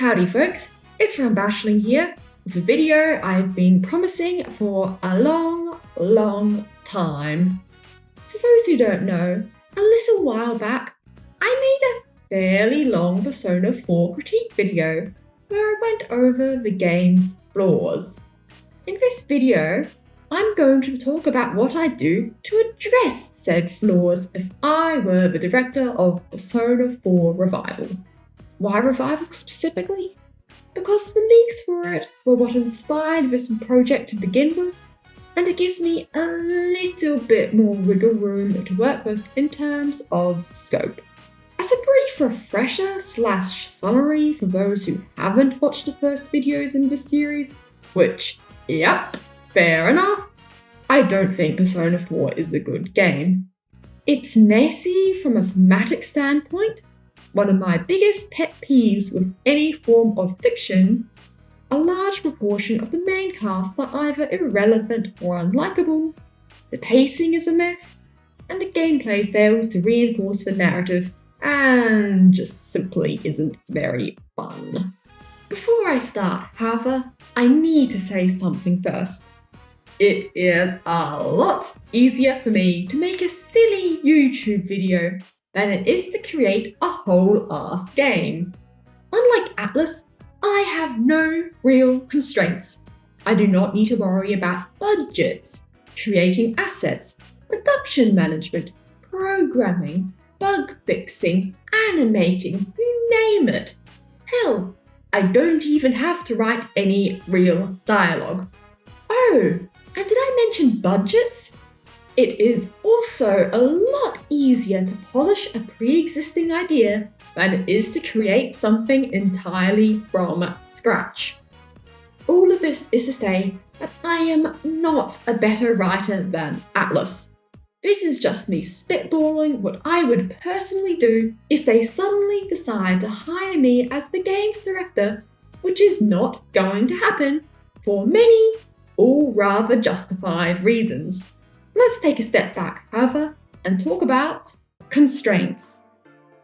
Howdy folks, it's Rambashling here with a video I've been promising for a long time. For those who don't know, a little while back I made a fairly long Persona 4 critique video where I went over the game's flaws. In this video, I'm going to talk about what I'd do to address said flaws if I were the director of Persona 4 Revival. Why Revival specifically? Because the leaks for it were what inspired this project to begin with, and it gives me a little bit more wiggle room to work with in terms of scope. As a brief refresher / summary for those who haven't watched the first videos in this series, which, yep, fair enough, I don't think Persona 4 is a good game. It's messy from a thematic standpoint. One of my biggest pet peeves with any form of fiction, a large proportion of the main cast are either irrelevant or unlikable, the pacing is a mess, and the gameplay fails to reinforce the narrative and just simply isn't very fun. Before I start, however, I need to say something first. It is a lot easier for me to make a silly YouTube video than it is to create a whole-ass game. Unlike Atlus, I have no real constraints. I do not need to worry about budgets, creating assets, production management, programming, bug fixing, animating, you name it. Hell, I don't even have to write any real dialogue. Oh, and did I mention budgets? It is also a lot easier to polish a pre-existing idea than it is to create something entirely from scratch. All of this is to say that I am not a better writer than Atlus. This is just me spitballing what I would personally do if they suddenly decide to hire me as the game's director, which is not going to happen for many, all rather justified reasons. Let's take a step back, however, and talk about constraints.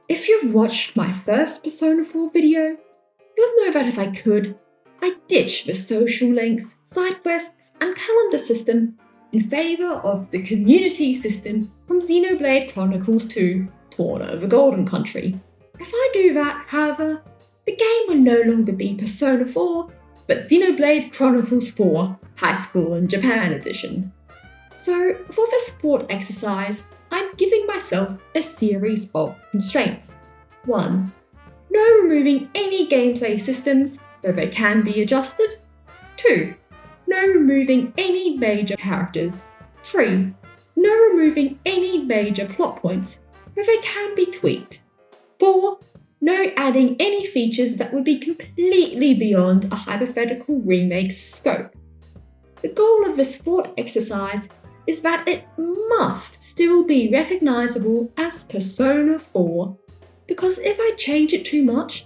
If you've watched my first Persona 4 video, you'll know that if I could, I'd ditch the social links, side quests, and calendar system in favour of the community system from Xenoblade Chronicles 2, Torn Over Golden Country. If I do that, however, the game will no longer be Persona 4, but Xenoblade Chronicles 4, High School in Japan edition. So, for this thought exercise, I'm giving myself a series of constraints. 1. No removing any gameplay systems, though they can be adjusted. 2. No removing any major characters. 3. No removing any major plot points, though they can be tweaked. 4. No adding any features that would be completely beyond a hypothetical remake's scope. The goal of this thought exercise is that it must still be recognisable as Persona 4, because if I change it too much,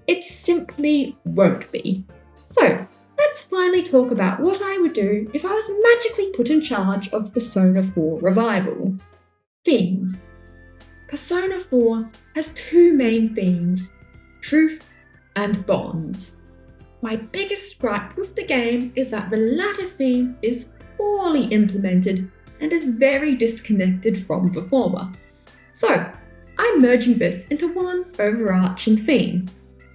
it simply won't be. So, let's finally talk about what I would do if I was magically put in charge of Persona 4 Revival. Themes. Persona 4 has two main themes, truth and bonds. My biggest gripe with the game is that the latter theme is poorly implemented and is very disconnected from the former. So, I'm merging this into one overarching theme.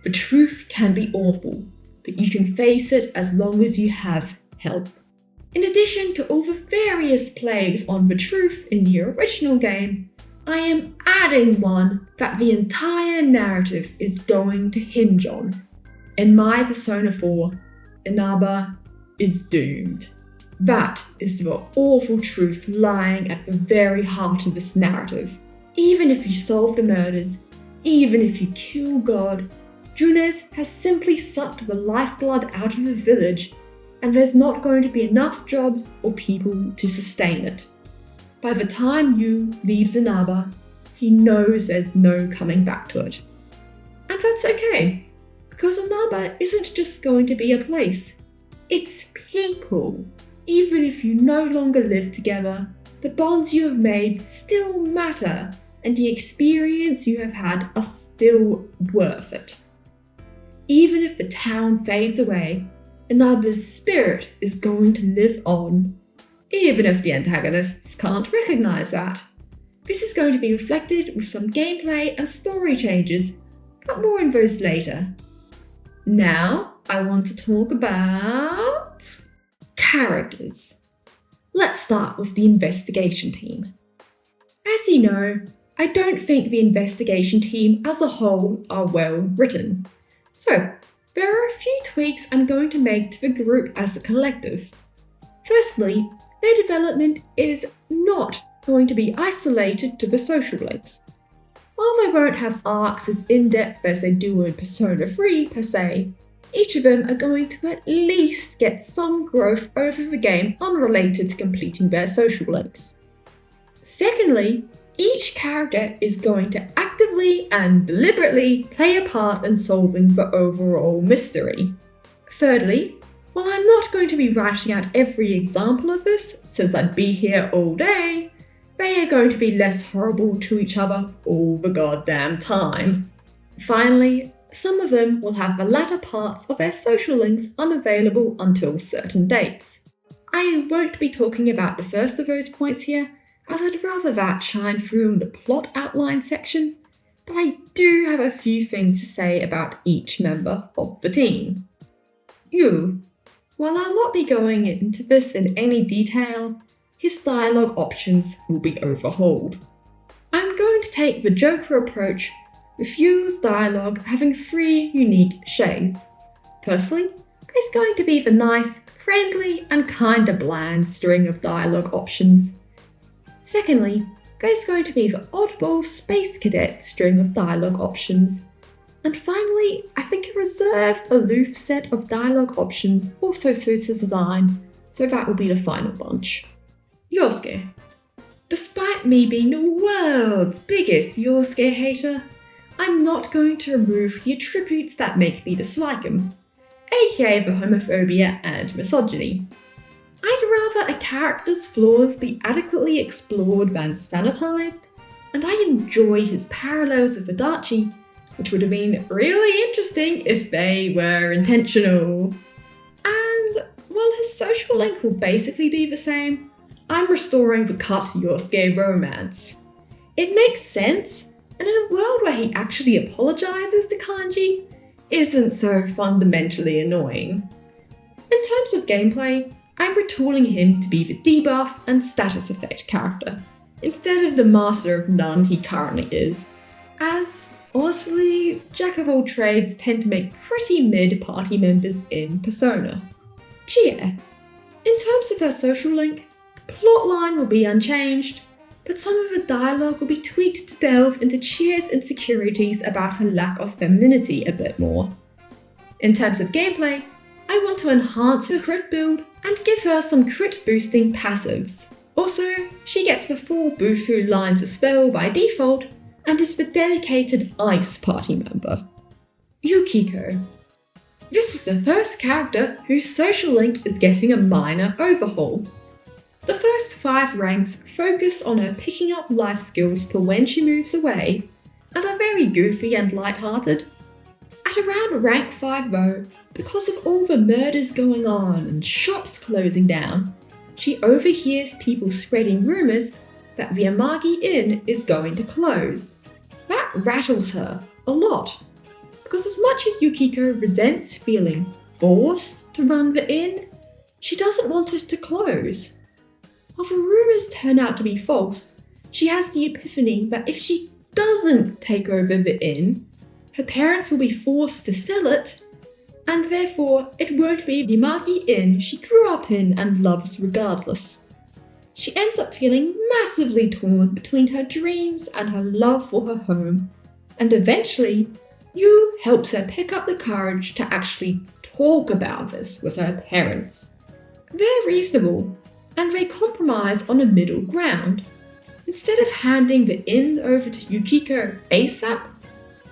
The truth can be awful, but you can face it as long as you have help. In addition to all the various plays on the truth in the original game, I am adding one that the entire narrative is going to hinge on. In my Persona 4, Inaba is doomed. That is the awful truth lying at the very heart of this narrative. Even if you solve the murders, even if you kill God, Junes has simply sucked the lifeblood out of the village, and there's not going to be enough jobs or people to sustain it. By the time Yu leaves Inaba, he knows there's no coming back to it. And that's okay, because Inaba isn't just going to be a place, it's people. Even if you no longer live together, the bonds you have made still matter, and the experience you have had are still worth it. Even if the town fades away, Inaba's spirit is going to live on, even if the antagonists can't recognize that. This is going to be reflected with some gameplay and story changes, but more on those later. Now, I want to talk about characters. Let's start with the investigation team. As you know, I don't think the investigation team as a whole are well written. So, there are a few tweaks I'm going to make to the group as a collective. Firstly, their development is not going to be isolated to the social links. While they won't have arcs as in-depth as they do in Persona 3 per se, each of them are going to at least get some growth over the game unrelated to completing their social links. Secondly, each character is going to actively and deliberately play a part in solving the overall mystery. Thirdly, while I'm not going to be writing out every example of this, since I'd be here all day, they are going to be less horrible to each other all the goddamn time. Finally, some of them will have the latter parts of their social links unavailable until certain dates. I won't be talking about the first of those points here, as I'd rather that shine through in the plot outline section, but I do have a few things to say about each member of the team. Yu. While I'll not be going into this in any detail, his dialogue options will be overhauled. I'm going to take the Joker approach, with Yu's dialogue having 3 unique shades. Firstly, there's going to be the nice, friendly, and kinda bland string of dialogue options. Secondly, there's going to be the oddball space cadet string of dialogue options. And finally, I think a reserved, aloof set of dialogue options also suits his design, so that will be the final bunch. Yosuke. Despite me being the world's biggest Yosuke hater, I'm not going to remove the attributes that make me dislike him, aka the homophobia and misogyny. I'd rather a character's flaws be adequately explored than sanitized, and I enjoy his parallels with Adachi, which would have been really interesting if they were intentional. And while his social link will basically be the same, I'm restoring the cut Yosuke romance. It makes sense, and in a world where he actually apologizes to Kanji, isn't so fundamentally annoying. In terms of gameplay, I'm retooling him to be the debuff and status effect character, instead of the master of none he currently is, as, honestly, jack of all trades tend to make pretty mid party members in Persona. Chie. In terms of her social link, the plotline will be unchanged, but some of the dialogue will be tweaked to delve into Chie's insecurities about her lack of femininity a bit more. In terms of gameplay, I want to enhance her crit build and give her some crit boosting passives. Also, she gets the full Bufu line to spell by default and is the dedicated Ice party member. Yukiko. This is the first character whose social link is getting a minor overhaul. The first 5 ranks focus on her picking up life skills for when she moves away, and are very goofy and lighthearted. At around rank 5 though, because of all the murders going on and shops closing down, she overhears people spreading rumours that the Amagi Inn is going to close. That rattles her a lot, because as much as Yukiko resents feeling forced to run the inn, she doesn't want it to close. While the rumours turn out to be false, she has the epiphany that if she doesn't take over the inn, her parents will be forced to sell it, and therefore it won't be the Amagi Inn she grew up in and loves regardless. She ends up feeling massively torn between her dreams and her love for her home, and eventually, Yu helps her pick up the courage to actually talk about this with her parents. They're reasonable, and they compromise on a middle ground. Instead of handing the inn over to Yukiko ASAP,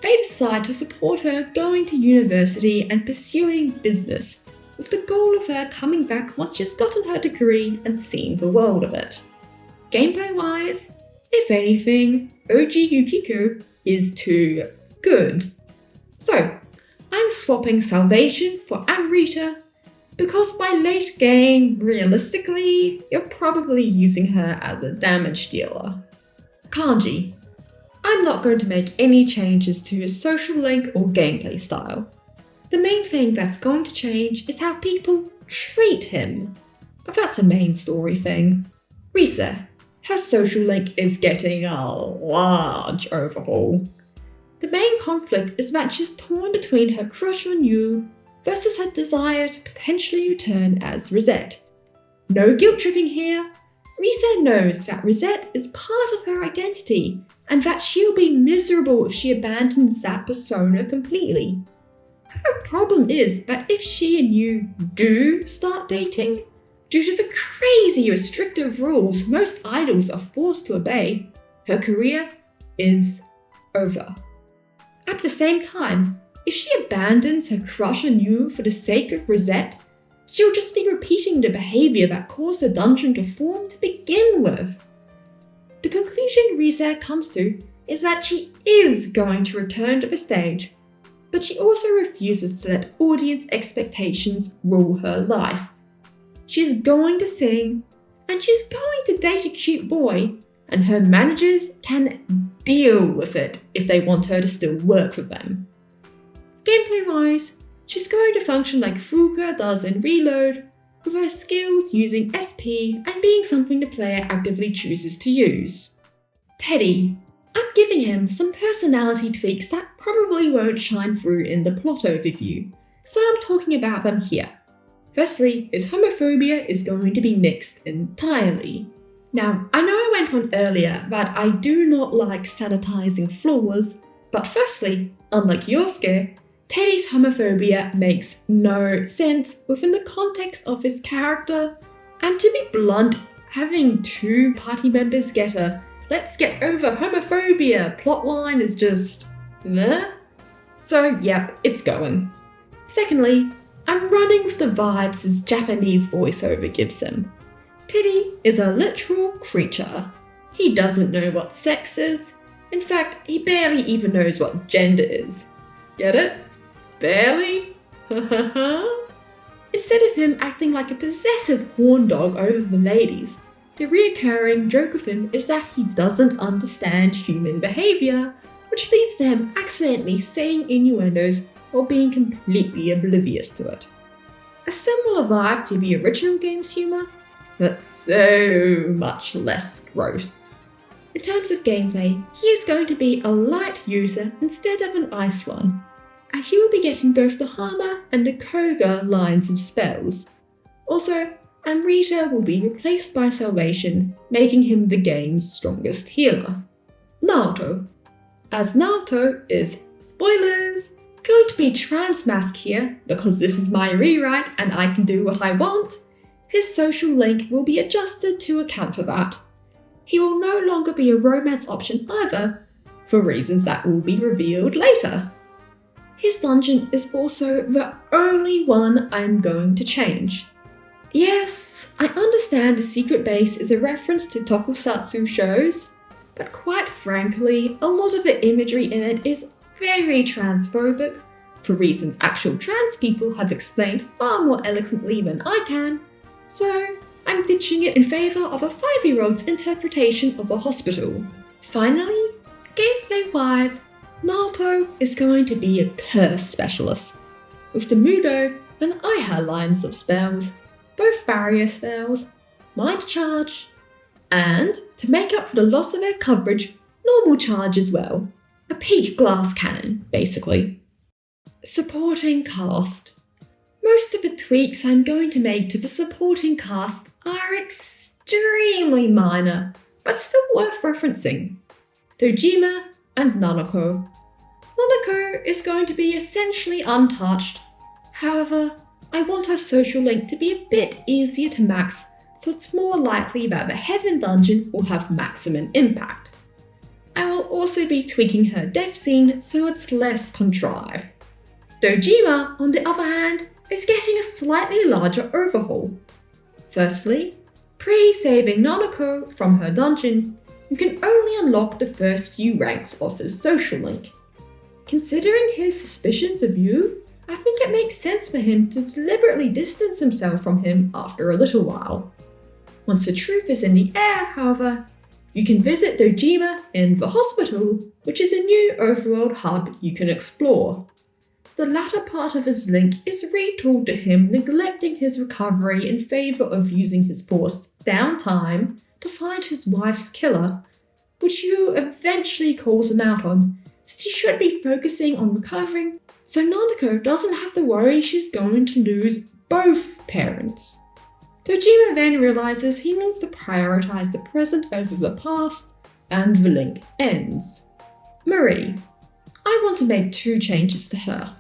they decide to support her going to university and pursuing business, with the goal of her coming back once she's gotten her degree and seen the world of it. Gameplay-wise, if anything, OG Yukiko is too good. So, I'm swapping Salvation for Amrita because by late game, realistically, you're probably using her as a damage dealer. Kanji. I'm not going to make any changes to his social link or gameplay style. The main thing that's going to change is how people treat him. But that's a main story thing. Risa. Her social link is getting a large overhaul. The main conflict is that she's torn between her crush on Yu versus her desire to potentially return as Rosette. No guilt tripping here. Risa knows that Rosette is part of her identity and that she'll be miserable if she abandons that persona completely. Her problem is that if she and Yu do start dating, due to the crazy restrictive rules most idols are forced to obey, her career is over. At the same time, if she abandons her crush on Yu for the sake of Rosette, she'll just be repeating the behaviour that caused the dungeon to form to begin with. The conclusion Risa comes to is that she is going to return to the stage, but she also refuses to let audience expectations rule her life. She's going to sing, and she's going to date a cute boy, and her managers can deal with it if they want her to still work for them. Gameplay-wise, she's going to function like Fuka does in Reload, with her skills using SP and being something the player actively chooses to use. Teddy. I'm giving him some personality tweaks that probably won't shine through in the plot overview, so I'm talking about them here. Firstly, his homophobia is going to be nixed entirely. Now, I know I went on earlier that I do not like sanitizing flaws, but firstly, unlike Yosuke, Teddy's homophobia makes no sense within the context of his character, and to be blunt, having two party members get a "let's get over homophobia" plotline is just meh. So yep, it's going. Secondly, I'm running with the vibes his Japanese voiceover gives him. Teddy is a literal creature. He doesn't know what sex is. In fact, he barely even knows what gender is. Get it? Barely? Instead of him acting like a possessive horn dog over the ladies, the reoccurring joke of him is that he doesn't understand human behaviour, which leads to him accidentally saying innuendos while being completely oblivious to it. A similar vibe to the original game's humour, but so much less gross. In terms of gameplay, he is going to be a light user instead of an ice one, and he will be getting both the Hama and the Koga lines of spells. Also, Amrita will be replaced by Salvation, making him the game's strongest healer. Naoto. As Naoto is, spoilers, going to be trans-mask here, because this is my rewrite and I can do what I want, his social link will be adjusted to account for that. He will no longer be a romance option either, for reasons that will be revealed later. His dungeon is also the only one I'm going to change. Yes, I understand the secret base is a reference to tokusatsu shows, but quite frankly, a lot of the imagery in it is very transphobic, for reasons actual trans people have explained far more eloquently than I can, so I'm ditching it in favour of a 5-year-old's interpretation of a hospital. Finally, gameplay-wise, Naoto is going to be a curse specialist, with the Mudo and Iha lines of spells, both barrier spells, mind charge, and, to make up for the loss of their coverage, normal charge as well. A peak glass cannon, basically. Supporting cast. Most of the tweaks I'm going to make to the supporting cast are extremely minor, but still worth referencing. Dojima and Nanako. Nanako is going to be essentially untouched. However, I want her social link to be a bit easier to max, so it's more likely that the Heaven dungeon will have maximum impact. I will also be tweaking her death scene so it's less contrived. Dojima, on the other hand, is getting a slightly larger overhaul. Firstly, pre-saving Nanako from her dungeon, you can only unlock the first few ranks of his social link. Considering his suspicions of you, I think it makes sense for him to deliberately distance himself from him after a little while. Once the truth is in the air, however, you can visit Dojima in the hospital, which is a new overworld hub you can explore. The latter part of his link is retold to him neglecting his recovery in favour of using his forced downtime to find his wife's killer, which you eventually calls him out on, since he should be focusing on recovering, so Nanako doesn't have to worry she's going to lose both parents. Dojima then realizes he needs to prioritize the present over the past, and the link ends. Marie. I want to make 2 changes to her.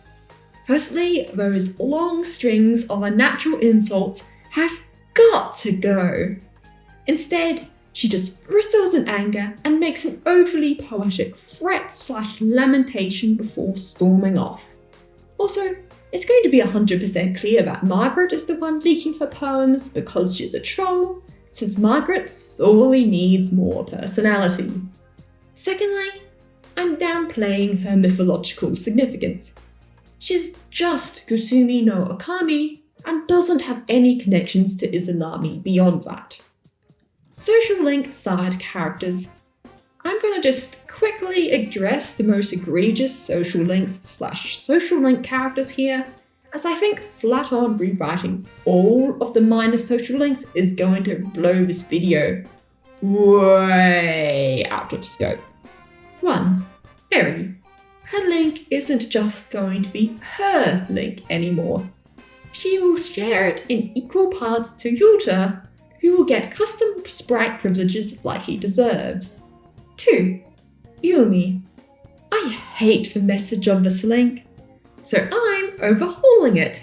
Firstly, those long strings of unnatural insults have got to go. Instead, she just bristles in anger and makes an overly poetic threat/lamentation before storming off. Also, it's going to be 100% clear that Margaret is the one leaking her poems because she's a troll, since Margaret sorely needs more personality. Secondly, I'm downplaying her mythological significance. She's just Kusumi no Okami and doesn't have any connections to Izanami beyond that. Social link side characters. I'm going to just quickly address the most egregious social links/social link characters here, as I think flat on rewriting all of the minor social links is going to blow this video way out of scope. 1. Eri. Her link isn't just going to be her link anymore. She will share it in equal parts to Yuta, who will get custom sprite privileges like he deserves. 2. Yumi. I hate the message of this link, so I'm overhauling it.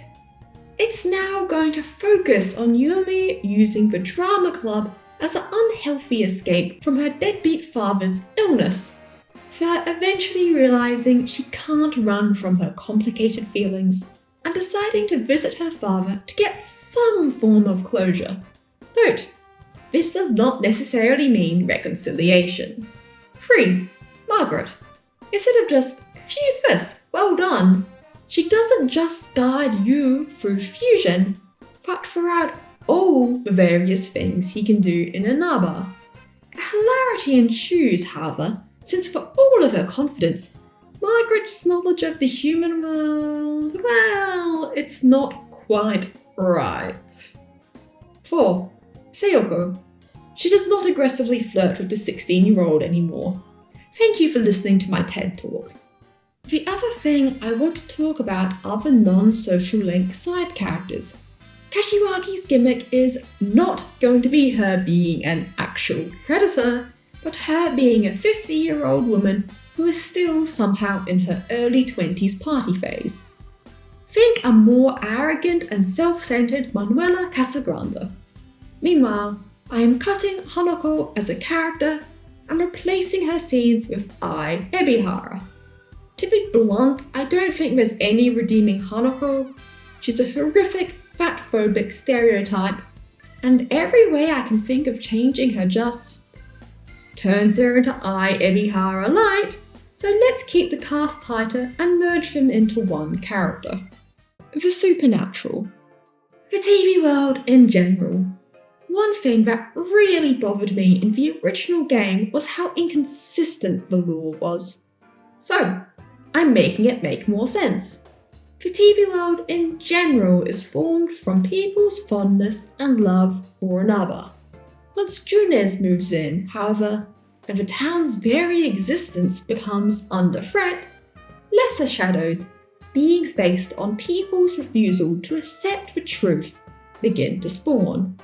It's now going to focus on Yumi using the drama club as an unhealthy escape from her deadbeat father's illness, for eventually realizing she can't run from her complicated feelings and deciding to visit her father to get some form of closure. Note, this does not necessarily mean reconciliation. 3. Margaret. Instead of just fuse this, well done, she doesn't just guide you through fusion, but throughout all the various things he can do in Inaba. Hilarity ensues, however, since for all of her confidence, Margaret's knowledge of the human world, well, it's not quite right. 4. Sayoko. She does not aggressively flirt with the 16-year-old anymore. Thank you for listening to my TED Talk. The other thing I want to talk about are the non-social link side characters. Kashiwagi's gimmick is not going to be her being an actual predator, but her being a 50-year-old woman who is still somehow in her early 20s party phase. Think a more arrogant and self-centered Manuela Casagrande. Meanwhile, I am cutting Hanako as a character and replacing her scenes with Ai Ebihara. To be blunt, I don't think there's any redeeming Hanako. She's a horrific, fat-phobic stereotype, and every way I can think of changing her just turns her into Ai Ebihara light, so let's keep the cast tighter and merge them into one character. The supernatural. The TV world in general. One thing that really bothered me in the original game was how inconsistent the lore was. So, I'm making it make more sense. The TV world in general is formed from people's fondness and love for another. Once Junez moves in, however, and the town's very existence becomes under threat, lesser shadows, beings based on people's refusal to accept the truth, begin to spawn.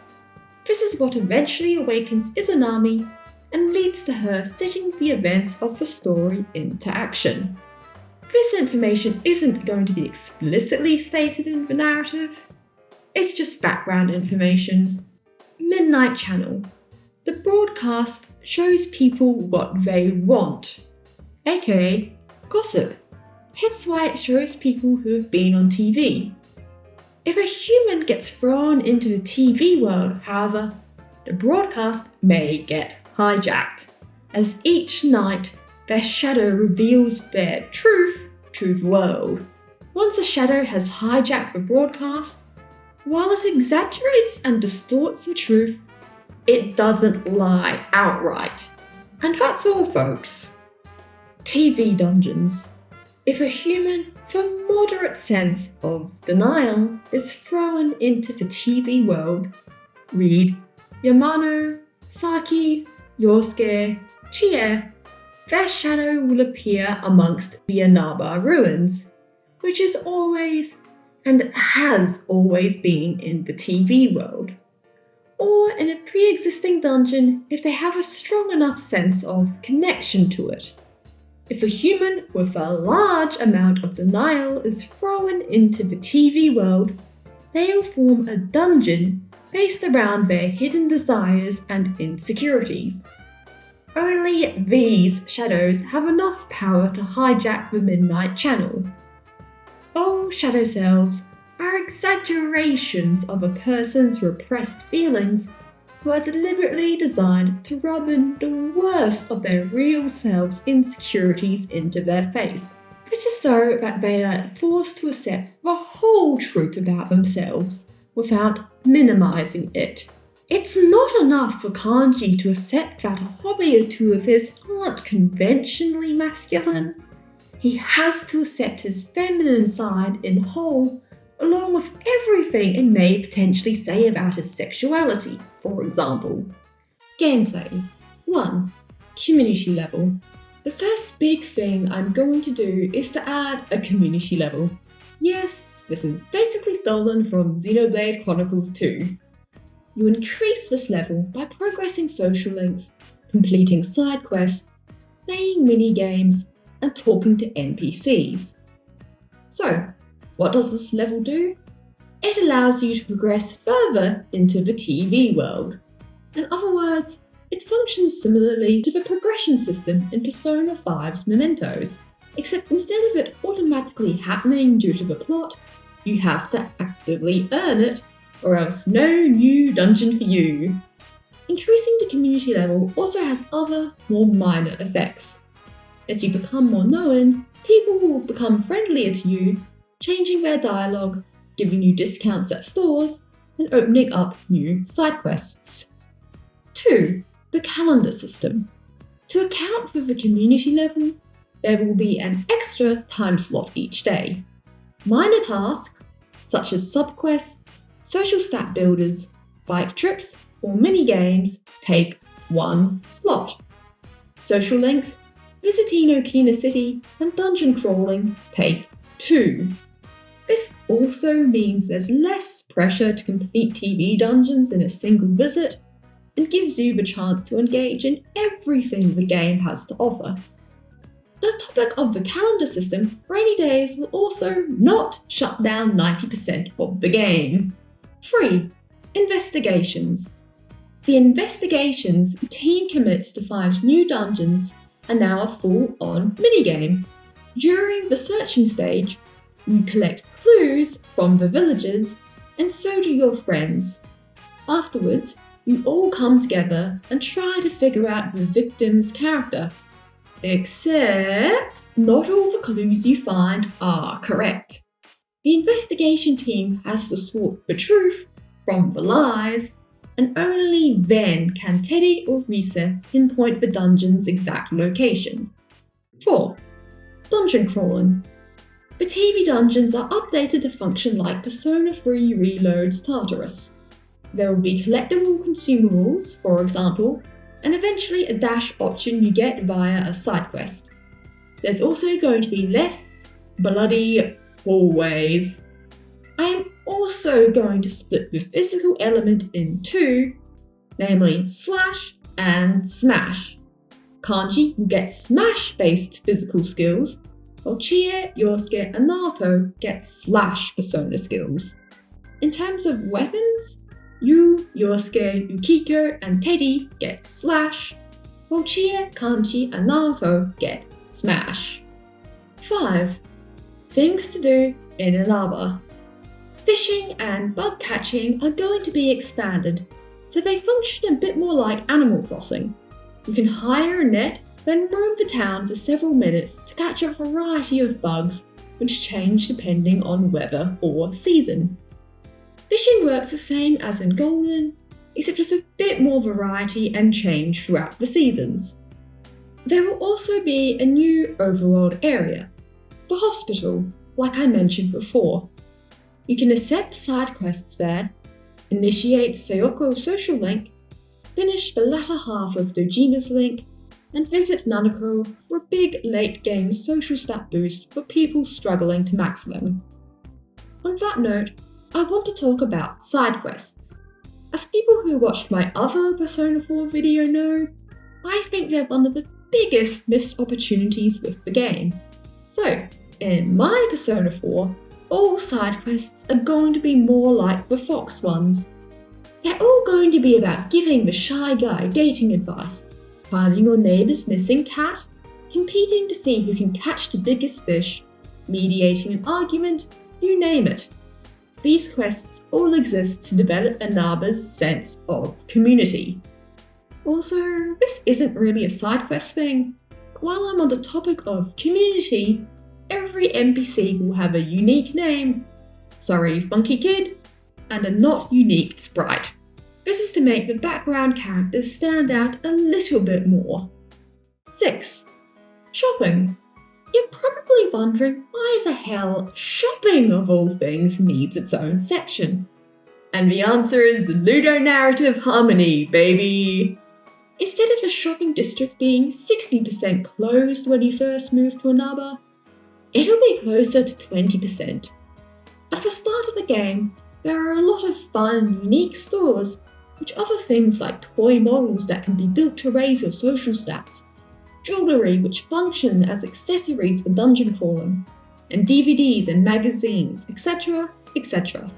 This is what eventually awakens Izanami and leads to her setting the events of the story into action. This information isn't going to be explicitly stated in the narrative, it's just background information. Midnight Channel. The broadcast shows people what they want, aka gossip, hence why it shows people who have been on TV. If a human gets thrown into the TV world, however, the broadcast may get hijacked, as each night their shadow reveals their truth truth world. Once a shadow has hijacked the broadcast, while it exaggerates and distorts the truth, it doesn't lie outright. And that's all, folks. TV dungeons. If a human with a moderate sense of denial is thrown into the TV world, read Yamano, Saki, Yosuke, Chie, their shadow will appear amongst the Inaba ruins, which is always and has always been in the TV world, or in a pre-existing dungeon if they have a strong enough sense of connection to it. If a human with a large amount of denial is thrown into the TV world, they'll form a dungeon based around their hidden desires and insecurities. Only these shadows have enough power to hijack the Midnight Channel. All shadow selves are exaggerations of a person's repressed feelings who are deliberately designed to rub in the worst of their real selves' insecurities into their face. This is so that they are forced to accept the whole truth about themselves without minimizing it. It's not enough for Kanji to accept that a hobby or two of his aren't conventionally masculine. He has to accept his feminine side in whole, along with everything it may potentially say about his sexuality, for example. Gameplay. 1. Community level. The first big thing I'm going to do is to add a community level. Yes, this is basically stolen from Xenoblade Chronicles 2. You increase this level by progressing social links, completing side quests, playing mini-games, and talking to NPCs. So, what does this level do? It allows you to progress further into the TV world. In other words, it functions similarly to the progression system in Persona 5's Mementos, except instead of it automatically happening due to the plot, you have to actively earn it, or else no new dungeon for you. Increasing the community level also has other, more minor effects. As you become more known, people will become friendlier to you, changing their dialogue, giving you discounts at stores, and opening up new side quests. 2. The calendar system. To account for the community level, there will be an extra time slot each day. Minor tasks, such as subquests, social stat builders, bike trips, or mini-games, take 1 slot. Social links, visiting Okina City, and dungeon crawling take 2. This also means there's less pressure to complete TV dungeons in a single visit, and gives you the chance to engage in everything the game has to offer. On the topic of the calendar system, rainy days will also not shut down 90% of the game. 3. Investigations. The investigations the team commits to find new dungeons are now a full-on minigame. During the searching stage, you collect clues from the villagers, and so do your friends. Afterwards, you all come together and try to figure out the victim's character. Except, not all the clues you find are correct. The investigation team has to sort the truth from the lies, and only then can Teddy or Risa pinpoint the dungeon's exact location. 4. Dungeon crawling. The TV dungeons are updated to function like Persona 3 Reload's Tartarus. There will be collectible consumables, for example, and eventually a dash option you get via a side quest. There's also going to be less bloody hallways. I am also going to split the physical element in 2, namely slash and smash. Kanji will get smash-based physical skills, while Chie, Yosuke, and Naoto get slash persona skills. In terms of weapons, Yu, Yosuke, Yukiko, and Teddy get slash, while Chie, Kanji, and Naoto get smash. 5. Things to do in Inaba. Fishing and bug catching are going to be expanded, so they function a bit more like Animal Crossing. You can hire a net then roam the town for several minutes to catch a variety of bugs which change depending on weather or season. Fishing works the same as in Golden, except with a bit more variety and change throughout the seasons. There will also be a new overworld area, the hospital, like I mentioned before. You can accept side quests there, initiate Sayoko's social link, finish the latter half of Dojima's link, and visit Nanako for a big late-game social stat boost for people struggling to max them. On that note, I want to talk about side quests. As people who watched my other Persona 4 video know, I think they're one of the biggest missed opportunities with the game. So, in my Persona 4, all side quests are going to be more like the Fox ones. They're all going to be about giving the shy guy dating advice, finding your neighbour's missing cat, competing to see who can catch the biggest fish, mediating an argument, you name it. These quests all exist to develop Inaba's sense of community. Also, this isn't really a side quest thing. While I'm on the topic of community, every NPC will have a unique name, sorry funky kid, and a not unique sprite. This is to make the background characters stand out a little bit more. 6. Shopping. You're probably wondering why the hell shopping of all things needs its own section. And the answer is ludonarrative harmony, baby! Instead of the shopping district being 60% closed when you first move to Inaba, it'll be closer to 20%. At the start of the game, there are a lot of fun, unique stores, which offer things like toy models that can be built to raise your social stats, jewellery which function as accessories for dungeon crawling, and DVDs and magazines, etc, etc.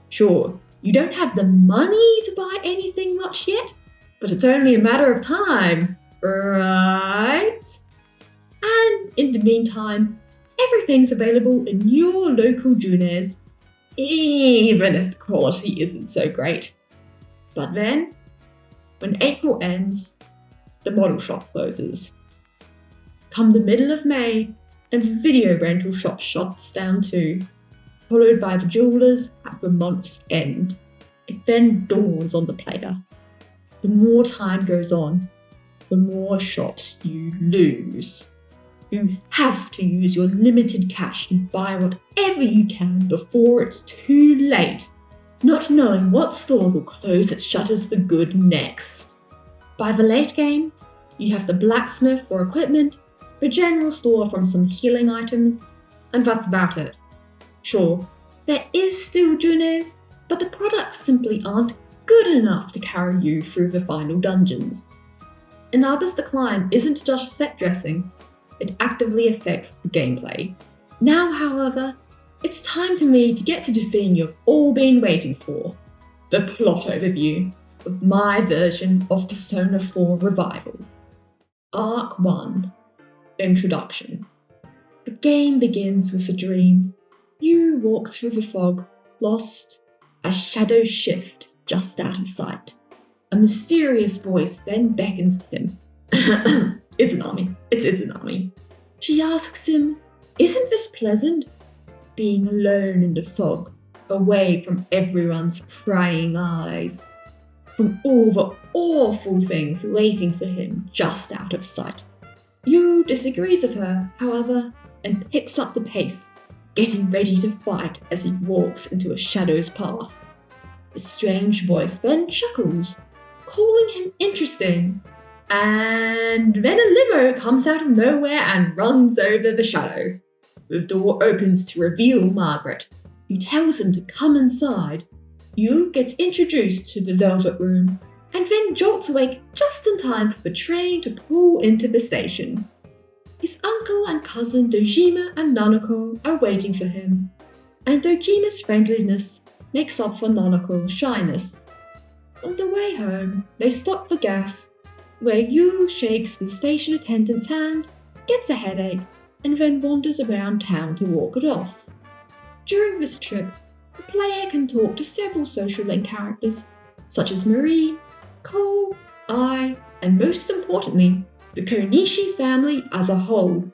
Sure, you don't have the money to buy anything much yet, but it's only a matter of time, right? And in the meantime, everything's available in your local Junes, even if the quality isn't so great. But then, when April ends, the model shop closes. Come the middle of May, and the video rental shop shuts down too, followed by the jewellers at the month's end. It then dawns on the player. The more time goes on, the more shops you lose. You have to use your limited cash and buy whatever you can before it's too late, not knowing what store will close its shutters for good next. By the late game, you have the blacksmith for equipment, the general store from some healing items, and that's about it. Sure, there is still Junes, but the products simply aren't good enough to carry you through the final dungeons. Inaba's decline isn't just set dressing, it actively affects the gameplay. Now, however, it's time for me to get to the thing you've all been waiting for, the plot overview of my version of Persona 4 Revival. Arc 1. Introduction. The game begins with a dream. You walk through the fog, lost, as shadows shift just out of sight. A mysterious voice then beckons to him. Izanami. It's Izanami. She asks him, "Isn't this pleasant? Being alone in the fog, away from everyone's prying eyes, from all the awful things waiting for him just out of sight." Yu disagrees with her, however, and picks up the pace, getting ready to fight as he walks into a shadow's path. The strange voice then chuckles, calling him interesting, and then a limo comes out of nowhere and runs over the shadow. The door opens to reveal Margaret, who tells him to come inside. Yu gets introduced to the Velvet Room, and then jolts awake just in time for the train to pull into the station. His uncle and cousin Dojima and Nanako are waiting for him, and Dojima's friendliness makes up for Nanako's shyness. On the way home, they stop for gas, where Yu shakes the station attendant's hand, gets a headache, and then wanders around town to walk it off. During this trip, the player can talk to several social link characters, such as Marie, Cole, I, and most importantly, the Konishi family as a whole.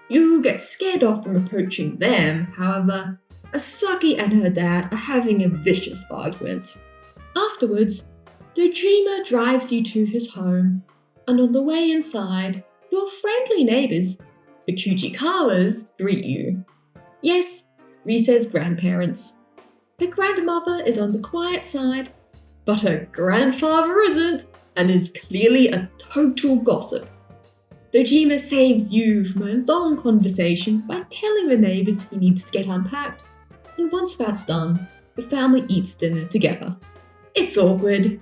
You get scared off from approaching them, however, as Saki and her dad are having a vicious argument. Afterwards, Dojima drives you to his home, and on the way inside, your friendly neighbours, the Kuchikawas, greet you. Yes, Rise's grandparents. Her grandmother is on the quiet side, but her grandfather isn't, and is clearly a total gossip. Dojima saves you from a long conversation by telling the neighbours he needs to get unpacked, and once that's done, the family eats dinner together. It's awkward.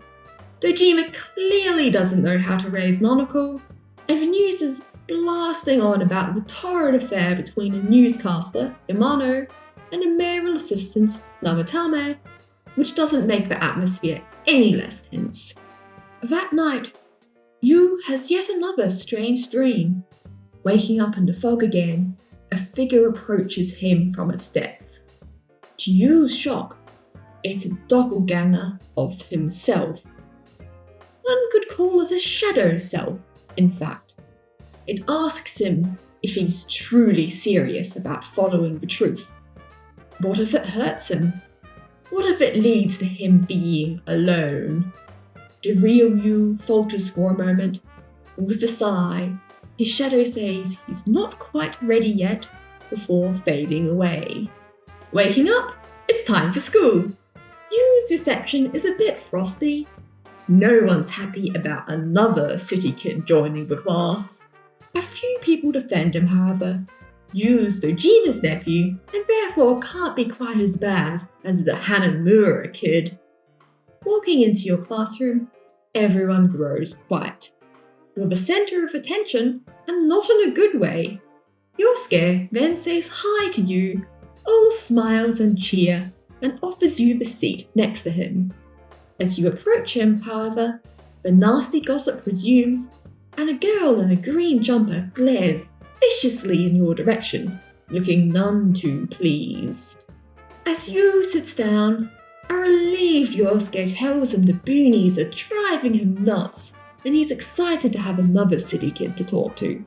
Dojima clearly doesn't know how to raise Nanako, and the news is blasting on about the torrid affair between a newscaster, Yamano, and a mayoral assistant, Namatame, which doesn't make the atmosphere any less tense. That night, Yu has yet another strange dream. Waking up in the fog again, a figure approaches him from its depth. To Yu's shock, it's a doppelganger of himself. One could call it a shadow self, in fact. It asks him if he's truly serious about following the truth. What if it hurts him? What if it leads to him being alone? The real Yu falters for a moment, and with a sigh, his shadow says he's not quite ready yet before fading away. Waking up, it's time for school. Yu's reception is a bit frosty. No one's happy about another city kid joining the class. A few people defend him, however. Yu's Dojima's nephew, and therefore can't be quite as bad as the Hanamura kid. Walking into your classroom, everyone grows quiet. You're the centre of attention, and not in a good way. Yosuke then says hi to you, all smiles and cheer, and offers you the seat next to him. As you approach him, however, the nasty gossip resumes, and a girl in a green jumper glares viciously in your direction, looking none too pleased. As Yu sits down, a relieved Yosuke tells him the boonies are driving him nuts, and he's excited to have another city kid to talk to.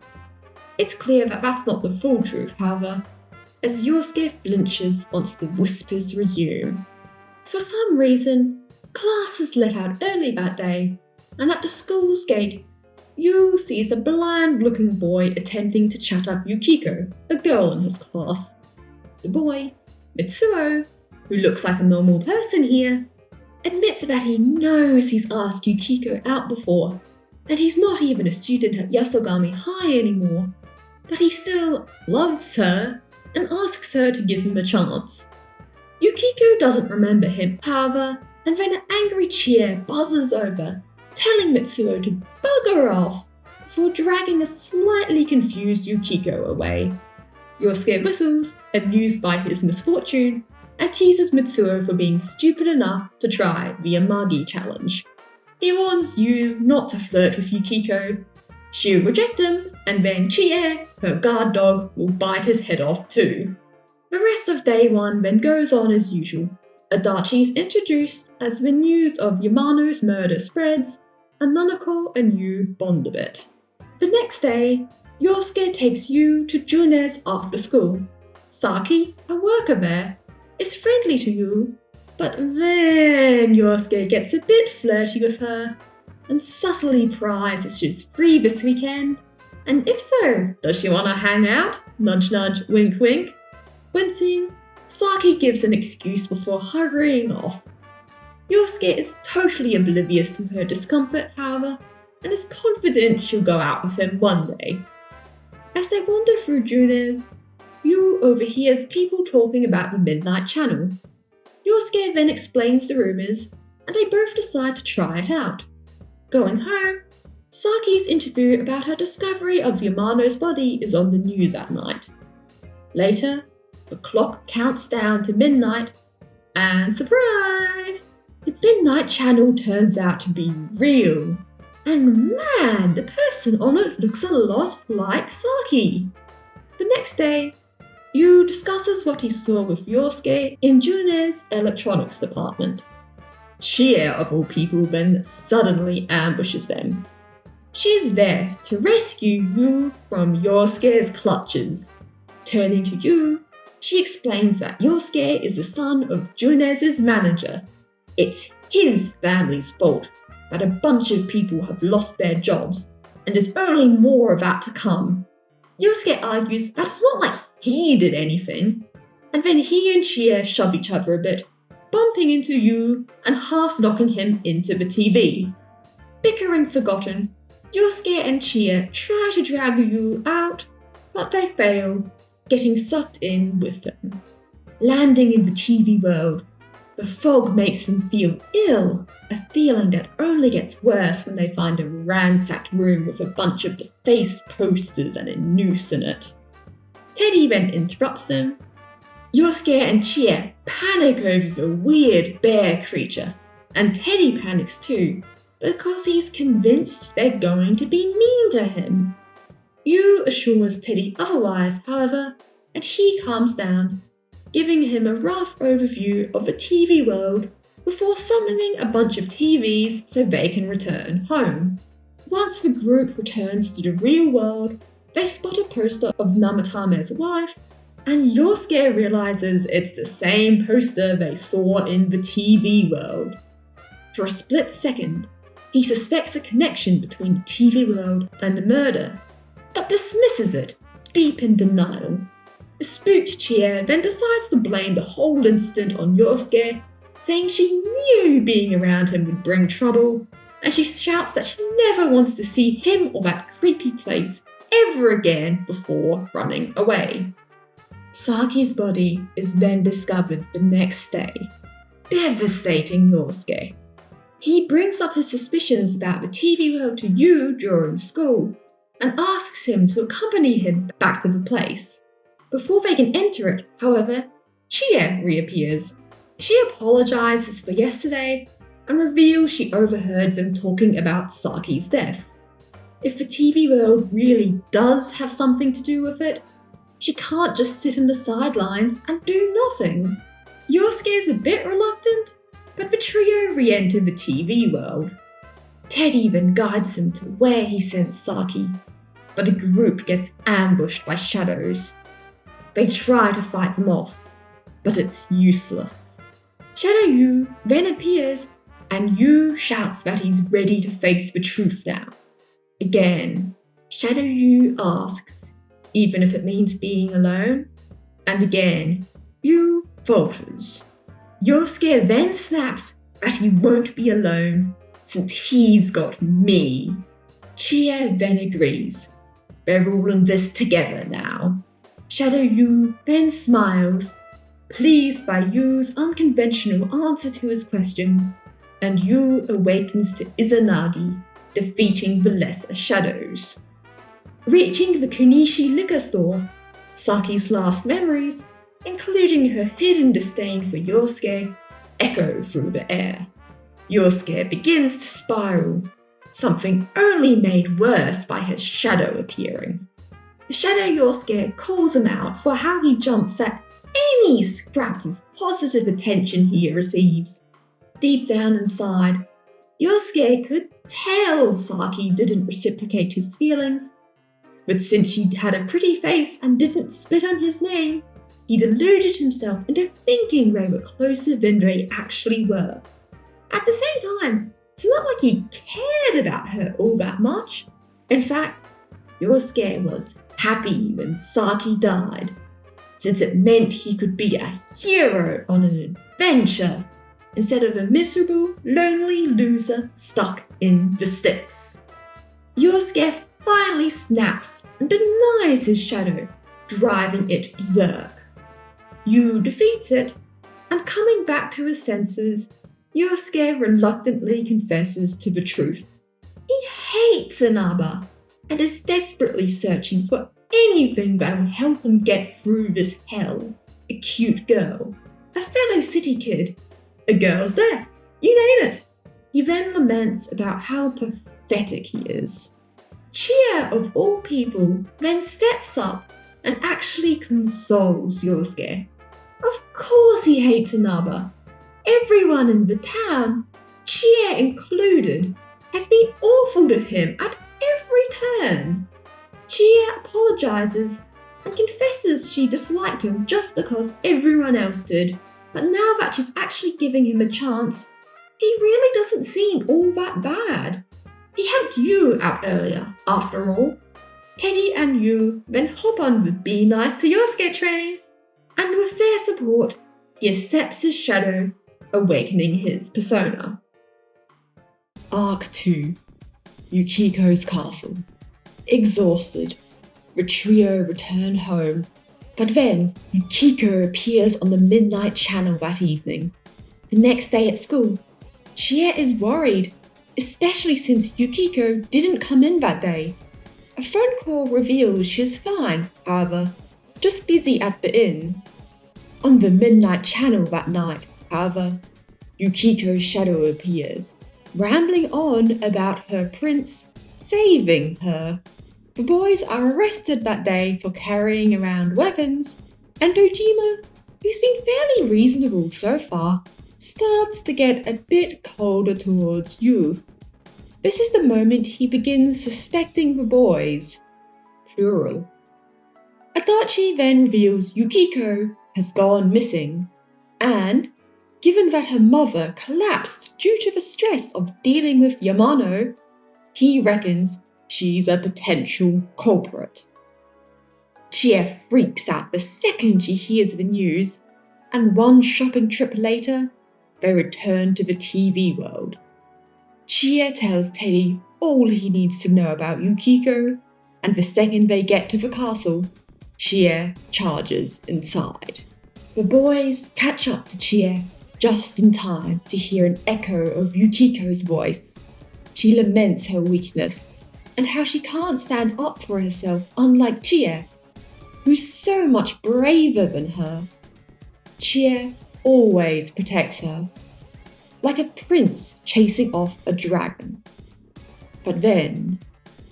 It's clear that that's not the full truth, however, as Yosuke flinches once the whispers resume. For some reason, class is let out early that day, and at the school's gate, Yu sees a bland-looking boy attempting to chat up Yukiko, a girl in his class. The boy, Mitsuo, who looks like a normal person here, admits that he knows he's asked Yukiko out before, and he's not even a student at Yasogami High anymore, but he still loves her and asks her to give him a chance. Yukiko doesn't remember him, however, and then an angry cheer buzzes over, telling Mitsuo to bugger off before dragging a slightly confused Yukiko away. Yosuke whistles, amused by his misfortune, and teases Mitsuo for being stupid enough to try the Amagi challenge. He warns Yu not to flirt with Yukiko. She'll reject him, and then Chie, her guard dog, will bite his head off too. The rest of day one then goes on as usual. Adachi's introduced as the news of Yamano's murder spreads, and Nanako and Yu bond a bit. The next day, Yosuke takes Yu to June's after school. Saki, a worker there, is friendly to Yu, but then Yosuke gets a bit flirty with her, and subtly pries if she's free this weekend, and if so, does she want to hang out? Nudge nudge, wink wink. Wincing, Saki gives an excuse before hurrying off. Yosuke is totally oblivious to her discomfort, however, and is confident she'll go out with him one day. As they wander through June's, Yu overhears people talking about the Midnight Channel. Yosuke then explains the rumours, and they both decide to try it out. Going home, Saki's interview about her discovery of Yamano's body is on the news at night. Later, the clock counts down to midnight, and surprise! The Midnight Channel turns out to be real. And man, the person on it looks a lot like Saki. The next day, Yu discusses what he saw with Yosuke in June's electronics department. Chie, of all people, then suddenly ambushes them. She's there to rescue you from Yosuke's clutches. Turning to you, she explains that Yosuke is the son of June's manager. It's his family's fault that a bunch of people have lost their jobs, and there's only more about to come. Yosuke argues that it's not like he did anything, and then he and Chie shove each other a bit, bumping into Yu and half knocking him into the TV. Bickering forgotten, Yosuke and Chie try to drag Yu out, but they fail, getting sucked in with them. Landing in the TV world, the fog makes them feel ill, a feeling that only gets worse when they find a ransacked room with a bunch of defaced posters and a noose in it. Teddy then interrupts them. Yosuke and Chie panic over the weird bear creature, and Teddy panics too, because he's convinced they're going to be mean to him. Yu assures Teddy otherwise, however, and he calms down, giving him a rough overview of the TV world before summoning a bunch of TVs so they can return home. Once the group returns to the real world, they spot a poster of Namatame's wife, and Yosuke realizes it's the same poster they saw in the TV world. For a split second, he suspects a connection between the TV world and the murder, but dismisses it, deep in denial. The spooked Chie then decides to blame the whole incident on Yosuke, saying she knew being around him would bring trouble, and she shouts that she never wants to see him or that creepy place ever again before running away. Saki's body is then discovered the next day, devastating Yosuke. He brings up his suspicions about the TV world to Yu during school, and asks him to accompany him back to the place. Before they can enter it, however, Chie reappears. She apologizes for yesterday and reveals she overheard them talking about Saki's death. If the TV world really does have something to do with it, she can't just sit on the sidelines and do nothing. Yosuke is a bit reluctant, but the trio re-enter the TV world. Teddy then guides him to where he sent Saki, but the group gets ambushed by shadows. They try to fight them off, but it's useless. Shadow Yu then appears, and Yu shouts that he's ready to face the truth now. Again, Shadow Yu asks, even if it means being alone, and again, Yu falters. Yosuke then snaps that he won't be alone, since he's got me. Chie then agrees. They're all in this together now. Shadow Yu then smiles, pleased by Yu's unconventional answer to his question, and Yu awakens to Izanagi, defeating the lesser shadows. Reaching the Kunishi liquor store, Saki's last memories, including her hidden disdain for Yosuke, echo through the air. Yosuke begins to spiral, something only made worse by his shadow appearing. The shadow Yosuke calls him out for how he jumps at any scrap of positive attention he receives. Deep down inside, Yosuke could tell Saki didn't reciprocate his feelings, but since she had a pretty face and didn't spit on his name, he deluded himself into thinking they were closer than they actually were. At the same time, it's not like he cared about her all that much. In fact, Yosuke was happy when Saki died, since it meant he could be a hero on an adventure instead of a miserable, lonely loser stuck in the sticks. Yosuke finally snaps and denies his shadow, driving it berserk. Yu defeats it, and coming back to his senses, Yosuke reluctantly confesses to the truth. He hates Inaba and is desperately searching for anything that will help him get through this hell. A cute girl, a fellow city kid, a girl's death, you name it. He then laments about how pathetic he is. Chie, of all people, then steps up and actually consoles Yosuke. Of course he hates Inaba. Everyone in the town, Chie included, has been awful to him at turn. Chia apologizes and confesses she disliked him just because everyone else did, but now that she's actually giving him a chance, he really doesn't seem all that bad. He helped you out earlier, after all. Teddy and you then hop on the Be Nice to Yosuke train, and with their support, he accepts his shadow, awakening his persona. Arc 2. Yukiko's Castle. Exhausted, the trio return home, but then Yukiko appears on the Midnight Channel that evening. The next day at school, Chie is worried, especially since Yukiko didn't come in that day. A phone call reveals she's fine, however, just busy at the inn. On the Midnight Channel that night, however, Yukiko's shadow appears, rambling on about her prince saving her. The boys are arrested that day for carrying around weapons, and Dojima, who's been fairly reasonable so far, starts to get a bit colder towards you. This is the moment he begins suspecting the boys, plural. Adachi then reveals Yukiko has gone missing, and given that her mother collapsed due to the stress of dealing with Yamano, he reckons she's a potential culprit. Chie freaks out the second she hears the news, and one shopping trip later, they return to the TV world. Chie tells Teddy all he needs to know about Yukiko, and the second they get to the castle, Chie charges inside. The boys catch up to Chie just in time to hear an echo of Yukiko's voice. She laments her weakness and how she can't stand up for herself, unlike Chie, who's so much braver than her. Chie always protects her, like a prince chasing off a dragon. But then,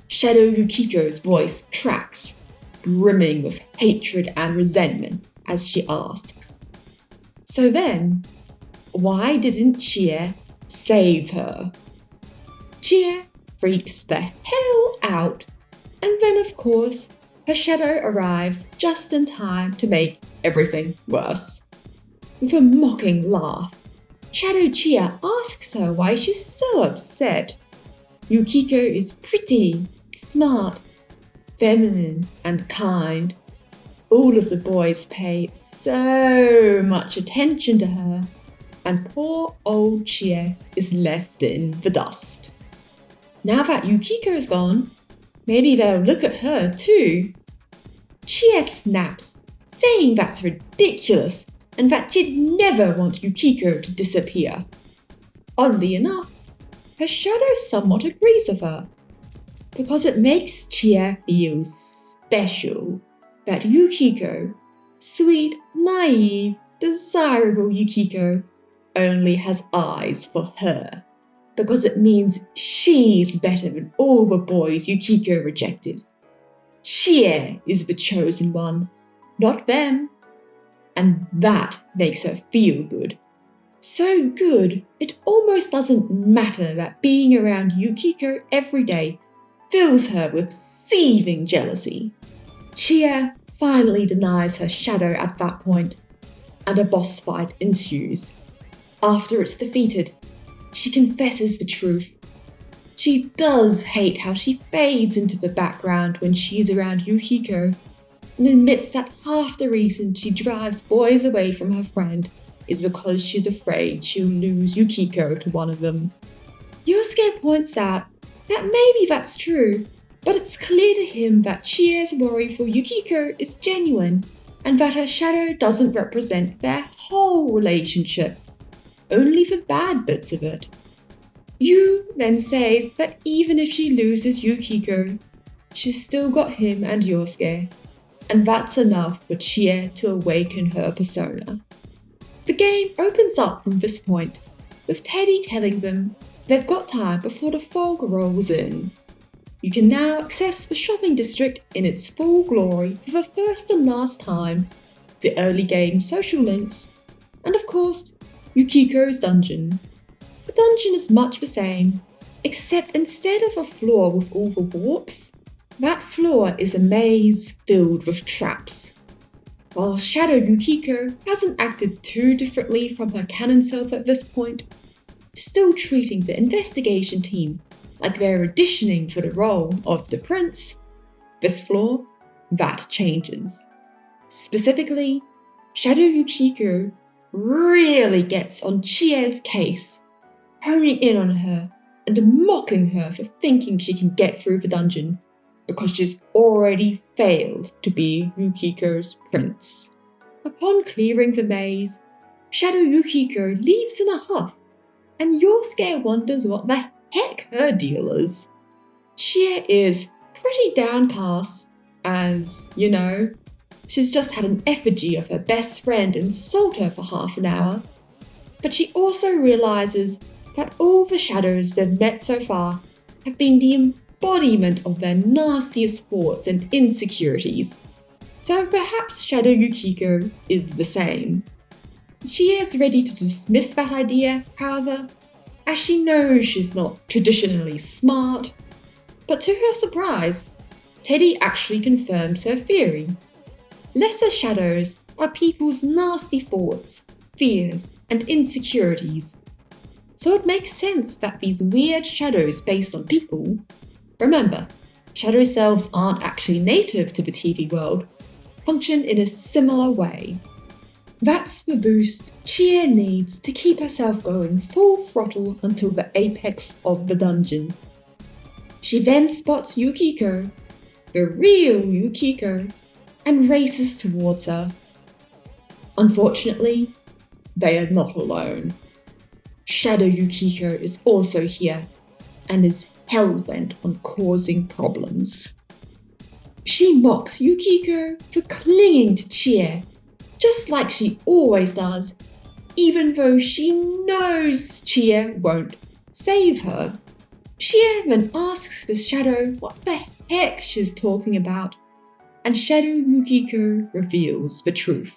Shadow Yukiko's voice cracks, brimming with hatred and resentment as she asks, "So then, why didn't Chie save her?" Chie freaks the hell out, and then of course, her shadow arrives just in time to make everything worse. With a mocking laugh, Shadow Chia asks her why she's so upset. Yukiko is pretty, smart, feminine, and kind. All of the boys pay so much attention to her, and poor old Chie is left in the dust. Now that Yukiko is gone, maybe they'll look at her too. Chie snaps, saying that's ridiculous and that she'd never want Yukiko to disappear. Oddly enough, her shadow somewhat agrees with her, because it makes Chie feel special that Yukiko, sweet, naive, desirable Yukiko, only has eyes for her, because it means she's better than all the boys Yukiko rejected. Chie is the chosen one, not them. And that makes her feel good. So good, it almost doesn't matter that being around Yukiko every day fills her with seething jealousy. Chie finally denies her shadow at that point, and a boss fight ensues. After it's defeated, she confesses the truth. She does hate how she fades into the background when she's around Yukiko, and admits that half the reason she drives boys away from her friend is because she's afraid she'll lose Yukiko to one of them. Yosuke points out that maybe that's true, but it's clear to him that Chie's worry for Yukiko is genuine, and that her shadow doesn't represent their whole relationship, only the bad bits of it. Yu then says that even if she loses Yukiko, she's still got him and Yosuke, and that's enough for Chie to awaken her persona. The game opens up from this point, with Teddy telling them they've got time before the fog rolls in. You can now access the shopping district in its full glory for the first and last time, the early game social links, and of course, Yukiko's dungeon. The dungeon is much the same, Except instead of a floor with all the warps, that floor is a maze filled with traps. While Shadow Yukiko hasn't acted too differently from her canon self at this point, still treating the investigation team like they're auditioning for the role of the prince, this floor, that changes. Specifically, Shadow Yukiko really gets on Chie's case, honing in on her and mocking her for thinking she can get through the dungeon because she's already failed to be Yukiko's prince. Upon clearing the maze, Shadow Yukiko leaves in a huff, and Yosuke wonders what the heck her deal is. Chie is pretty downcast, as, she's just had an effigy of her best friend insult her for half an hour. But she also realizes that all the shadows they've met so far have been the embodiment of their nastiest thoughts and insecurities. So perhaps Shadow Yukiko is the same. She is ready to dismiss that idea, however, as she knows she's not traditionally smart. But to her surprise, Teddy actually confirms her theory. Lesser shadows are people's nasty thoughts, fears, and insecurities. So it makes sense that these weird shadows based on people, remember, shadow selves aren't actually native to the TV world, function in a similar way. That's the boost Chie needs to keep herself going full throttle until the apex of the dungeon. She then spots Yukiko, the real Yukiko, and races towards her. Unfortunately, they are not alone. Shadow Yukiko is also here and is hell-bent on causing problems. She mocks Yukiko for clinging to Chie, just like she always does, even though she knows Chie won't save her. Chie then asks the Shadow what the heck she's talking about, and Shadow Yukiko reveals the truth.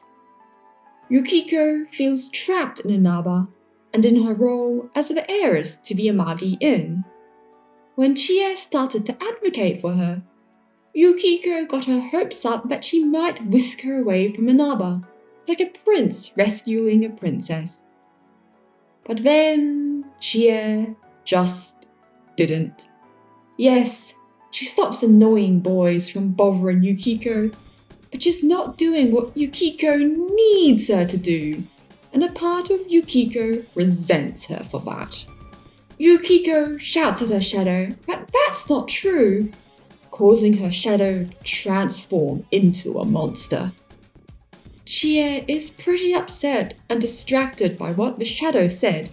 Yukiko feels trapped in Inaba and in her role as the heiress to the Amagi Inn. When Chie started to advocate for her, Yukiko got her hopes up that she might whisk her away from Inaba, like a prince rescuing a princess. But then Chie just didn't. Yes, she stops annoying boys from bothering Yukiko, but she's not doing what Yukiko needs her to do, and a part of Yukiko resents her for that. Yukiko shouts at her shadow that that's not true, causing her shadow to transform into a monster. Chie is pretty upset and distracted by what the shadow said,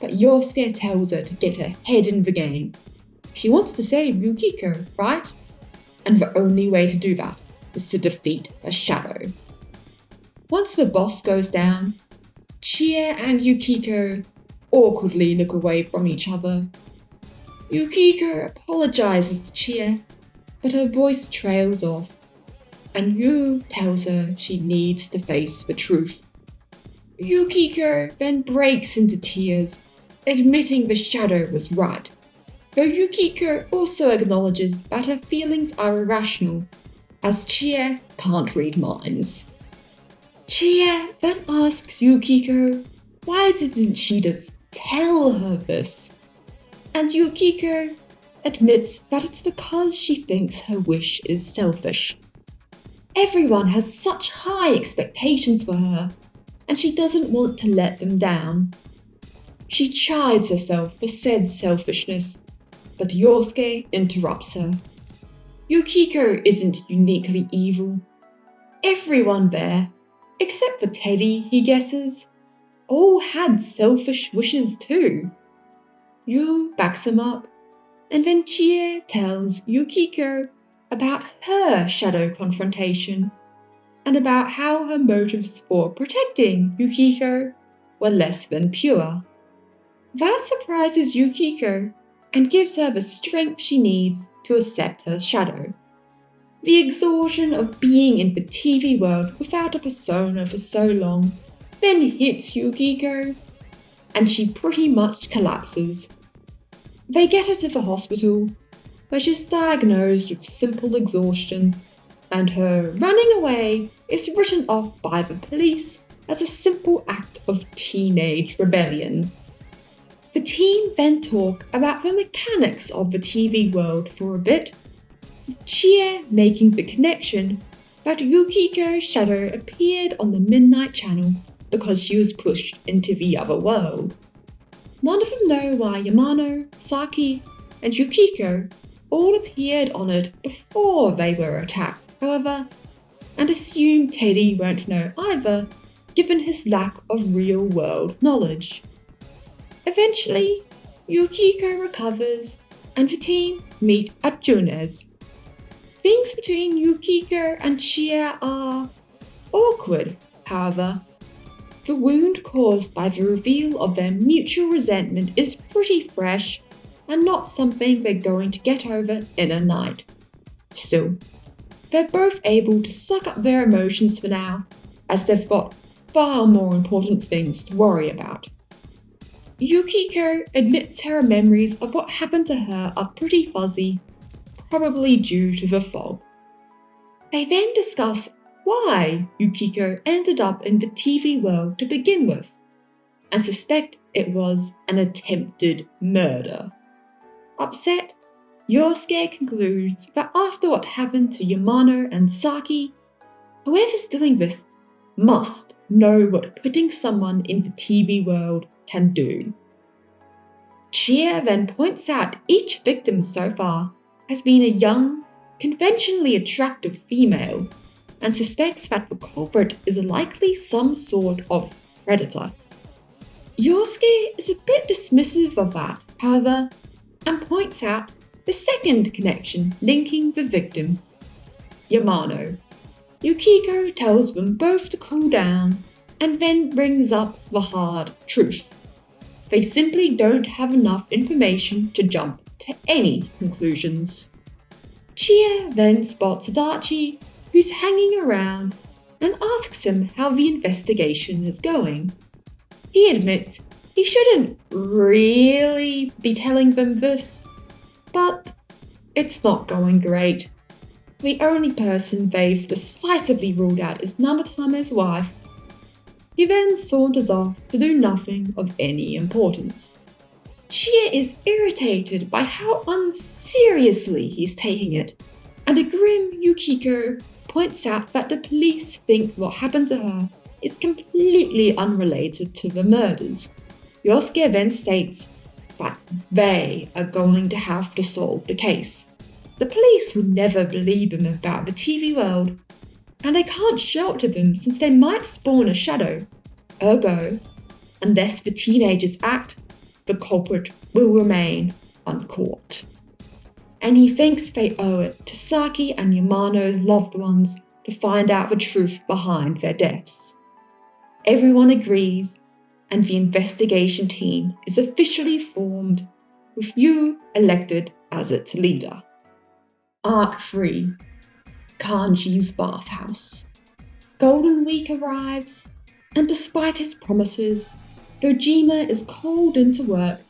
but Yosuke tells her to get her head in the game. She wants to save Yukiko, right? And the only way to do that is to defeat the shadow. Once the boss goes down, Chie and Yukiko awkwardly look away from each other. Yukiko apologizes to Chie, but her voice trails off, and Yu tells her she needs to face the truth. Yukiko then breaks into tears, admitting the shadow was right, though Yukiko also acknowledges that her feelings are irrational, as Chie can't read minds. Chie then asks Yukiko why didn't she just tell her this, and Yukiko admits that it's because she thinks her wish is selfish. Everyone has such high expectations for her, and she doesn't want to let them down. She chides herself for said selfishness, but Yosuke interrupts her. Yukiko isn't uniquely evil. Everyone there, except for Teddy, he guesses, all had selfish wishes too. Yu backs him up, and then Chie tells Yukiko about her shadow confrontation, and about how her motives for protecting Yukiko were less than pure. That surprises Yukiko and gives her the strength she needs to accept her shadow. The exhaustion of being in the TV world without a persona for so long then hits Yukiko, and she pretty much collapses. They get her to the hospital, where she's diagnosed with simple exhaustion, and her running away is written off by the police as a simple act of teenage rebellion. The team then talk about the mechanics of the TV world for a bit, with Chie making the connection that Yukiko's shadow appeared on the Midnight Channel because she was pushed into the other world. None of them know why Yamano, Saki, and Yukiko all appeared on it before they were attacked, however, and assume Teddy won't know either, given his lack of real-world knowledge. Eventually, Yukiko recovers, and the team meet at Junes. Things between Yukiko and Chie are awkward, however. The wound caused by the reveal of their mutual resentment is pretty fresh, and not something they're going to get over in a night. Still, they're both able to suck up their emotions for now, as they've got far more important things to worry about. Yukiko admits her memories of what happened to her are pretty fuzzy, probably due to the fog. They then discuss why Yukiko ended up in the TV world to begin with, and suspect it was an attempted murder. Upset, Yosuke concludes that after what happened to Yamano and Saki, whoever's doing this must know what putting someone in the TV world can do. Chie then points out each victim so far has been a young, conventionally attractive female, and suspects that the culprit is likely some sort of predator. Yosuke is a bit dismissive of that, however, and points out the second connection linking the victims, Yamano. Yukiko tells them both to cool down and then brings up the hard truth. They simply don't have enough information to jump to any conclusions. Chie then spots Adachi, who's hanging around, and asks him how the investigation is going. He admits he shouldn't really be telling them this, but it's not going great. The only person they've decisively ruled out is Namatame's wife. He then saunters off to do nothing of any importance. Chie is irritated by how unseriously he's taking it, and a grim Yukiko points out that the police think what happened to her is completely unrelated to the murders. Yosuke then states that they are going to have to solve the case. The police will never believe him about the TV world, and they can't shelter them since they might spawn a shadow. Ergo, unless the teenagers act, the culprit will remain uncaught. And he thinks they owe it to Saki and Yamano's loved ones to find out the truth behind their deaths. Everyone agrees, and the investigation team is officially formed, with Yu elected as its leader. Arc 3. Kanji's bathhouse. Golden Week arrives, and despite his promises, Dojima is called into work,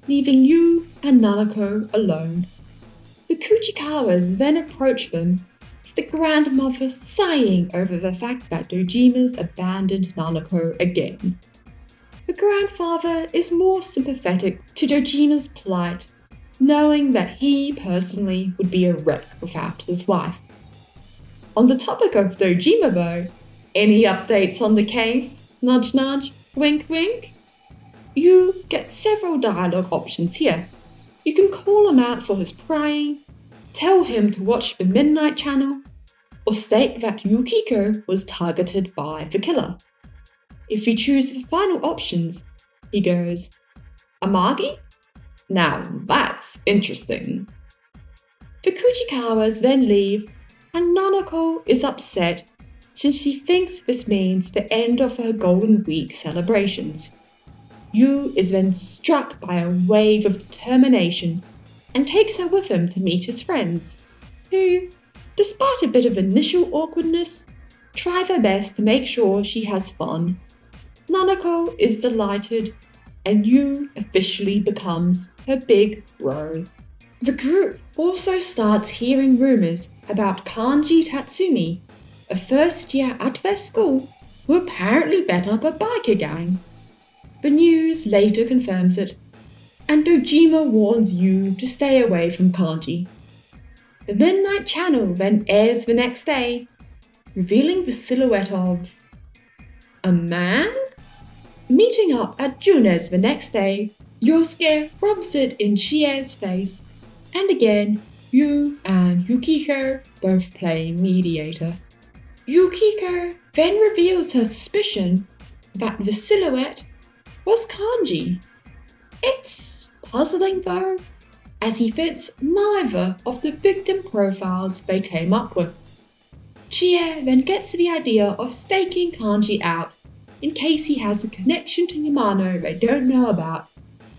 leaving Yu and Nanako alone. The Kuchikawas then approach them, with the grandmother sighing over the fact that Dojima's abandoned Nanako again. The grandfather is more sympathetic to Dojima's plight, knowing that he personally would be a wreck without his wife. On the topic of Dojima though, any updates on the case? Nudge nudge, wink wink? You get several dialogue options here. You can call him out for his prying, tell him to watch the Midnight Channel, or state that Yukiko was targeted by the killer. If you choose the final options, he goes, Amagi? Now that's interesting. The Kuchikawas then leave, and Nanako is upset since she thinks this means the end of her Golden Week celebrations. Yu is then struck by a wave of determination and takes her with him to meet his friends, who, despite a bit of initial awkwardness, try their best to make sure she has fun. Nanako is delighted, and Yu officially becomes her big bro. The group also starts hearing rumours about Kanji Tatsumi, a first year at their school who apparently bet up a biker gang. The news later confirms it, and Dojima warns Yu to stay away from Kanji. The Midnight Channel then airs the next day, revealing the silhouette of a man? Meeting up at June's the next day, Yosuke rubs it in Chie's face, and again, Yu and Yukiko both play mediator. Yukiko then reveals her suspicion that the silhouette was Kanji. It's puzzling though, as he fits neither of the victim profiles they came up with. Chie then gets the idea of staking Kanji out in case he has a connection to Yamano they don't know about,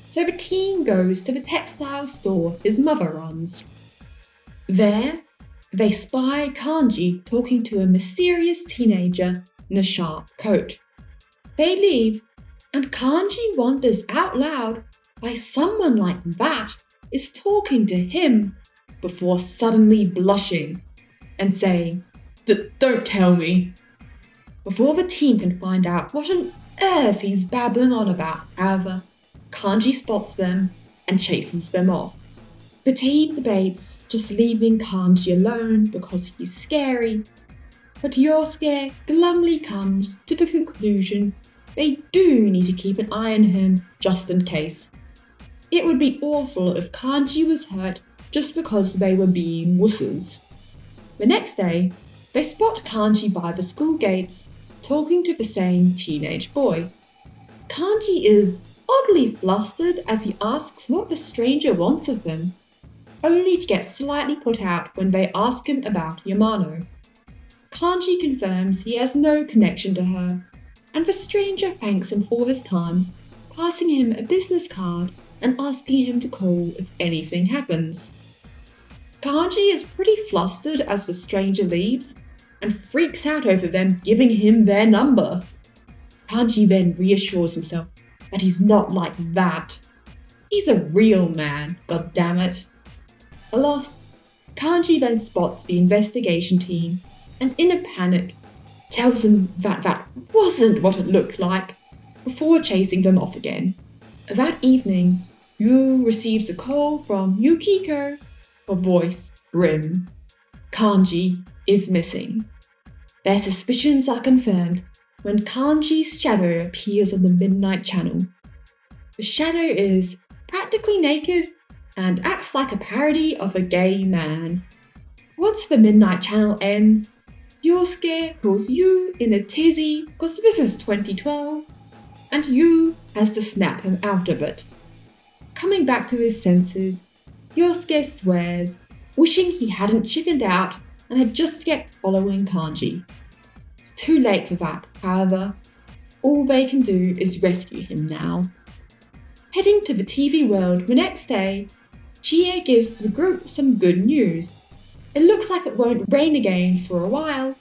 so the team goes to the textile store his mother runs. There, they spy Kanji talking to a mysterious teenager in a sharp coat. They leave, and Kanji wonders out loud why someone like that is talking to him before suddenly blushing and saying, "Don't tell me." Before the team can find out what on earth he's babbling on about, however, Kanji spots them and chases them off. The team debates just leaving Kanji alone because he's scary, but Yosuke glumly comes to the conclusion they do need to keep an eye on him just in case. It would be awful if Kanji was hurt just because they were being wusses. The next day, they spot Kanji by the school gates, talking to the same teenage boy. Kanji is oddly flustered as he asks what the stranger wants of him, only to get slightly put out when they ask him about Yamano. Kanji confirms he has no connection to her, and the stranger thanks him for his time, passing him a business card and asking him to call if anything happens. Kanji is pretty flustered as the stranger leaves, and freaks out over them giving him their number. Kanji then reassures himself that he's not like that. He's a real man, goddammit. Alas, Kanji then spots the investigation team and in a panic tells them that that wasn't what it looked like before chasing them off again. That evening, Yu receives a call from Yukiko, her voice grim. Kanji is missing. Their suspicions are confirmed when Kanji's shadow appears on the Midnight Channel. The shadow is practically naked and acts like a parody of a gay man. Once the Midnight Channel ends, Yosuke calls Yu in a tizzy because this is 2012, and Yu has to snap him out of it. Coming back to his senses, Yosuke swears, wishing he hadn't chickened out and had just kept following Kanji. It's too late for that, however. All they can do is rescue him now. Heading to the TV world the next day, Chie gives the group some good news. It looks like it won't rain again for a while.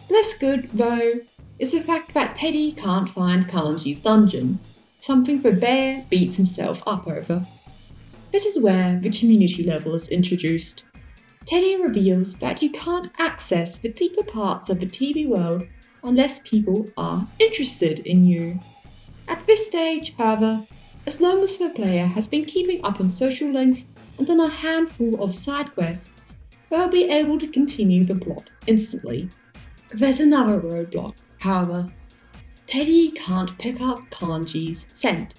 Less good, though, is the fact that Teddy can't find Kanji's dungeon, something the bear beats himself up over. This is where the community level is introduced. Teddy reveals that you can't access the deeper parts of the TV world unless people are interested in you. At this stage, however, as long as the player has been keeping up on social links and done a handful of side quests, they'll be able to continue the plot instantly. There's another roadblock, however. Teddy can't pick up Kanji's scent.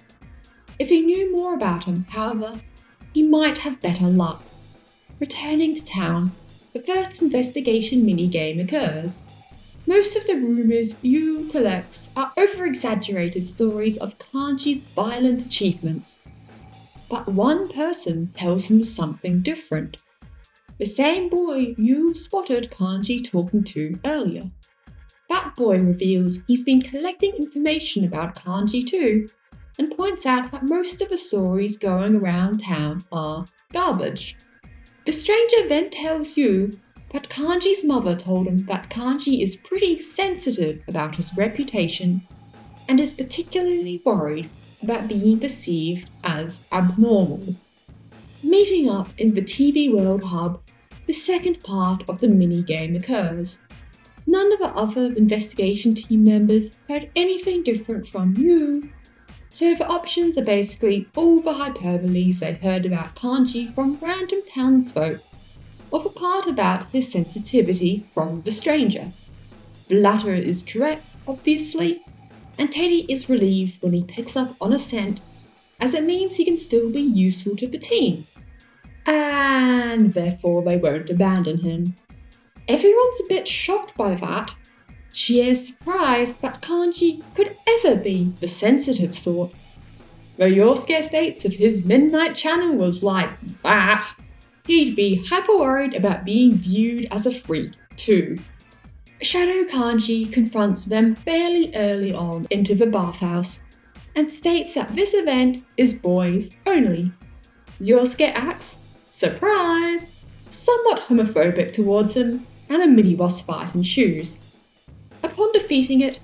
If he knew more about him, however, he might have better luck. Returning to town, the first investigation minigame occurs. Most of the rumours Yu collects are over-exaggerated stories of Kanji's violent achievements. But one person tells him something different. The same boy Yu spotted Kanji talking to earlier. That boy reveals he's been collecting information about Kanji too, and points out that most of the stories going around town are garbage. The stranger then tells Yu that Kanji's mother told him that Kanji is pretty sensitive about his reputation and is particularly worried about being perceived as abnormal. Meeting up in the TV World Hub, the second part of the mini-game occurs. None of the other investigation team members heard anything different from you, so the options are basically all the hyperboles they heard about Kanji from random townsfolk, or the part about his sensitivity from the stranger. The latter is correct, obviously, and Teddy is relieved when he picks up on a scent, as it means he can still be useful to the team. And therefore they won't abandon him. Everyone's a bit shocked by that. She is surprised that Kanji could ever be the sensitive sort. Though Yosuke states if his midnight channel was like that, he'd be hyper worried about being viewed as a freak too. Shadow Kanji confronts them fairly early on into the bathhouse and states that this event is boys only. Yosuke acts, surprise, somewhat homophobic towards him, and a mini-boss fight ensues. Upon defeating it,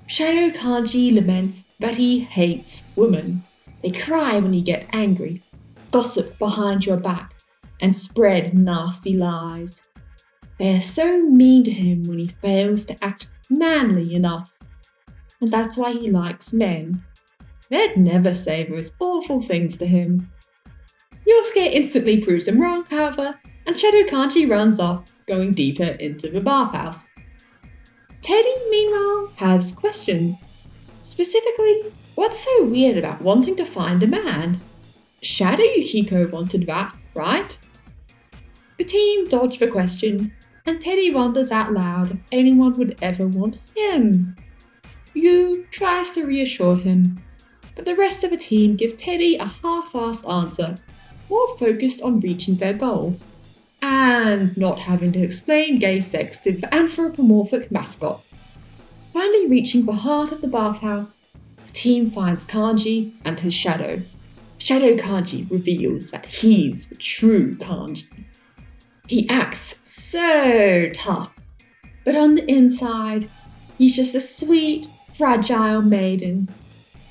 Shadow Kanji laments that he hates women. They cry when you get angry, gossip behind your back, and spread nasty lies. They are so mean to him when he fails to act manly enough, and that's why he likes men. They'd never say those awful things to him. Yosuke instantly proves him wrong, however, and Shadow Kanji runs off, going deeper into the bathhouse. Teddy, meanwhile, has questions. Specifically, what's so weird about wanting to find a man? Shadow Yukiko wanted that, right? The team dodge the question, and Teddy wonders out loud if anyone would ever want him. Yu tries to reassure him, but the rest of the team give Teddy a half-assed answer, more focused on reaching their goal, and not having to explain gay sex to the anthropomorphic mascot. Finally reaching the heart of the bathhouse, the team finds Kanji and his shadow. Shadow Kanji reveals that he's the true Kanji. He acts so tough, but on the inside, he's just a sweet, fragile maiden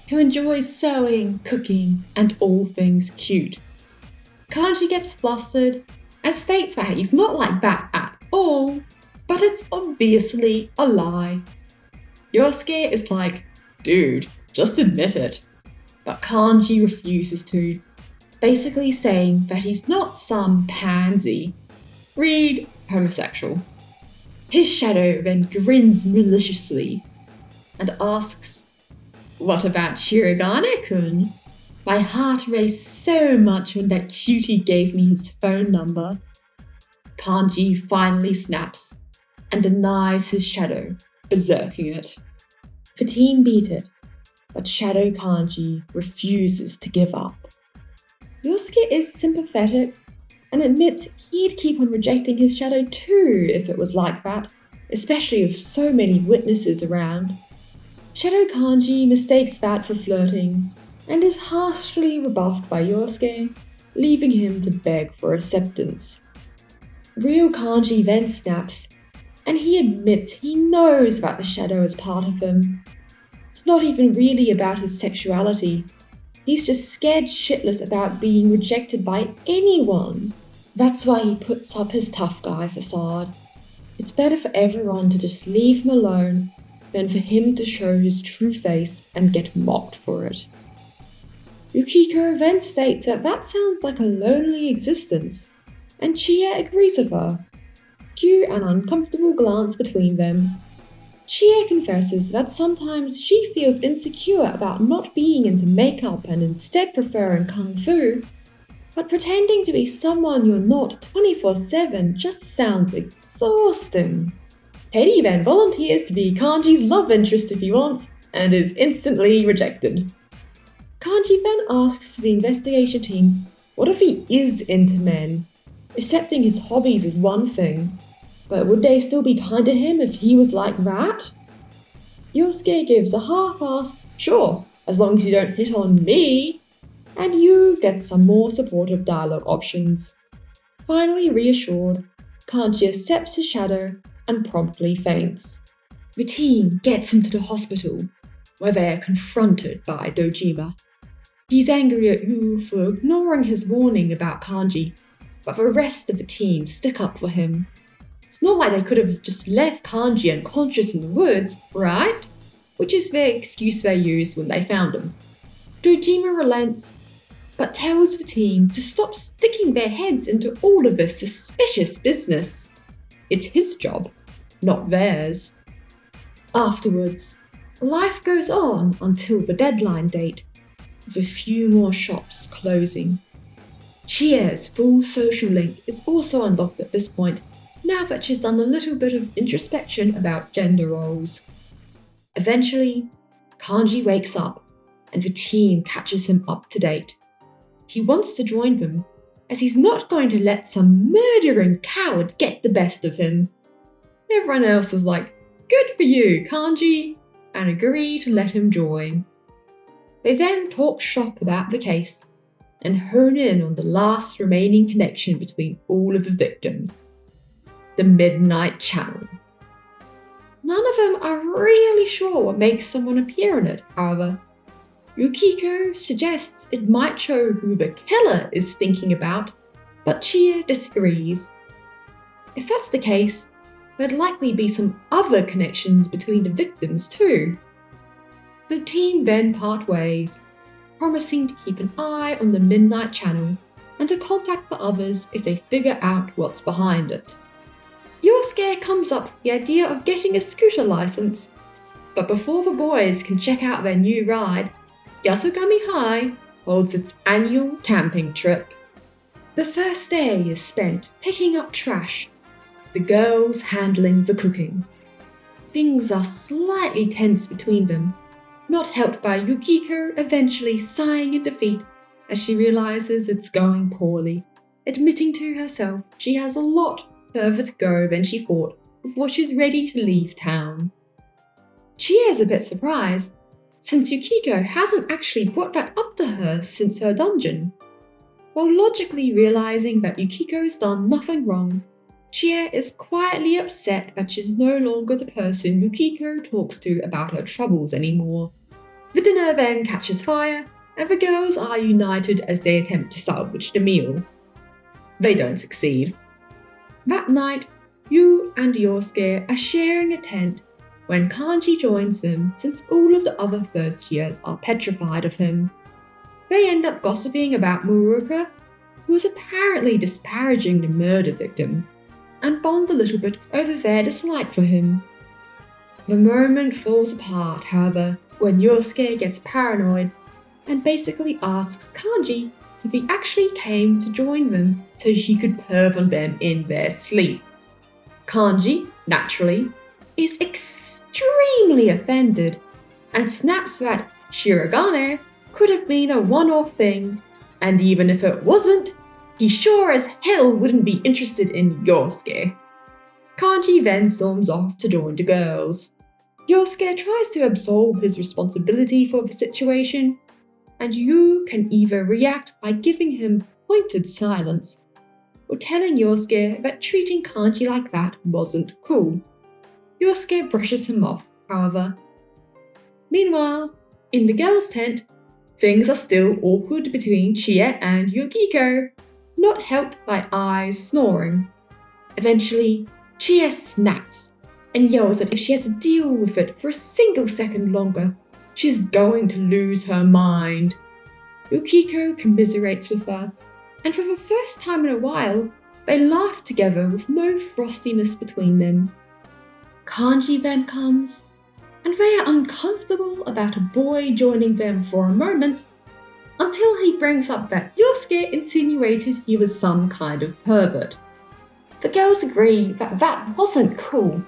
who enjoys sewing, cooking, and all things cute. Kanji gets flustered and states that he's not like that at all, but it's obviously a lie. Yosuke is like, dude, just admit it. But Kanji refuses to, basically saying that he's not some pansy. Read homosexual. His shadow then grins maliciously and asks, "What about Shirogane-kun?" My heart raced so much when that cutie gave me his phone number. Kanji finally snaps and denies his shadow, berserking it. The team beat it, but Shadow Kanji refuses to give up. Yosuke is sympathetic and admits he'd keep on rejecting his shadow too if it was like that, especially with so many witnesses around. Shadow Kanji mistakes that for flirting and is harshly rebuffed by Yosuke, leaving him to beg for acceptance. Real Kanji then snaps, and he admits he knows about the shadow as part of him. It's not even really about his sexuality. He's just scared shitless about being rejected by anyone. That's why he puts up his tough guy facade. It's better for everyone to just leave him alone than for him to show his true face and get mocked for it. Yukiko then states that sounds like a lonely existence, and Chie agrees with her. Cue an uncomfortable glance between them. Chie confesses that sometimes she feels insecure about not being into makeup and instead preferring kung fu, but pretending to be someone you're not 24/7 just sounds exhausting. Teddy then volunteers to be Kanji's love interest if he wants, and is instantly rejected. Kanji then asks the investigation team, what if he is into men? Accepting his hobbies is one thing, but would they still be kind to him if he was like that? Yosuke gives a half-assed, sure, as long as you don't hit on me, and Yu gets some more supportive dialogue options. Finally reassured, Kanji accepts his shadow and promptly faints. The team gets him to the hospital, where they are confronted by Dojima. He's angry at Yu for ignoring his warning about Kanji, but the rest of the team stick up for him. It's not like they could have just left Kanji unconscious in the woods, right? Which is the excuse they used when they found him. Dojima relents, but tells the team to stop sticking their heads into all of this suspicious business. It's his job, not theirs. Afterwards, life goes on until the deadline date, with a few more shops closing. Chie's full social link is also unlocked at this point, now that she's done a little bit of introspection about gender roles. Eventually, Kanji wakes up, and the team catches him up to date. He wants to join them, as he's not going to let some murdering coward get the best of him. Everyone else is like, good for you, Kanji, and agree to let him join. They then talk shop about the case, and hone in on the last remaining connection between all of the victims: the Midnight Channel. None of them are really sure what makes someone appear in it, however. Yukiko suggests it might show who the killer is thinking about, but Chie disagrees. If that's the case, there'd likely be some other connections between the victims too. The team then part ways, promising to keep an eye on the Midnight Channel and to contact the others if they figure out what's behind it. Yosuke comes up with the idea of getting a scooter license, but before the boys can check out their new ride, Yasogami High holds its annual camping trip. The first day is spent picking up trash, the girls handling the cooking. Things are slightly tense between them, not helped by Yukiko eventually sighing in defeat as she realizes it's going poorly, admitting to herself she has a lot further to go than she thought before she's ready to leave town. Chie is a bit surprised, since Yukiko hasn't actually brought that up to her since her dungeon. While logically realizing that Yukiko's done nothing wrong, Chie is quietly upset that she's no longer the person Yukiko talks to about her troubles anymore. The dinner then catches fire, and the girls are united as they attempt to salvage the meal. They don't succeed. That night, Yu and Yosuke are sharing a tent when Kanji joins them, since all of the other first years are petrified of him. They end up gossiping about Muruka, who is apparently disparaging the murder victims, and bond a little bit over their dislike for him. The moment falls apart, however, when Yosuke gets paranoid and basically asks Kanji if he actually came to join them so he could perv on them in their sleep. Kanji, naturally, is extremely offended and snaps that Shirogane could have been a one-off thing, and even if it wasn't, he sure as hell wouldn't be interested in Yosuke. Kanji then storms off to join the girls. Yosuke tries to absolve his responsibility for the situation, and Yu can either react by giving him pointed silence, or telling Yosuke that treating Kanji like that wasn't cool. Yosuke brushes him off, however. Meanwhile, in the girls' tent, things are still awkward between Chie and Yukiko, not helped by Ai's snoring. Eventually, Chie snaps and yells that if she has to deal with it for a single second longer, she's going to lose her mind. Yukiko commiserates with her, and for the first time in a while, they laugh together with no frostiness between them. Kanji then comes, and they are uncomfortable about a boy joining them for a moment, until he brings up that Yosuke insinuated he was some kind of pervert. The girls agree that that wasn't cool,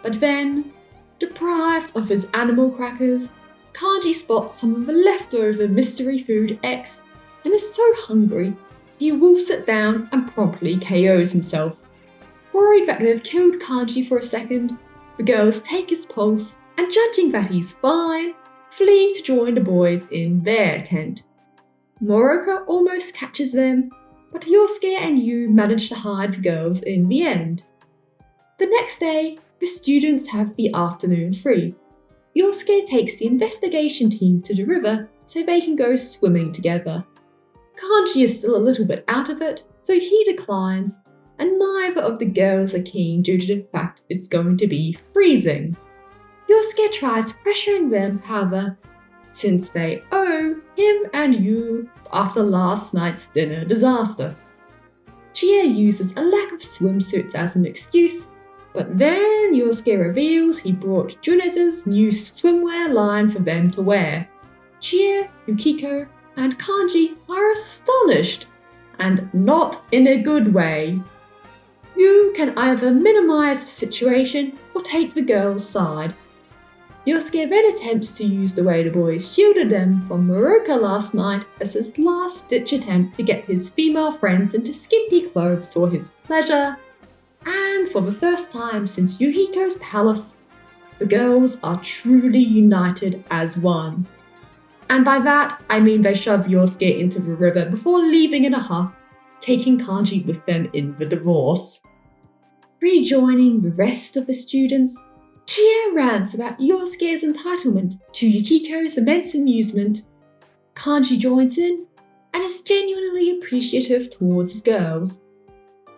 but then, deprived of his animal crackers, Kanji spots some of the leftover mystery food X and is so hungry he wolfs it down and promptly KOs himself. Worried that they have killed Kanji for a second, the girls take his pulse and, judging that he's fine, flee to join the boys in their tent. Moroka almost catches them, but Yosuke and Yu manage to hide the girls in the end. The next day, the students have the afternoon free, Yosuke takes the investigation team to the river so they can go swimming together. Kanji is still a little bit out of it, so he declines, and neither of the girls are keen due to the fact it's going to be freezing. Yosuke tries pressuring them, however, since they owe him and you after last night's dinner disaster. Chie uses a lack of swimsuits as an excuse, but then Yosuke reveals he brought Juneza's new swimwear line for them to wear. Chie, Yukiko, and Kanji are astonished, and not in a good way. You can either minimize the situation or take the girls' side. Yosuke then attempts to use the way the boys shielded them from Moroka last night as his last-ditch attempt to get his female friends into skimpy clothes for his pleasure. And for the first time since Yukiko's palace, the girls are truly united as one. And by that, I mean they shove Yosuke into the river before leaving in a huff, taking Kanji with them in the divorce. Rejoining the rest of the students, Chie rants about Yosuke's entitlement to Yukiko's immense amusement. Kanji joins in and is genuinely appreciative towards the girls.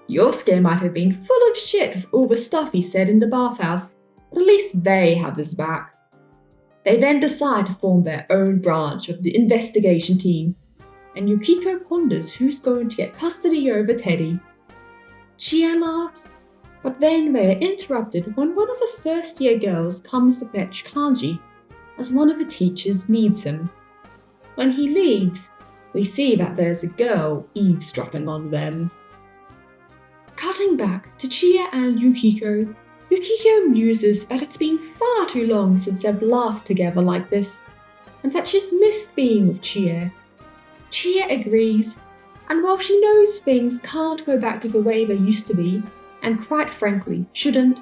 Yosuke might have been full of shit with all the stuff he said in the bathhouse, but at least they have his back. They then decide to form their own branch of the investigation team, and Yukiko ponders who's going to get custody over Teddy. Chie laughs, but then they are interrupted when one of the first-year girls comes to fetch Kanji, as one of the teachers needs him. When he leaves, we see that there's a girl eavesdropping on them. Cutting back to Chie and Yukiko, Yukiko muses that it's been far too long since they've laughed together like this, and that she's missed being with Chie. Chie agrees, and while she knows things can't go back to the way they used to be, and quite frankly shouldn't,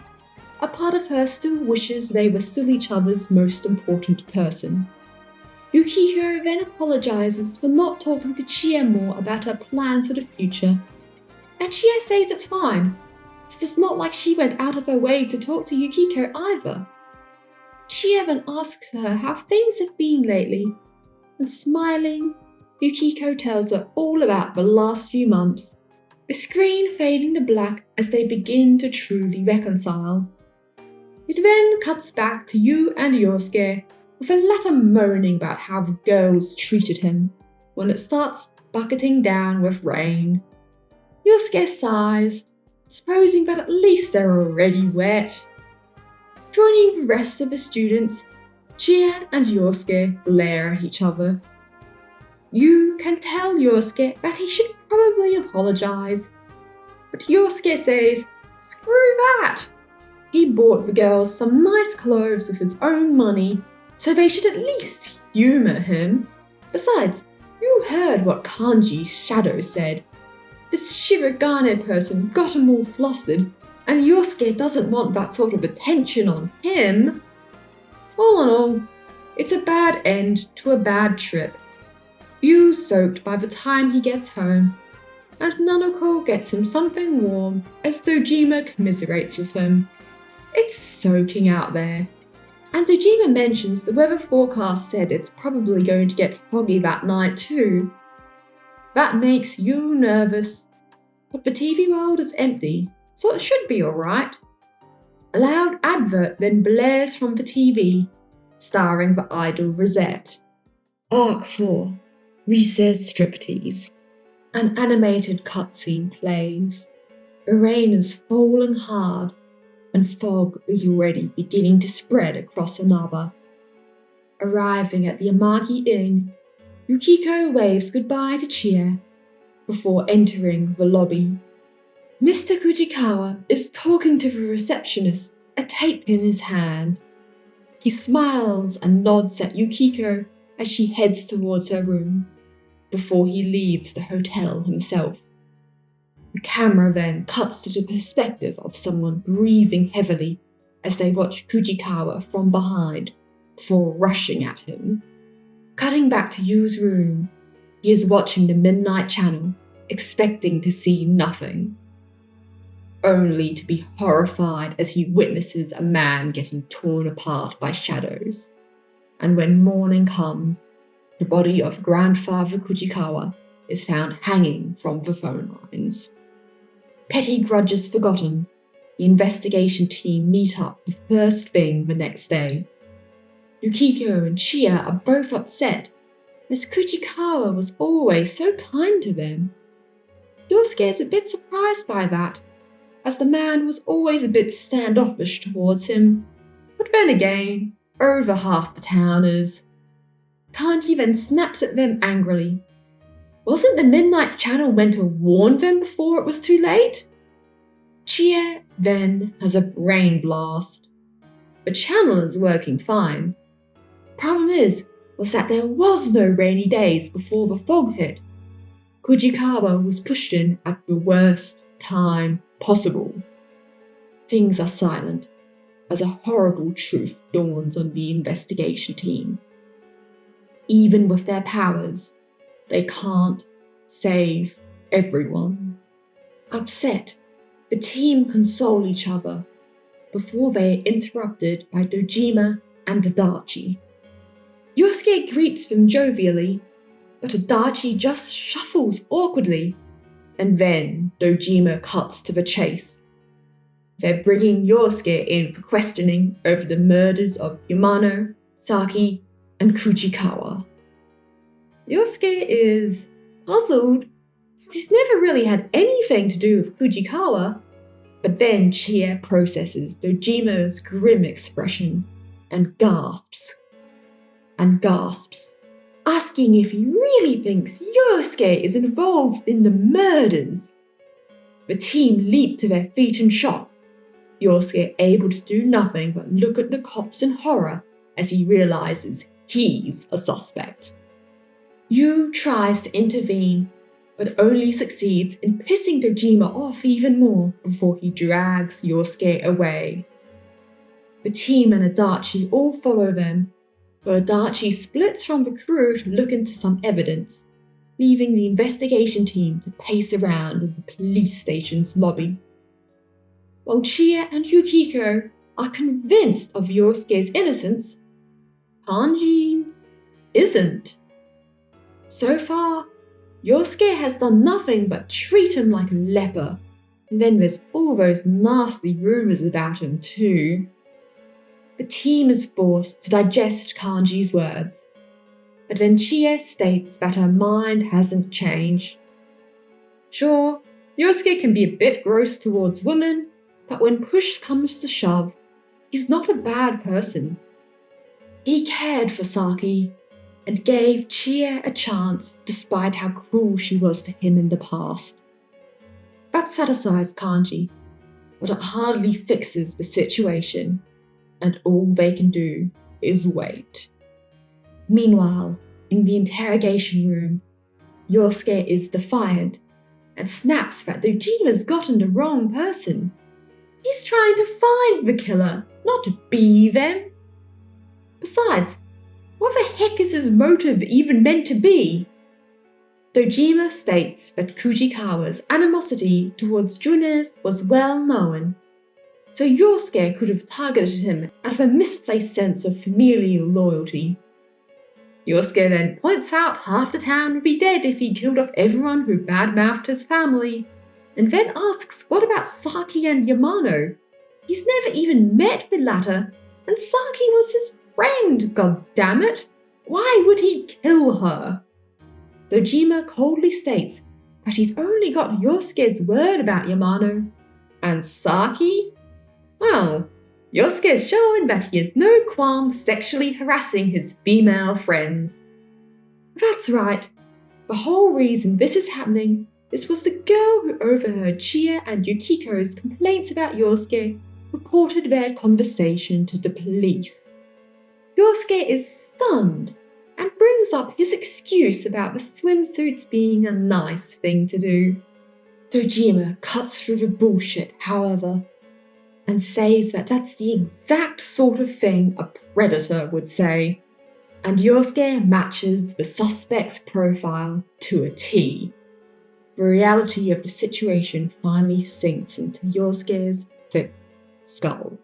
a part of her still wishes they were still each other's most important person. Yukiko then apologizes for not talking to Chie more about her plans for the future, and Chie says it's fine, since it's not like she went out of her way to talk to Yukiko either. Chie then asks her how things have been lately, and smiling, Yukiko tells her all about the last few months, the screen fading to black as they begin to truly reconcile. It then cuts back to you and Yosuke, with the latter moaning about how the girls treated him, when it starts bucketing down with rain. Yosuke sighs, supposing that at least they're already wet. Joining the rest of the students, Chie and Yosuke glare at each other. You can tell Yosuke that he should probably apologize, but Yosuke says, screw that! He bought the girls some nice clothes with his own money, so they should at least humour him. Besides, you heard what Kanji's shadow said. This Shirogane person got him all flustered, and Yosuke doesn't want that sort of attention on him. All in all, it's a bad end to a bad trip. Yu's soaked by the time he gets home, and Nanako gets him something warm as Dojima commiserates with him. It's soaking out there, and Dojima mentions the weather forecast said it's probably going to get foggy that night too. That makes Yu nervous, but the TV world is empty, so it should be alright. A loud advert then blares from the TV, starring the idol Rosette. Arc 4. Recess Striptease. An animated cutscene plays. The rain is falling hard, and fog is already beginning to spread across Inaba. Arriving at the Amagi Inn, Yukiko waves goodbye to Chie before entering the lobby. Mr. Fujikawa is talking to the receptionist, a tape in his hand. He smiles and nods at Yukiko as she heads towards her room, before he leaves the hotel himself. The camera then cuts to the perspective of someone breathing heavily as they watch Fujikawa from behind before rushing at him. Cutting back to Yu's room, he is watching the Midnight Channel, expecting to see nothing. only to be horrified as he witnesses a man getting torn apart by shadows. And when morning comes, the body of Grandfather Kujikawa is found hanging from the phone lines. Petty grudges forgotten, the investigation team meet up the first thing the next day. Yukiko and Chia are both upset, as Kujikawa was always so kind to them. Yosuke is a bit surprised by that, as the man was always a bit standoffish towards him. But then again, over half the town is. Kanji then snaps at them angrily. Wasn't the Midnight Channel meant to warn them before it was too late? Chia then has a brain blast. The channel is working fine. Problem was that there was no rainy days before the fog hit. Kujikawa was pushed in at the worst time possible. Things are silent as a horrible truth dawns on the investigation team. Even with their powers, they can't save everyone. Upset, the team console each other before they are interrupted by Dojima and Adachi. Yosuke greets them jovially, but Adachi just shuffles awkwardly, and then Dojima cuts to the chase. They're bringing Yosuke in for questioning over the murders of Yamano, Saki, and Kujikawa. Yosuke is puzzled, since he's never really had anything to do with Kujikawa, but then Chia processes Dojima's grim expression and gasps, asking if he really thinks Yosuke is involved in the murders. The team leap to their feet in shock, Yosuke able to do nothing but look at the cops in horror as he realizes he's a suspect. Yu tries to intervene, but only succeeds in pissing Dojima off even more before he drags Yosuke away. The team and Adachi all follow them, but Adachi splits from the crew to look into some evidence, leaving the investigation team to pace around in the police station's lobby. While Chia and Yukiko are convinced of Yosuke's innocence, Kanji isn't. So far, Yosuke has done nothing but treat him like a leper, and then there's all those nasty rumours about him too. The team is forced to digest Kanji's words, but then Chia states that her mind hasn't changed. Sure, Yosuke can be a bit gross towards women, but when push comes to shove, he's not a bad person. He cared for Saki and gave Chia a chance despite how cruel she was to him in the past. That satisfies Kanji, but it hardly fixes the situation, and all they can do is wait. Meanwhile, in the interrogation room, Yosuke is defiant and snaps that Dojima's gotten the wrong person. He's trying to find the killer, not to be them. Besides, what the heck is his motive even meant to be? Dojima states that Kujikawa's animosity towards Junes was well known, so Yosuke could have targeted him out of a misplaced sense of familial loyalty. Yosuke then points out half the town would be dead if he killed off everyone who badmouthed his family, and then asks what about Saki and Yamano? He's never even met the latter, and Saki was his friend, goddammit! Why would he kill her? Dojima coldly states that he's only got Yosuke's word about Yamano. And Saki? Well, Yosuke's showing that he has no qualm sexually harassing his female friends. That's right. The whole reason this is happening was the girl who overheard Chia and Yukiko's complaints about Yosuke reported their conversation to the police. Yosuke is stunned and brings up his excuse about the swimsuits being a nice thing to do. Dojima cuts through the bullshit, however, and says that that's the exact sort of thing a predator would say, and Yosuke matches the suspect's profile to a T. the reality of the situation finally sinks into Yosuke's thick skull.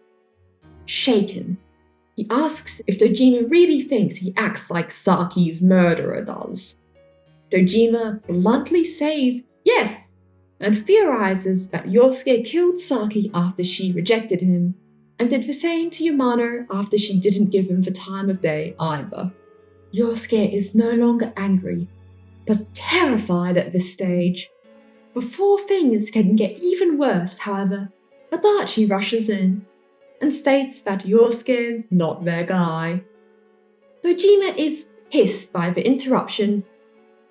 Shaken, he asks if Dojima really thinks he acts like Saki's murderer does. Dojima bluntly says yes, and theorizes that Yosuke killed Saki after she rejected him, and did the same to Yamano after she didn't give him the time of day either. Yosuke is no longer angry, but terrified at this stage. Before things can get even worse, however, Adachi rushes in and states that Yosuke's not their guy. Dojima is pissed by the interruption,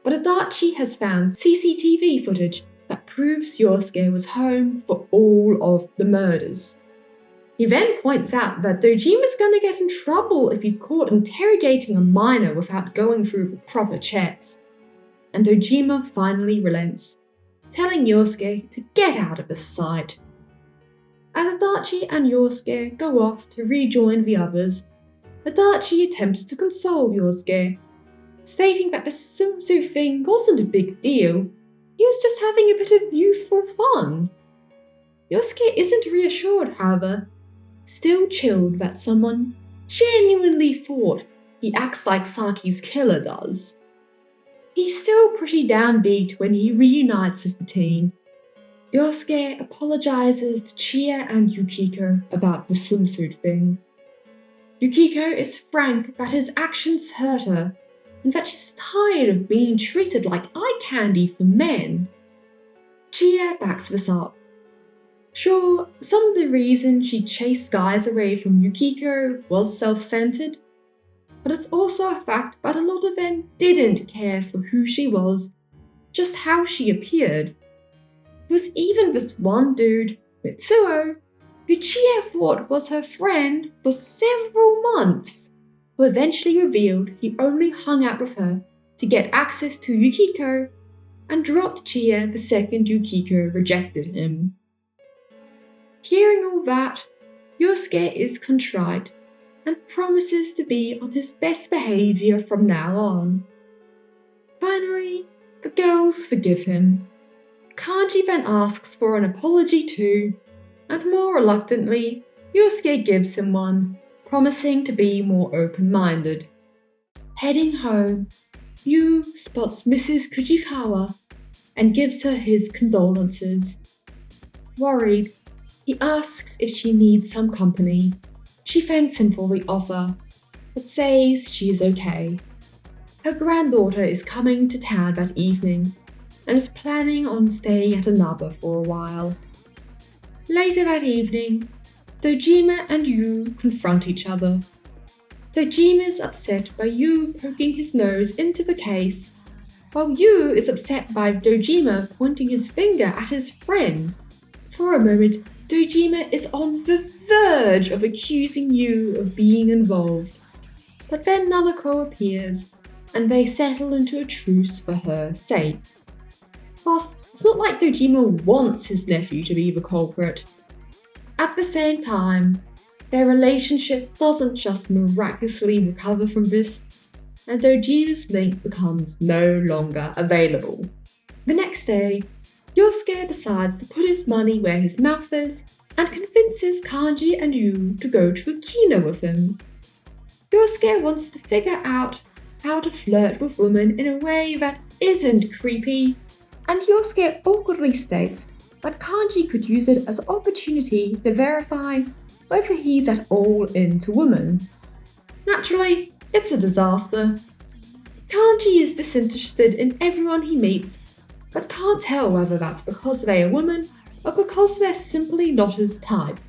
but Adachi has found CCTV footage that proves Yosuke was home for all of the murders. He then points out that Dojima's going to get in trouble if he's caught interrogating a minor without going through the proper checks. And Dojima finally relents, telling Yosuke to get out of his sight. As Adachi and Yosuke go off to rejoin the others, Adachi attempts to console Yosuke, stating that the swimsuit thing wasn't a big deal, he was just having a bit of youthful fun. Yosuke isn't reassured, however, still chilled that someone genuinely thought he acts like Saki's killer does. He's still pretty downbeat when he reunites with the team. Yosuke apologizes to Chie and Yukiko about the swimsuit thing. Yukiko is frank that his actions hurt her, and that she's tired of being treated like eye candy for men. Chie backs this up. Sure, some of the reason she chased guys away from Yukiko was self-centered, but it's also a fact that a lot of them didn't care for who she was, just how she appeared. There was even this one dude, Mitsuo, who Chie thought was her friend for several months, who eventually revealed he only hung out with her to get access to Yukiko and dropped Chie the second Yukiko rejected him. Hearing all that, Yosuke is contrite and promises to be on his best behaviour from now on. Finally, the girls forgive him. Kanji then asks for an apology too, and more reluctantly, Yosuke gives him one, promising to be more open-minded. Heading home, Yu spots Mrs. Kujikawa and gives her his condolences. Worried, he asks if she needs some company. She thanks him for the offer, but says she is okay. Her granddaughter is coming to town that evening and is planning on staying at another for a while. Later that evening, Dojima and Yu confront each other. Dojima is upset by Yu poking his nose into the case, while Yu is upset by Dojima pointing his finger at his friend. For a moment, Dojima is on the verge of accusing Yu of being involved, but then Nanako appears, and they settle into a truce for her sake. Plus, it's not like Dojima wants his nephew to be the culprit. At the same time, their relationship doesn't just miraculously recover from this, and Dojima's link becomes no longer available. The next day, Yosuke decides to put his money where his mouth is and convinces Kanji and Yu to go to a kino with him. Yosuke wants to figure out how to flirt with women in a way that isn't creepy, and Yosuke awkwardly states that Kanji could use it as an opportunity to verify whether he's at all into women. Naturally, it's a disaster. Kanji is disinterested in everyone he meets, but can't tell whether that's because they are women or because they're simply not his type.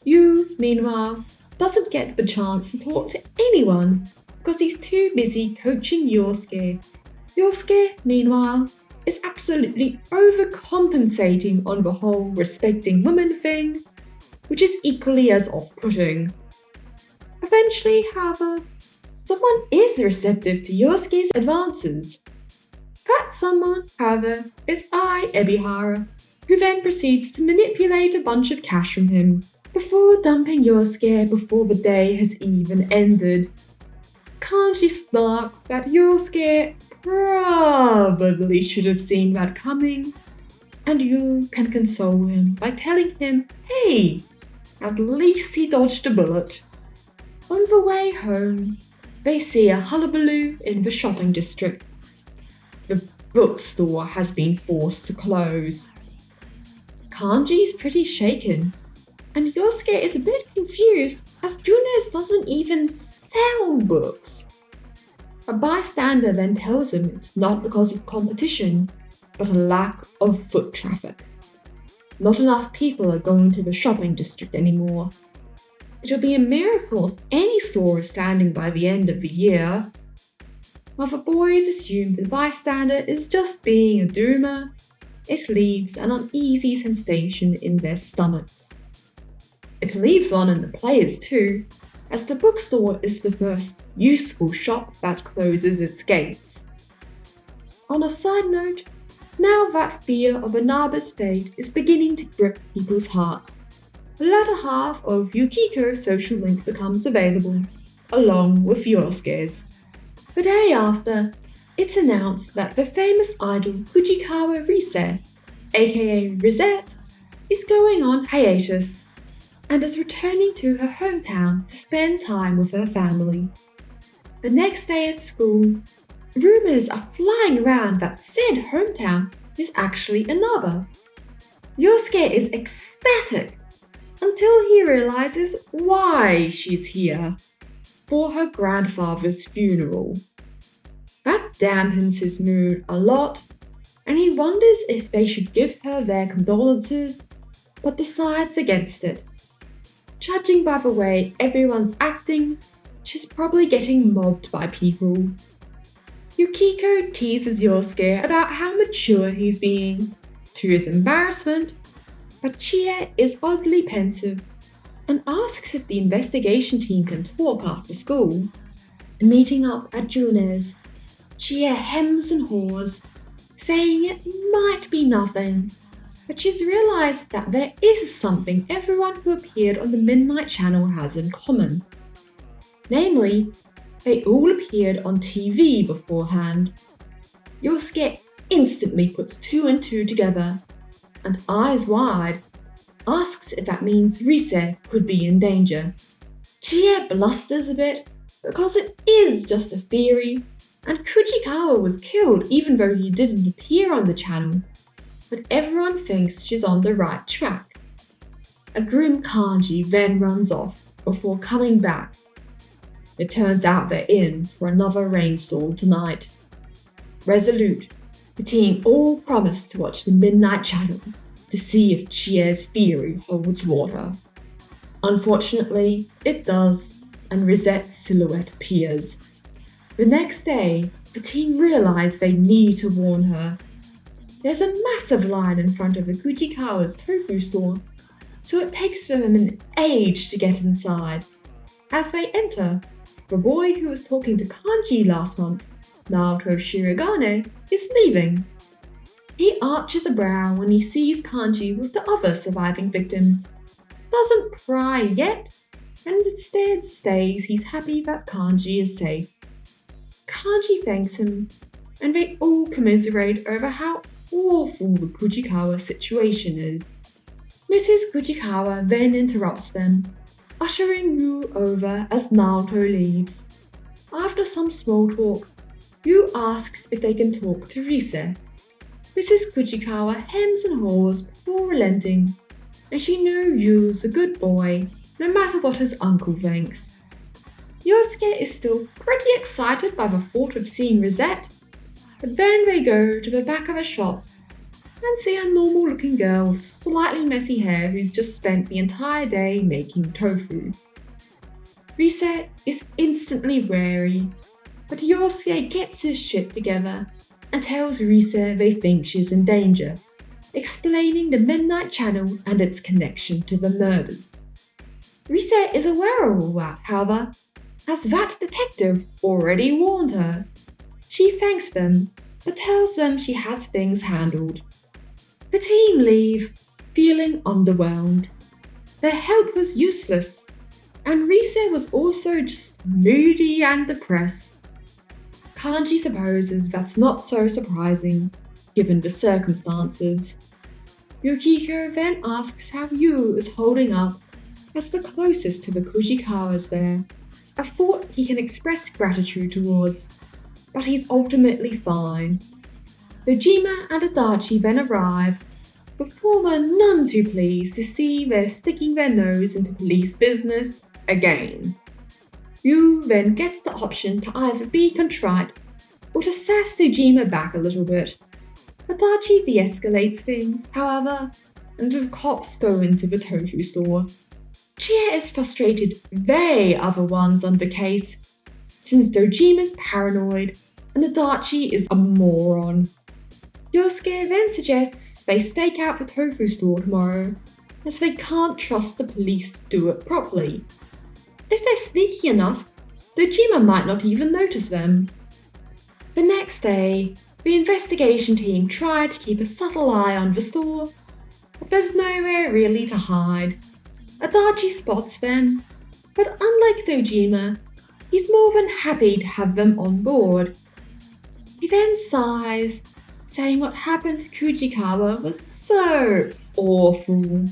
Yu, meanwhile, doesn't get the chance to talk to anyone because he's too busy coaching Yosuke. Yosuke, meanwhile, is absolutely overcompensating on the whole respecting women thing, which is equally as off-putting. Eventually, however, someone is receptive to Yosuke's advances. That someone, however, is Ai Ebihara, who then proceeds to manipulate a bunch of cash from him before dumping Yosuke before the day has even ended. Kanji snarks that Yosuke probably should have seen that coming, and you can console him by telling him, hey, at least he dodged a bullet. On the way home, they see a hullabaloo in the shopping district. The bookstore has been forced to close. Kanji's pretty shaken, and Yosuke is a bit confused as Junes doesn't even sell books. A bystander then tells him it's not because of competition, but a lack of foot traffic. Not enough people are going to the shopping district anymore. It'll be a miracle if any store is standing by the end of the year. While the boys assume the bystander is just being a doomer, it leaves an uneasy sensation in their stomachs. It leaves one in the players too, as the bookstore is the first useful shop that closes its gates. On a side note, now that fear of Inaba's fate is beginning to grip people's hearts, the latter half of Yukiko's social link becomes available, along with Yosuke's. The day after, it's announced that the famous idol Fujikawa Rise, aka Rosette, is going on hiatus and is returning to her hometown to spend time with her family. The next day at school, rumors are flying around that said hometown is actually Inaba. Yosuke is ecstatic until he realizes why she's here, for her grandfather's funeral. That dampens his mood a lot, and he wonders if they should give her their condolences, but decides against it. Judging by the way everyone's acting, she's probably getting mobbed by people. Yukiko teases Yosuke about how mature he's being, to his embarrassment, but Chie is oddly pensive and asks if the investigation team can talk after school. Meeting up at Junes, Chie hems and haws, saying it might be nothing, but she's realised that there is something everyone who appeared on the Midnight Channel has in common. Namely, they all appeared on TV beforehand. Yosuke instantly puts two and two together, and eyes wide, asks if that means Rise could be in danger. Chie blusters a bit because it is just a theory, and Fujikawa was killed even though he didn't appear on the channel, but everyone thinks she's on the right track. A grim Kanji then runs off before coming back. It turns out they're in for another rainstorm tonight. Resolute, the team all promise to watch the Midnight Channel to see if Chie's theory holds water. Unfortunately, it does, and Rosette's silhouette appears. The next day, the team realise they need to warn her. There's a massive line in front of the Fujikawa's tofu store, so it takes them an age to get inside. As they enter, the boy who was talking to Kanji last month, Naoto Shirogane, is leaving. He arches a brow when he sees Kanji with the other surviving victims, doesn't pry yet, and instead states he's happy that Kanji is safe. Kanji thanks him, and they all commiserate over how awful the Fujikawa situation is. Mrs. Fujikawa then interrupts them, ushering Yu over as Naoto leaves. After some small talk, Yu asks if they can talk to Rise. Mrs. Fujikawa hems and haws before relenting, and she knows Yu's a good boy, no matter what his uncle thinks. Yosuke is still pretty excited by the thought of seeing Rosette, but then they go to the back of a shop and see a normal-looking girl with slightly messy hair who's just spent the entire day making tofu. Rise is instantly wary, but Yosuke gets his shit together and tells Rise they think she's in danger, explaining the Midnight Channel and its connection to the murders. Rise is aware of all that, however, as that detective already warned her. She thanks them, but tells them she has things handled. The team leave, feeling underwhelmed. Their help was useless, and Rise was also just moody and depressed. Kanji supposes that's not so surprising, given the circumstances. Yukiko then asks how Yu is holding up as the closest to the Kujikawas there, a thought he can express gratitude towards, but he's ultimately fine. Dojima and Adachi then arrive, the former none too pleased to see they're sticking their nose into police business again. Yu then gets the option to either be contrite or to sass Dojima back a little bit. Adachi de-escalates things, however, and the cops go into the tofu store. Chie is frustrated they are the ones on the case, since Dojima's paranoid and Adachi is a moron. Yosuke then suggests they stake out the tofu store tomorrow, as they can't trust the police to do it properly. If they're sneaky enough, Dojima might not even notice them. The next day, the investigation team try to keep a subtle eye on the store, but there's nowhere really to hide. Adachi spots them, but unlike Dojima, he's more than happy to have them on board. He then sighs, saying what happened to Kujikawa was so awful.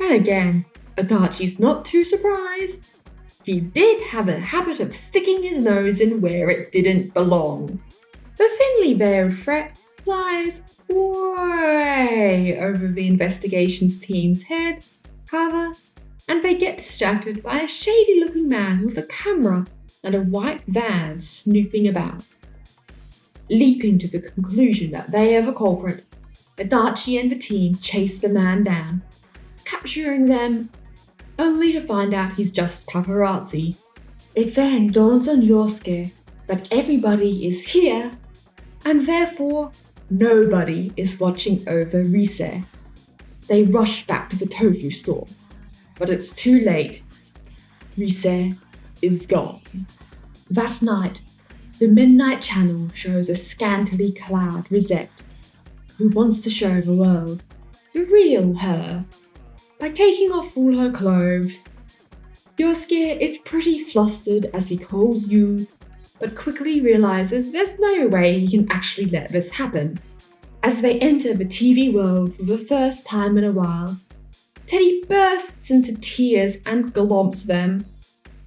And again, Adachi's not too surprised. He did have a habit of sticking his nose in where it didn't belong. The thinly veiled threat flies way over the investigations team's head, however, and they get distracted by a shady-looking man with a camera and a white van snooping about. Leaping to the conclusion that they are the culprit, Adachi and the team chase the man down, capturing them, only to find out he's just paparazzi. It then dawns on Yosuke that everybody is here, and therefore nobody is watching over Rise. They rush back to the tofu store, but it's too late. Rise is gone. That night, the Midnight Channel shows a scantily clad Rosette, who wants to show the world the real her by taking off all her clothes. Yosuke is pretty flustered as he calls Yu, but quickly realizes there's no way he can actually let this happen. As they enter the TV world for the first time in a while, Teddy bursts into tears and glomps them,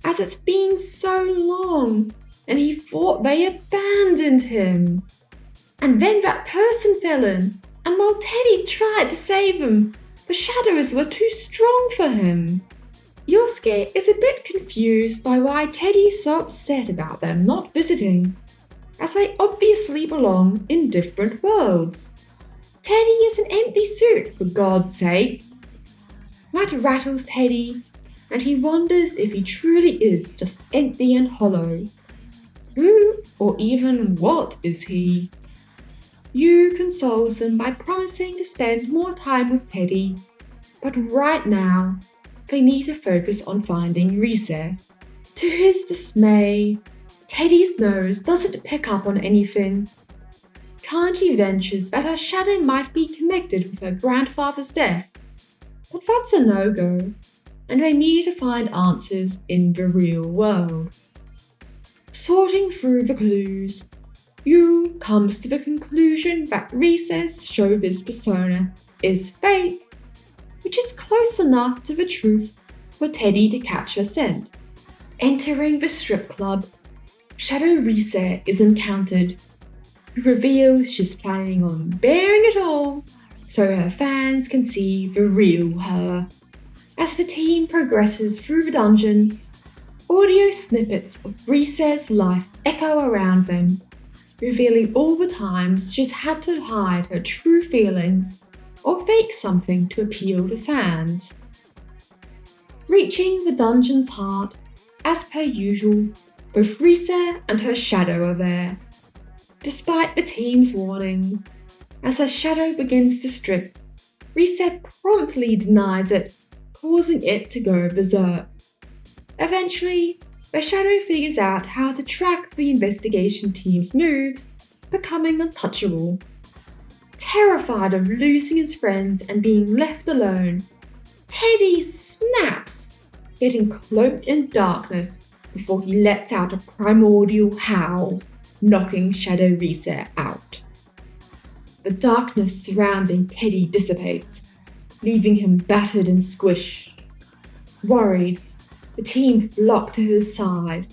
as it's been so long and he thought they abandoned him. And then that person fell in, and while Teddy tried to save him, the shadows were too strong for him. Yosuke is a bit confused by why Teddy's so upset about them not visiting, as they obviously belong in different worlds. Teddy is an empty suit, for God's sake. That rattles Teddy, and he wonders if he truly is just empty and hollow. Who or even what is he? Yu consoles him by promising to spend more time with Teddy, but right now, they need to focus on finding Rise. To his dismay, Teddy's nose doesn't pick up on anything. Kanji ventures that her shadow might be connected with her grandfather's death, but that's a no-go, and they need to find answers in the real world. Sorting through the clues, Yu comes to the conclusion that Rise's showbiz persona is fake, which is close enough to the truth for Teddy to catch her scent. Entering the strip club, Shadow Rise is encountered, who reveals she's planning on bearing it all so her fans can see the real her. As the team progresses through the dungeon, audio snippets of Rise's life echo around them, revealing all the times she's had to hide her true feelings or fake something to appeal to fans. Reaching the dungeon's heart, as per usual, both Rise and her shadow are there. Despite the team's warnings, as her shadow begins to strip, Rise promptly denies it, causing it to go berserk. Eventually, the shadow figures out how to track the investigation team's moves, becoming untouchable. Terrified of losing his friends and being left alone, Teddy snaps, getting cloaked in darkness before he lets out a primordial howl. knocking Shadow Reset out. The darkness surrounding Teddy dissipates, leaving him battered and squished. Worried, the team flock to his side,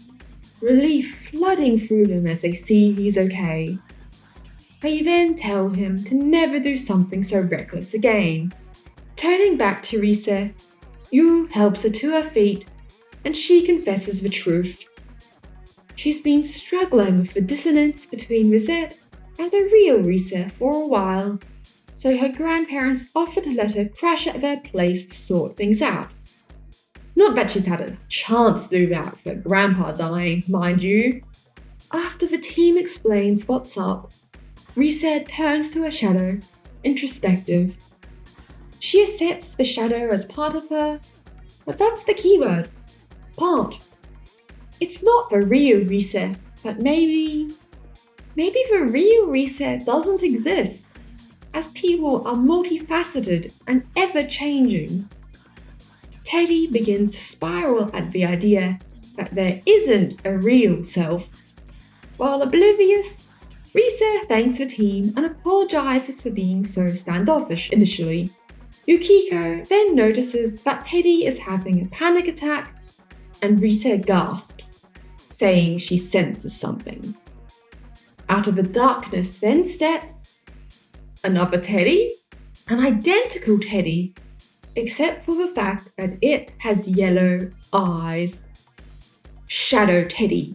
relief flooding through them as they see he's okay. They then tell him to never do something so reckless again. Turning back to Risa, Yu helps her to her feet and she confesses the truth. She's been struggling with the dissonance between Rosette and the real Risa for a while, so her grandparents offered to let her crash at their place to sort things out. Not that she's had a chance to do that with her grandpa dying, mind you. After the team explains what's up, Risa turns to her shadow, introspective. She accepts the shadow as part of her, but that's the keyword, part. It's not the real Risa, but maybe the real Risa doesn't exist, as people are multifaceted and ever-changing. Teddy begins to spiral at the idea that there isn't a real self. While oblivious, Risa thanks the team and apologizes for being so standoffish initially. Yukiko then notices that Teddy is having a panic attack and Risa gasps, saying she senses something. Out of the darkness then steps another Teddy, an identical Teddy, except for the fact that it has yellow eyes. Shadow Teddy,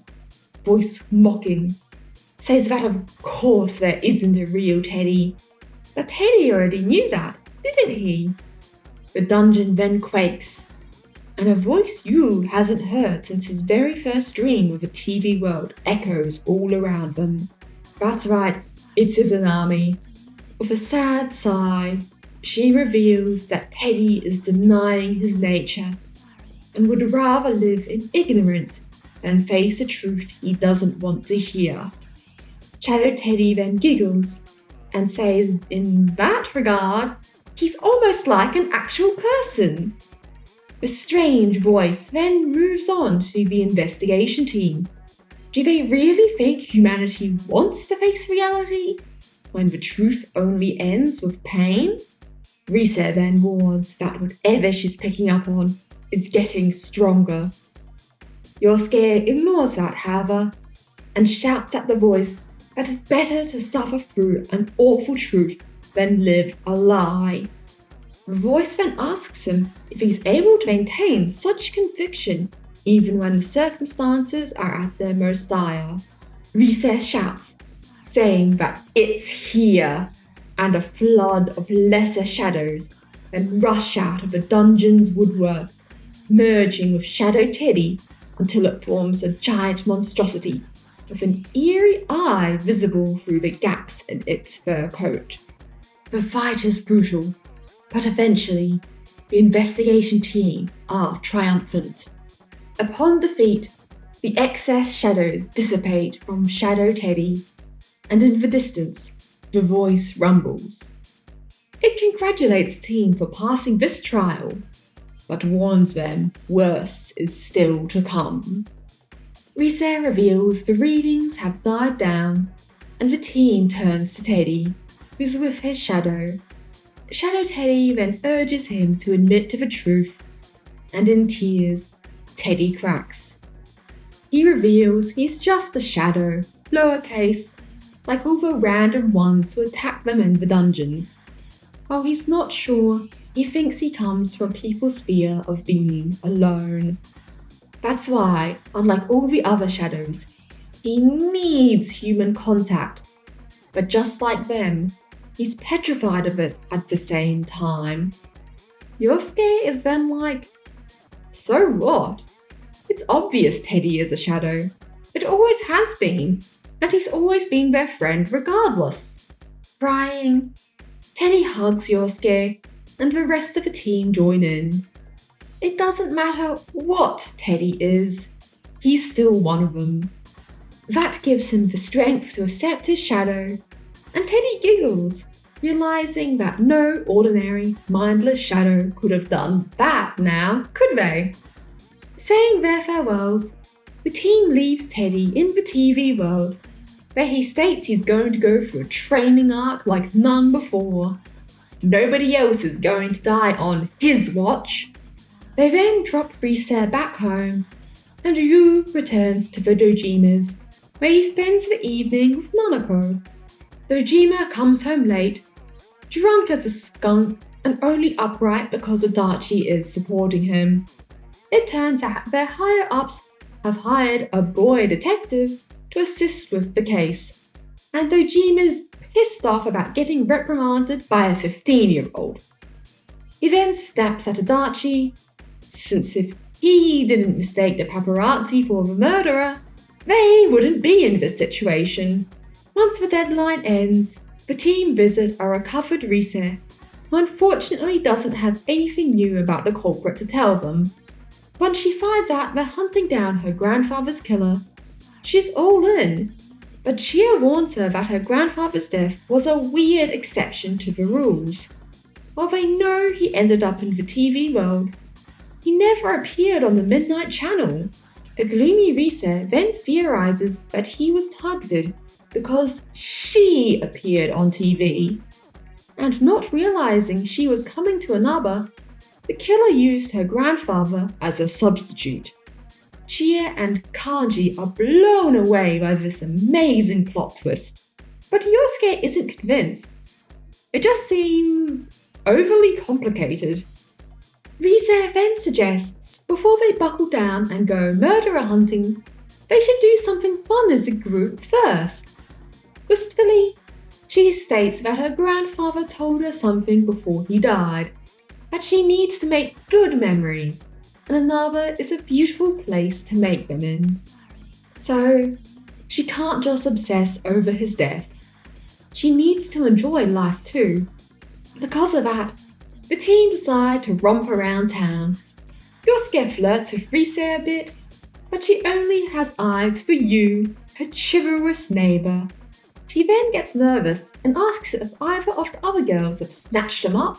voice mocking, says that of course there isn't a real Teddy. But Teddy already knew that, didn't he? The dungeon then quakes, and a voice Yu hasn't heard since his very first dream of a TV world echoes all around them. That's right, it's Izanami. With a sad sigh, she reveals that Teddy is denying his nature and would rather live in ignorance than face a truth he doesn't want to hear. Shadow Teddy then giggles and says in that regard, he's almost like an actual person. The strange voice then moves on to the investigation team. Do they really think humanity wants to face reality when the truth only ends with pain? Risa then warns that whatever she's picking up on is getting stronger. Yosuke ignores that, however, and shouts at the voice that it's better to suffer through an awful truth than live a lie. The voice then asks him if he's able to maintain such conviction even when the circumstances are at their most dire. Risa shouts, saying that it's here, and a flood of lesser shadows then rush out of the dungeon's woodwork, merging with Shadow Teddy until it forms a giant monstrosity with an eerie eye visible through the gaps in its fur coat. The fight is brutal, but eventually the investigation team are triumphant. Upon defeat, the excess shadows dissipate from Shadow Teddy, and in the distance, the voice rumbles. It congratulates the team for passing this trial, but warns them worse is still to come. Risa reveals the readings have died down, and the team turns to Teddy, who's with his shadow. Shadow Teddy then urges him to admit to the truth, and in tears, Teddy cracks. He reveals he's just a shadow, lowercase, like all the random ones who attack them in the dungeons. While he's not sure, he thinks he comes from people's fear of being alone. That's why, unlike all the other shadows, he needs human contact. But just like them, he's petrified of it at the same time. Yosuke is then like, so what? It's obvious Teddy is a shadow. It always has been, and he's always been their friend regardless. Crying, Teddy hugs Yosuke, and the rest of the team join in. It doesn't matter what Teddy is, he's still one of them. That gives him the strength to accept his shadow, and Teddy giggles, realizing that no ordinary, mindless shadow could have done that now, could they? Saying their farewells, the team leaves Teddy in the TV world, where he states he's going to go through a training arc like none before. Nobody else is going to die on his watch. They then drop Rise back home, and Ryu returns to the Dojima's, where he spends the evening with Nanako. Dojima comes home late, drunk as a skunk, and only upright because Adachi is supporting him. It turns out their higher-ups have hired a boy detective to assist with the case, and Dojima's pissed off about getting reprimanded by a 15-year-old. He then snaps at Adachi, since if he didn't mistake the paparazzi for the murderer, they wouldn't be in this situation. Once the deadline ends, the team visit a recovered Rise, who unfortunately doesn't have anything new about the culprit to tell them. Once she finds out they're hunting down her grandfather's killer, she's all in. But Chia warns her that her grandfather's death was a weird exception to the rules. While they know he ended up in the TV world, he never appeared on the Midnight Channel. A gloomy Rise then theorizes that he was targeted because she appeared on TV. And not realizing she was coming to Inaba, the killer used her grandfather as a substitute. Chia and Kanji are blown away by this amazing plot twist, but Yosuke isn't convinced. It just seems overly complicated. Rise then suggests, before they buckle down and go murderer hunting, they should do something fun as a group first. Wistfully, she states that her grandfather told her something before he died, that she needs to make good memories, and Inaba is a beautiful place to make them in. So, she can't just obsess over his death. She needs to enjoy life too. Because of that, the team decide to romp around town. Yosuke flirts with Rise a bit, but she only has eyes for you, her chivalrous neighbour. She then gets nervous and asks if either of the other girls have snatched him up,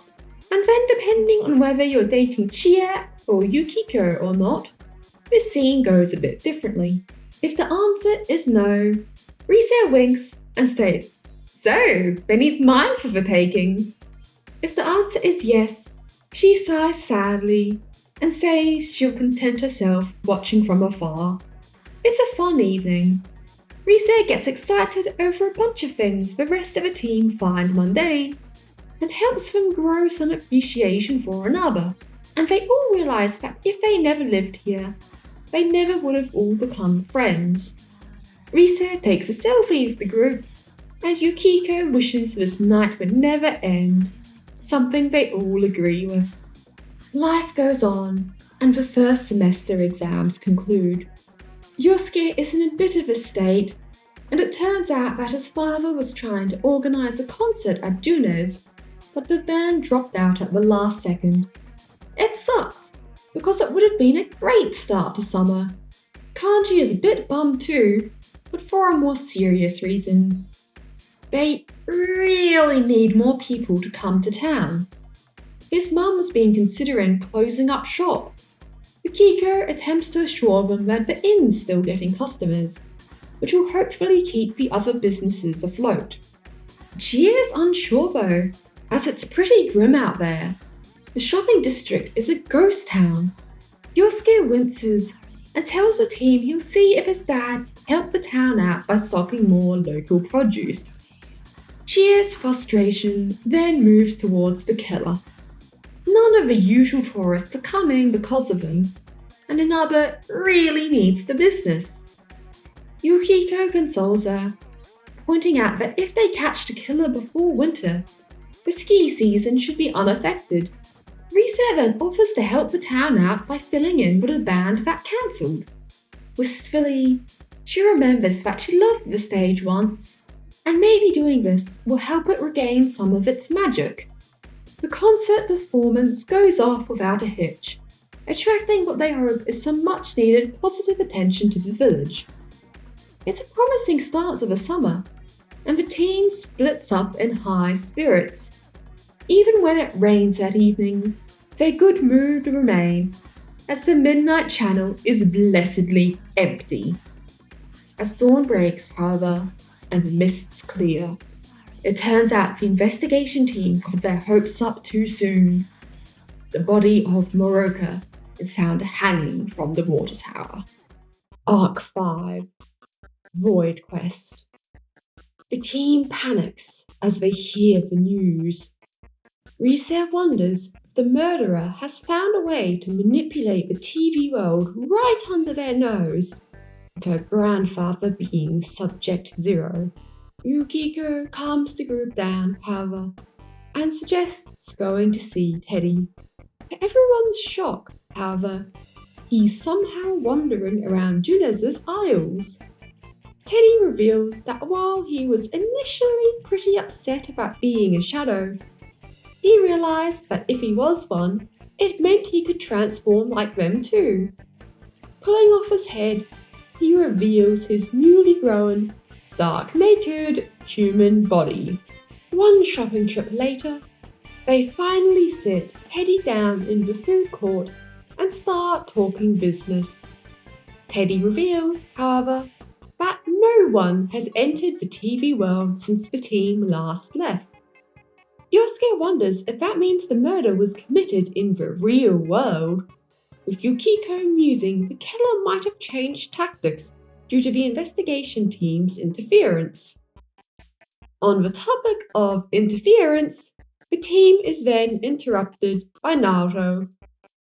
and then depending on whether you're dating Chia or Yukiko or not, this scene goes a bit differently. If the answer is no, Rise winks and states, "So, then he's mine for the taking." If the answer is yes, she sighs sadly and says she'll content herself watching from afar. It's a fun evening. Rise gets excited over a bunch of things the rest of the team find mundane, and helps them grow some appreciation for Inaba, and they all realise that if they never lived here, they never would have all become friends. Rise takes a selfie with the group, and Yukiko wishes this night would never end, something they all agree with. Life goes on, and the first semester exams conclude. Yosuke is in a bit of a state, and it turns out that his father was trying to organise a concert at June's, but the band dropped out at the last second. It sucks, because it would have been a great start to summer. Kanji is a bit bummed too, but for a more serious reason. They really need more people to come to town. His mum's been considering closing up shop. Yukiko attempts to assure them that the inn's still getting customers, which will hopefully keep the other businesses afloat. Chia is unsure though, as it's pretty grim out there. The shopping district is a ghost town. Yosuke winces and tells the team he'll see if his dad can help the town out by stocking more local produce. Chia's frustration then moves towards the killer. None of the usual tourists are coming because of him, and Inaba really needs the business. Yukiko consoles her, pointing out that if they catch the killer before winter, the ski season should be unaffected. Rise then offers to help the town out by filling in with a band that cancelled. Wistfully, she remembers that she loved the stage once, and maybe doing this will help it regain some of its magic. The concert performance goes off without a hitch, attracting what they hope is some much needed positive attention to the village. It's a promising start to the summer, and the team splits up in high spirits. Even when it rains that evening, their good mood remains, as the Midnight Channel is blessedly empty. As dawn breaks, however, and the mists clear. It turns out the investigation team got their hopes up too soon. The body of Moroka is found hanging from the water tower. Arc 5. Void Quest. The team panics as they hear the news. Risa wonders if the murderer has found a way to manipulate the TV world right under their nose, with her grandfather being Subject Zero. Yukiko calms the group down, however, and suggests going to see Teddy. To everyone's shock, however, he's somehow wandering around Junez's Isles. Teddy reveals that while he was initially pretty upset about being a shadow, he realized that if he was one, it meant he could transform like them too. Pulling off his head, he reveals his newly grown, stark naked human body. One shopping trip later, they finally sit Teddy down in the food court and start talking business. Teddy reveals, however, that no one has entered the TV world since the team last left. Yosuke wonders if that means the murder was committed in the real world, with Yukiko musing the killer might have changed tactics due to the investigation team's interference. On the topic of interference, the team is then interrupted by Naruto,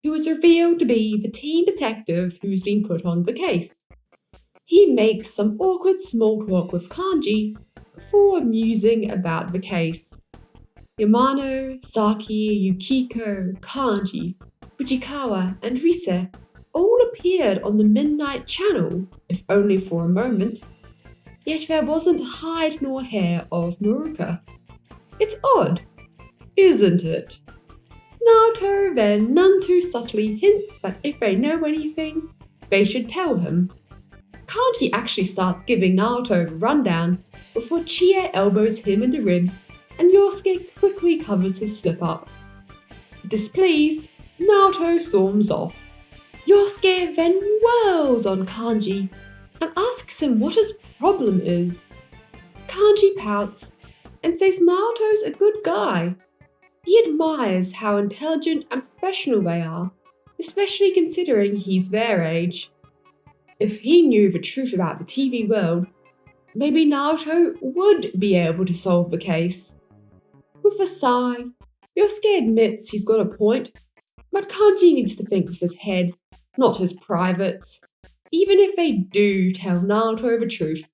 who is revealed to be the teen detective who's been put on the case. He makes some awkward small talk with Kanji before musing about the case. Yamano, Saki, Yukiko, Kanji, Fujikawa, and Risa all appeared on the Midnight Channel, if only for a moment. Yet there wasn't hide nor hair of Muruka. It's odd, isn't it? Naruto then none too subtly hints that if they know anything, they should tell him. Kanji actually starts giving Naruto the rundown before Chie elbows him in the ribs and Yosuke quickly covers his slip-up. Displeased, Naruto storms off. Yosuke then whirls on Kanji and asks him what his problem is. Kanji pouts and says Naruto's a good guy. He admires how intelligent and professional they are, especially considering he's their age. If he knew the truth about the TV world, maybe Naruto would be able to solve the case. With a sigh, Yosuke admits he's got a point, but Kanji needs to think with his head, not his privates. Even if they do tell Naruto the truth,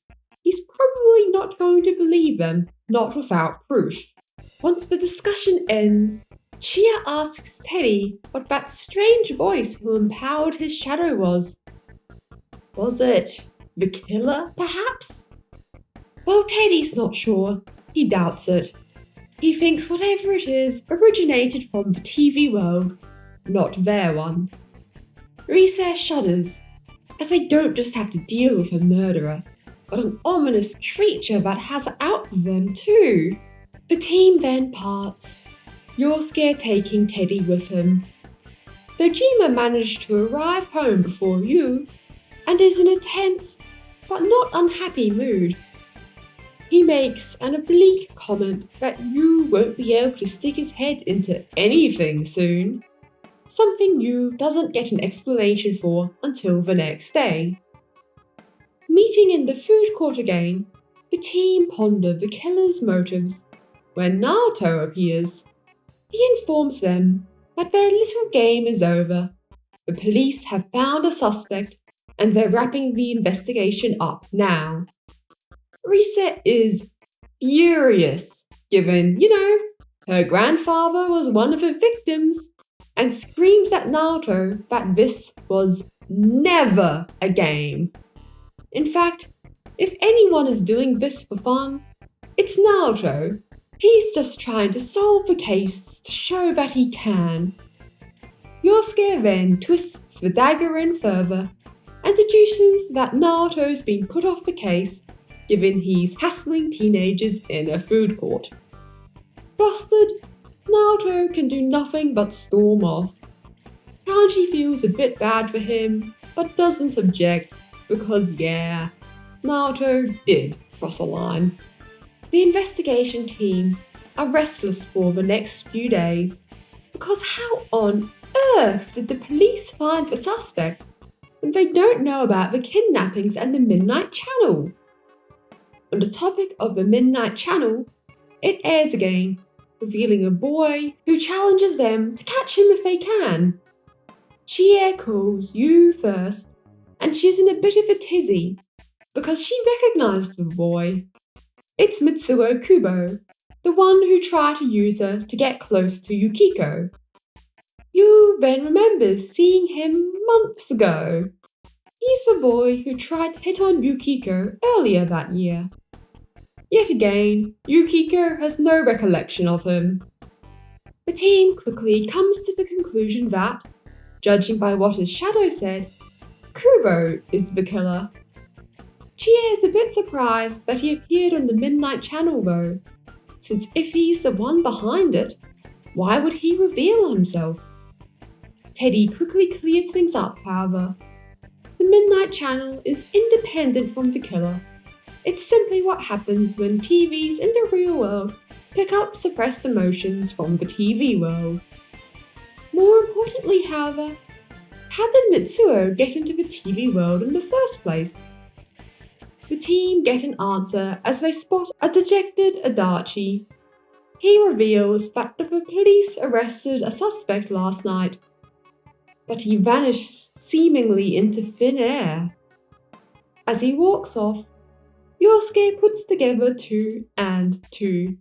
he's probably not going to believe them, not without proof. Once the discussion ends, Chia asks Teddy what that strange voice who empowered his shadow was. Was it the killer, perhaps? Well, Teddy's not sure. He doubts it. He thinks whatever it is originated from the TV world, not their one. Risa shudders, as they don't just have to deal with a murderer, but an ominous creature that has it out for them too. The team then parts, Yosuke taking Teddy with him. Dojima managed to arrive home before Yu, and is in a tense, but not unhappy mood. He makes an oblique comment that Yu won't be able to stick his head into anything soon, something Yu doesn't get an explanation for until the next day. Meeting in the food court again, the team ponder the killer's motives when Naruto appears. He informs them that their little game is over. The police have found a suspect and they're wrapping the investigation up now. Risa is furious, given, her grandfather was one of the victims, and screams at Naruto that this was never a game. In fact, if anyone is doing this for fun, it's Naruto. He's just trying to solve the case to show that he can. Yosuke then twists the dagger in further and deduces that Naruto's been put off the case, given he's hassling teenagers in a food court. Flustered, Naruto can do nothing but storm off. Kanji feels a bit bad for him, but doesn't object, because Naruto did cross a line. The investigation team are restless for the next few days because how on earth did the police find the suspect when they don't know about the kidnappings and the Midnight Channel? On the topic of the Midnight Channel, it airs again, revealing a boy who challenges them to catch him if they can. Chie calls Yu first, and she's in a bit of a tizzy because she recognized the boy. It's Mitsuo Kubo, the one who tried to use her to get close to Yukiko. Yu then remembers seeing him months ago. He's the boy who tried to hit on Yukiko earlier that year. Yet again, Yukiko has no recollection of him. The team quickly comes to the conclusion that, judging by what his shadow said, Kubo is the killer. Chie is a bit surprised that he appeared on the Midnight Channel though, since if he's the one behind it, why would he reveal himself? Teddy quickly clears things up, however. The Midnight Channel is independent from the killer. It's simply what happens when TVs in the real world pick up suppressed emotions from the TV world. More importantly, however, how did Mitsuo get into the TV world in the first place? The team get an answer as they spot a dejected Adachi. He reveals that the police arrested a suspect last night, but he vanished seemingly into thin air. As he walks off, Yosuke puts together 2 and 2.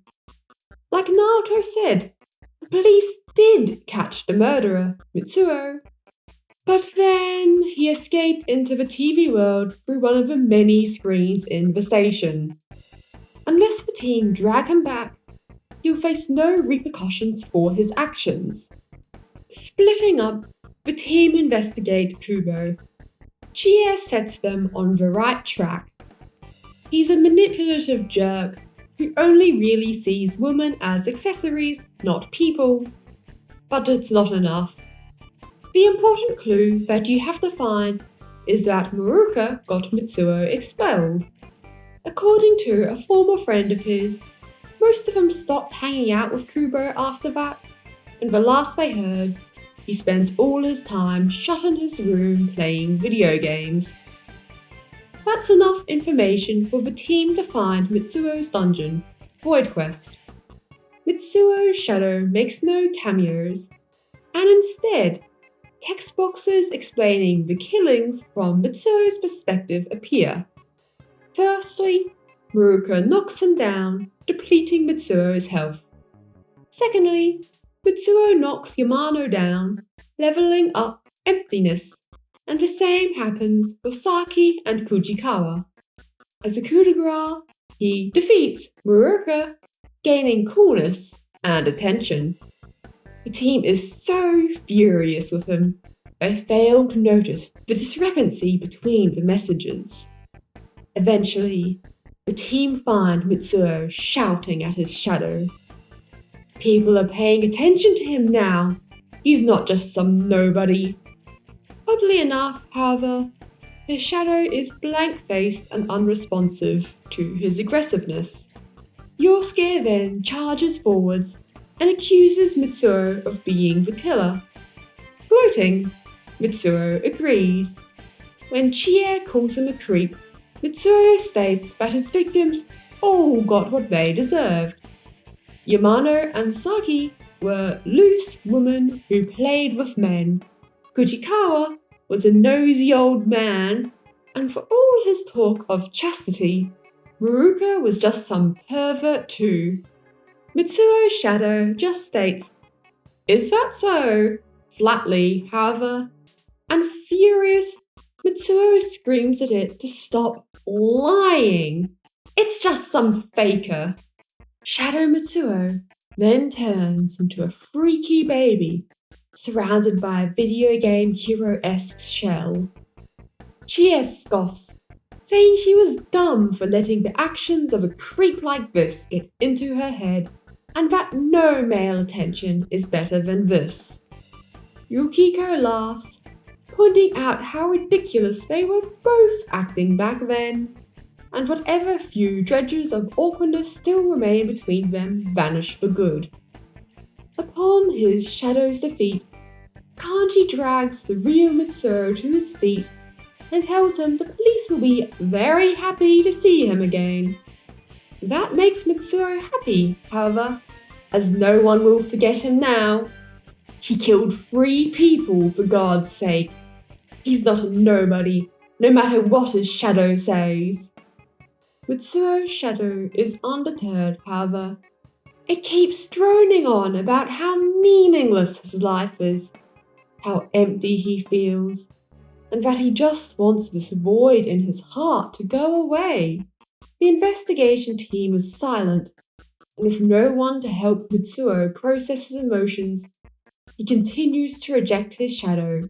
Like Naruto said, the police did catch the murderer, Mitsuo. But then he escaped into the TV world through one of the many screens in the station. Unless the team drag him back, he'll face no repercussions for his actions. Splitting up, the team investigate Kubo. Chie sets them on the right track. He's a manipulative jerk who only really sees women as accessories, not people. But it's not enough. The important clue that you have to find is that Maruka got Mitsuo expelled. According to a former friend of his, most of them stopped hanging out with Kubo after that, and the last they heard, he spends all his time shut in his room playing video games. That's enough information for the team to find Mitsuo's dungeon, Void Quest. Mitsuo's shadow makes no cameos, and instead, text boxes explaining the killings from Mitsuo's perspective appear. Firstly, Maruka knocks him down, depleting Mitsuo's health. Secondly, Mitsuo knocks Yamano down, leveling up emptiness, and the same happens with Saki and Kujikawa. As a coup de grace, he defeats Maruka, gaining coolness and attention. The team is so furious with him, they fail to notice the discrepancy between the messages. Eventually, the team find Mitsuo shouting at his shadow. People are paying attention to him now. He's not just some nobody. Oddly enough, however, his shadow is blank-faced and unresponsive to his aggressiveness. Yosuke then charges forwards and accuses Mitsuo of being the killer. Gloating, Mitsuo agrees. When Chie calls him a creep, Mitsuo states that his victims all got what they deserved. Yamano and Saki were loose women who played with men. Kujikawa was a nosy old man, and for all his talk of chastity, Maruka was just some pervert too. Mitsuo's shadow just states, "Is that so?" flatly, however, and furious, Mitsuo screams at it to stop lying. It's just some faker. Shadow Mitsuo then turns into a freaky baby, surrounded by a video game hero-esque shell. Chie scoffs, saying she was dumb for letting the actions of a creep like this get into her head, and that no male attention is better than this. Yukiko laughs, pointing out how ridiculous they were both acting back then. and whatever few dredges of awkwardness still remain between them vanish for good. Upon his shadow's defeat, Kanji drags the real Mitsuo to his feet and tells him the police will be very happy to see him again. That makes Mitsuo happy, however, as no one will forget him now. He killed 3 people, for God's sake. He's not a nobody, no matter what his shadow says. Mitsuo's shadow is undeterred, however. It keeps droning on about how meaningless his life is, how empty he feels, and that he just wants this void in his heart to go away. The investigation team is silent, and with no one to help Mitsuo process his emotions, he continues to reject his shadow,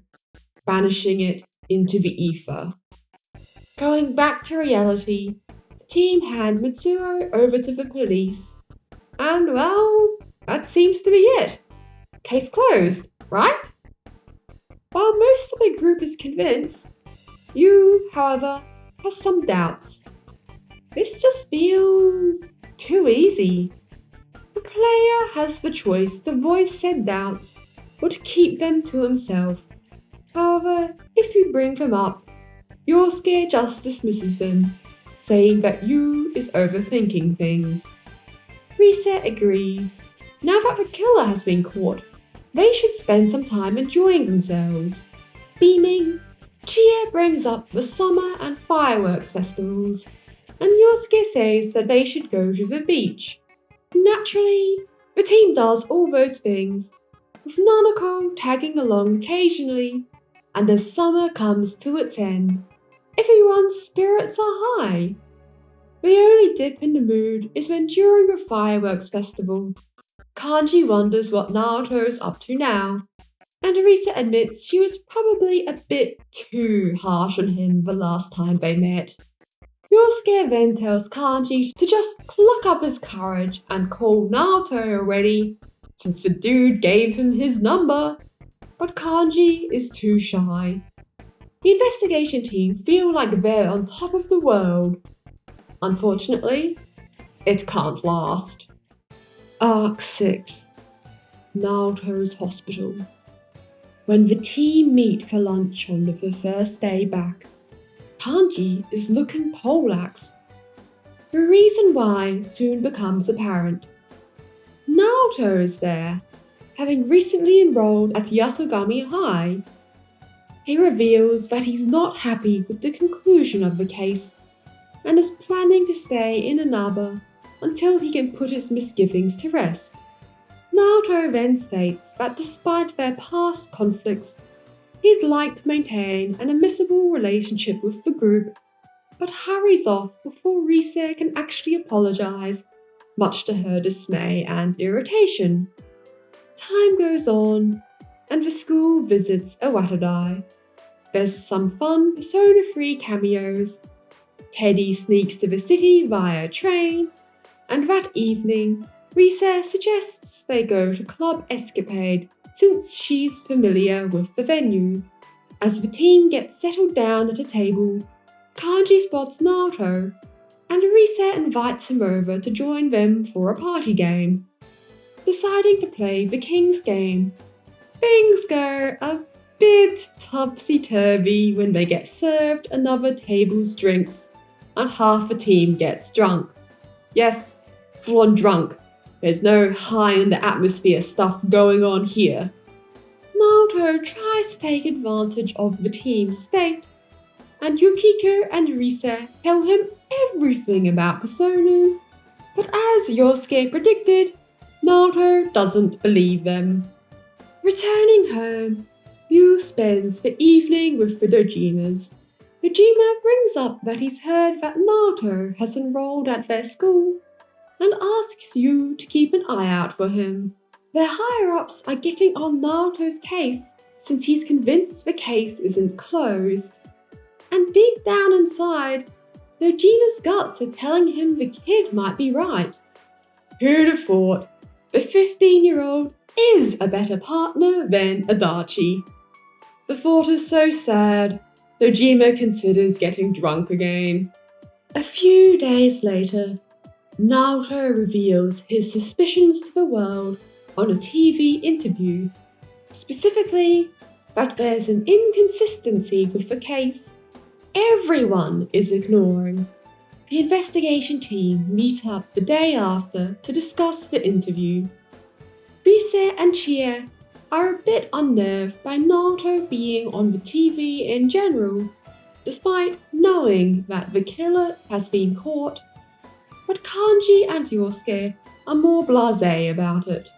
banishing it into the ether. Going back to reality, the team hand Mitsuo over to the police, and well, that seems to be it. Case closed, right? While most of the group is convinced, Yu, however, has some doubts. This just feels too easy. The player has the choice to voice said doubts or to keep them to himself. However, if you bring them up, Yosuke just dismisses them, saying that Yu is overthinking things. Rise agrees. Now that the killer has been caught, they should spend some time enjoying themselves. Beaming, Chie brings up the summer and fireworks festivals, and Yosuke says that they should go to the beach. Naturally, the team does all those things, with Nanako tagging along occasionally, and as summer comes to its end, everyone's spirits are high. The only dip in the mood is when during the fireworks festival, Kanji wonders what Naoto's up to now, and Arisa admits she was probably a bit too harsh on him the last time they met. Yosuke then tells Kanji to just pluck up his courage and call Naoto already, since the dude gave him his number, but Kanji is too shy. The investigation team feel like they're on top of the world. Unfortunately, it can't last. Arc 6. Naoto's Hospital. When the team meet for lunch on the first day back, Kanji is looking poleaxed. The reason why soon becomes apparent. Naoto is there, having recently enrolled at Yasogami High. He reveals that he's not happy with the conclusion of the case and is planning to stay in Inaba until he can put his misgivings to rest. Naoto then states that despite their past conflicts, he'd like to maintain an amicable relationship with the group, but hurries off before Rise can actually apologise, much to her dismay and irritation. Time goes on, and the school visits Iwatadai. There's some fun Persona 3 cameos. Teddy sneaks to the city via train, and that evening, Rise suggests they go to Club Escapade since she's familiar with the venue. As the team gets settled down at a table, Kanji spots Naoto, and Rise invites him over to join them for a party game. Deciding to play the King's Game, things go a bit topsy-turvy when they get served another table's drinks, and half the team gets drunk. Yes, full-on drunk. There's no high in the atmosphere stuff going on here. Naoto tries to take advantage of the team's state, and Yukiko and Rise tell him everything about personas, but as Yosuke predicted, Naoto doesn't believe them. Returning home, Yu spends the evening with the Dojimas. Dojima brings up that he's heard that Naoto has enrolled at their school and asks Yu to keep an eye out for him. Their higher-ups are getting on Naoto's case since he's convinced the case isn't closed. And deep down inside, Dojima's guts are telling him the kid might be right. Who'd have thought? The 15-year-old is a better partner than Adachi. The thought is so sad, Dojima considers getting drunk again. A few days later, Naoto reveals his suspicions to the world on a TV interview, specifically that there's an inconsistency with the case everyone is ignoring. The investigation team meet up the day after to discuss the interview. Rise and Chie are a bit unnerved by Naoto being on the TV in general, despite knowing that the killer has been caught. But Kanji and Yosuke are more blasé about it.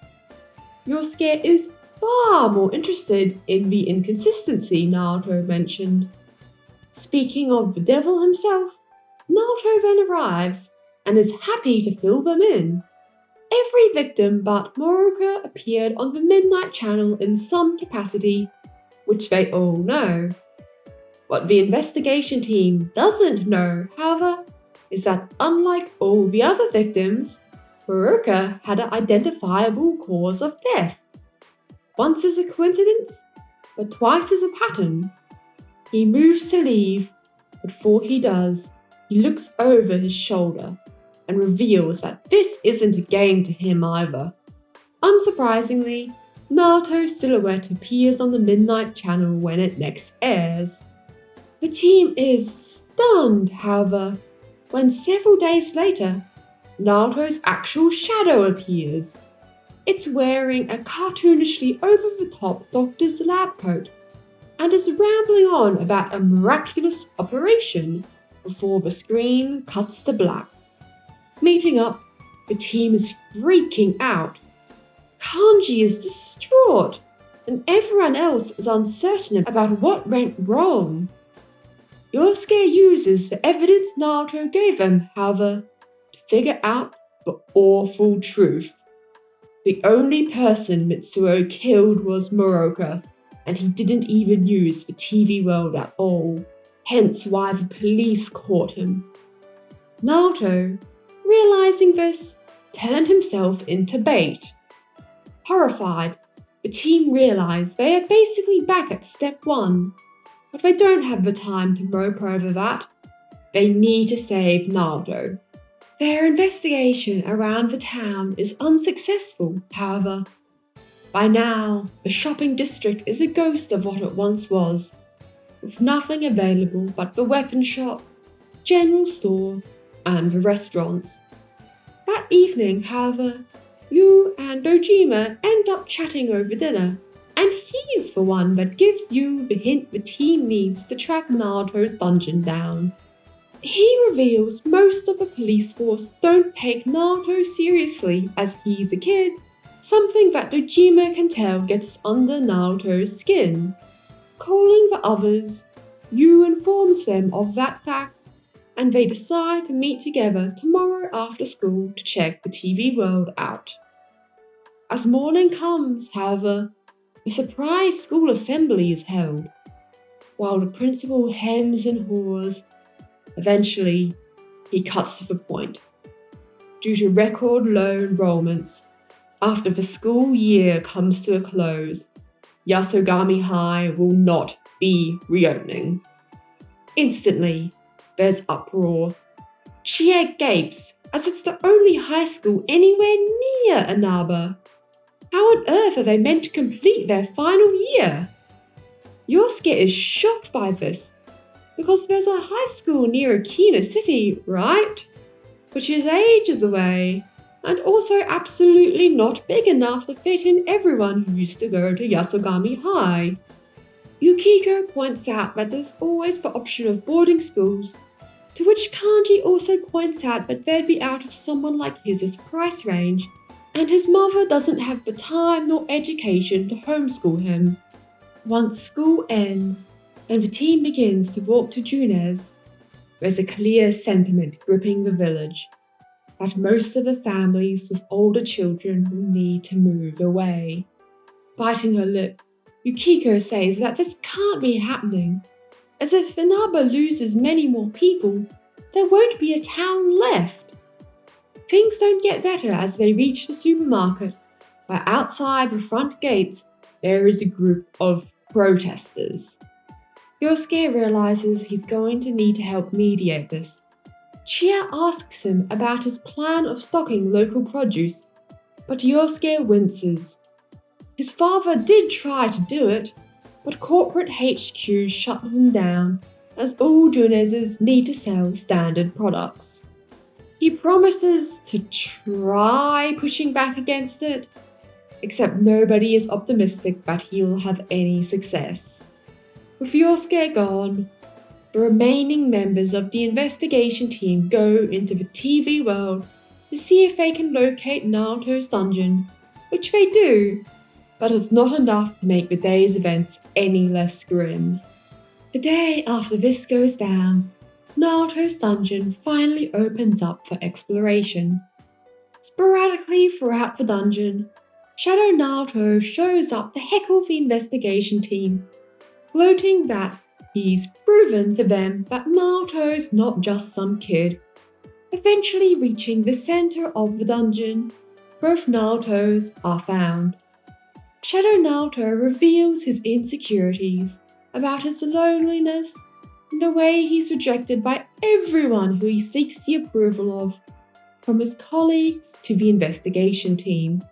Yosuke is far more interested in the inconsistency Naoto mentioned. Speaking of the devil himself, Naoto then arrives and is happy to fill them in. Every victim but Moroka appeared on the Midnight Channel in some capacity, which they all know. What the investigation team doesn't know, however, is that unlike all the other victims, Moroka had an identifiable cause of death. Once is a coincidence, but twice is a pattern. He moves to leave, but before he does, he looks over his shoulder and reveals that this isn't a game to him either. Unsurprisingly, Naoto's silhouette appears on the Midnight Channel when it next airs. The team is stunned, however, when several days later, Naoto's actual shadow appears. It's wearing a cartoonishly over-the-top doctor's lab coat and is rambling on about a miraculous operation before the screen cuts to black. Meeting up, the team is freaking out. Kanji is distraught, and everyone else is uncertain about what went wrong. Yosuke uses the evidence Naoto gave them, however, to figure out the awful truth. The only person Mitsuo killed was Moroka, and he didn't even use the TV world at all, hence why the police caught him. Naoto, realizing this, turned himself into bait. Horrified, the team realize they are basically back at step 1, but they don't have the time to mope over that. They need to save Naoto. Their investigation around the town is unsuccessful, however. By now, the shopping district is a ghost of what it once was, with nothing available but the weapon shop, general store, and the restaurants. That evening, however, Yu and Dojima end up chatting over dinner, and he's the one that gives Yu the hint the team needs to track Naoto's dungeon down. He reveals most of the police force don't take Naoto seriously as he's a kid, something that Dojima can tell gets under Naoto's skin. Calling the others, Yu informs them of that fact, and they decide to meet together tomorrow after school to check the TV world out. As morning comes, however, a surprise school assembly is held. While the principal hems and haws, eventually he cuts to the point. Due to record low enrollments, after the school year comes to a close, Yasogami High will not be reopening. Instantly, there's uproar. Chie gapes, as it's the only high school anywhere near Inaba. How on earth are they meant to complete their final year? Yosuke is shocked by this, because there's a high school near Akina City, right? Which is ages away, and also absolutely not big enough to fit in everyone who used to go to Yasogami High. Yukiko points out that there's always the option of boarding schools, to which Kanji also points out that they'd be out of someone like his price range, and his mother doesn't have the time nor education to homeschool him. Once school ends, and the team begins to walk to Junes, there's a clear sentiment gripping the village, that most of the families with older children will need to move away. Biting her lip, Yukiko says that this can't be happening, as if Inaba loses many more people, there won't be a town left. Things don't get better as they reach the supermarket, where outside the front gates there is a group of protesters. Yosuke realizes he's going to need to help mediate this, Chia asks him about his plan of stocking local produce, but Yosuke winces. His father did try to do it, but corporate HQ shut him down as all Junezes need to sell standard products. He promises to try pushing back against it, except nobody is optimistic that he will have any success. With Yosuke gone, the remaining members of the investigation team go into the TV world to see if they can locate Naoto's dungeon, which they do, but it's not enough to make the day's events any less grim. The day after this goes down, Naoto's dungeon finally opens up for exploration. Sporadically throughout the dungeon, Shadow Naoto shows up to heckle the investigation team, gloating that he's proven to them that Naoto's not just some kid. Eventually reaching the center of the dungeon, both Naotos are found. Shadow Naoto reveals his insecurities about his loneliness and the way he's rejected by everyone who he seeks the approval of, from his colleagues to the investigation team.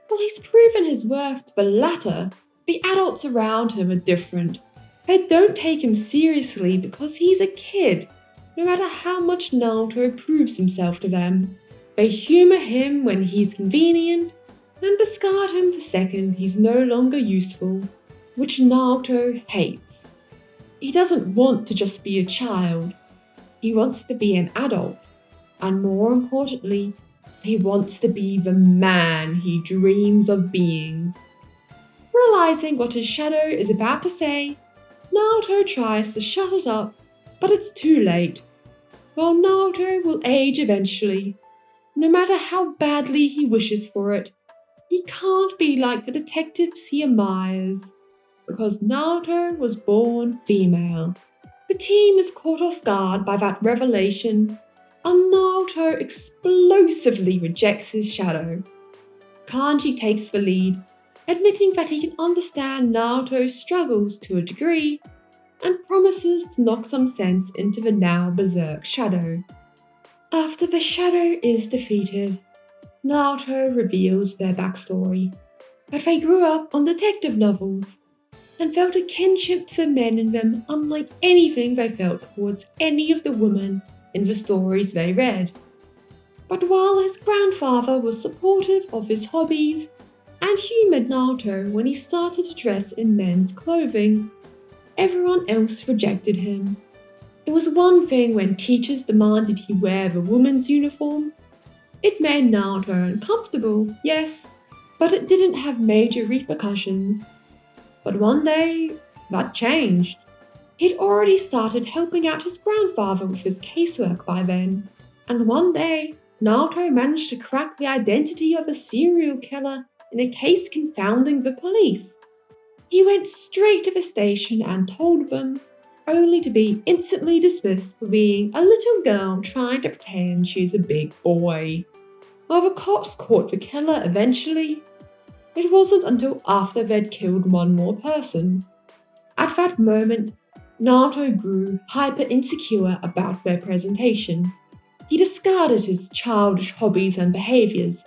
While he's proven his worth to the latter, the adults around him are different. They don't take him seriously because he's a kid, no matter how much Naoto proves himself to them. They humor him when he's convenient, and discard him the second he's no longer useful, which Naoto hates. He doesn't want to just be a child. He wants to be an adult, and more importantly, he wants to be the man he dreams of being. Realizing what his shadow is about to say, Naoto tries to shut it up, but it's too late. While Naoto will age eventually, no matter how badly he wishes for it, he can't be like the detectives he admires, because Naoto was born female. The team is caught off guard by that revelation, and Naoto explosively rejects his shadow. Kanji takes the lead, admitting that he can understand Naoto's struggles to a degree, and promises to knock some sense into the now berserk shadow. After the shadow is defeated, Naoto reveals their backstory, that they grew up on detective novels, and felt a kinship to the men in them unlike anything they felt towards any of the women in the stories they read. But while his grandfather was supportive of his hobbies and humoured Naoto when he started to dress in men's clothing, everyone else rejected him. It was one thing when teachers demanded he wear the woman's uniform. It made Naoto uncomfortable, yes, but it didn't have major repercussions. But one day, that changed. He'd already started helping out his grandfather with his casework by then, and one day, Naoto managed to crack the identity of a serial killer in a case confounding the police. He went straight to the station and told them, only to be instantly dismissed for being a little girl trying to pretend she's a big boy. While the cops caught the killer eventually, it wasn't until after they'd killed one more person. At that moment, Naoto grew hyper-insecure about their presentation. He discarded his childish hobbies and behaviours,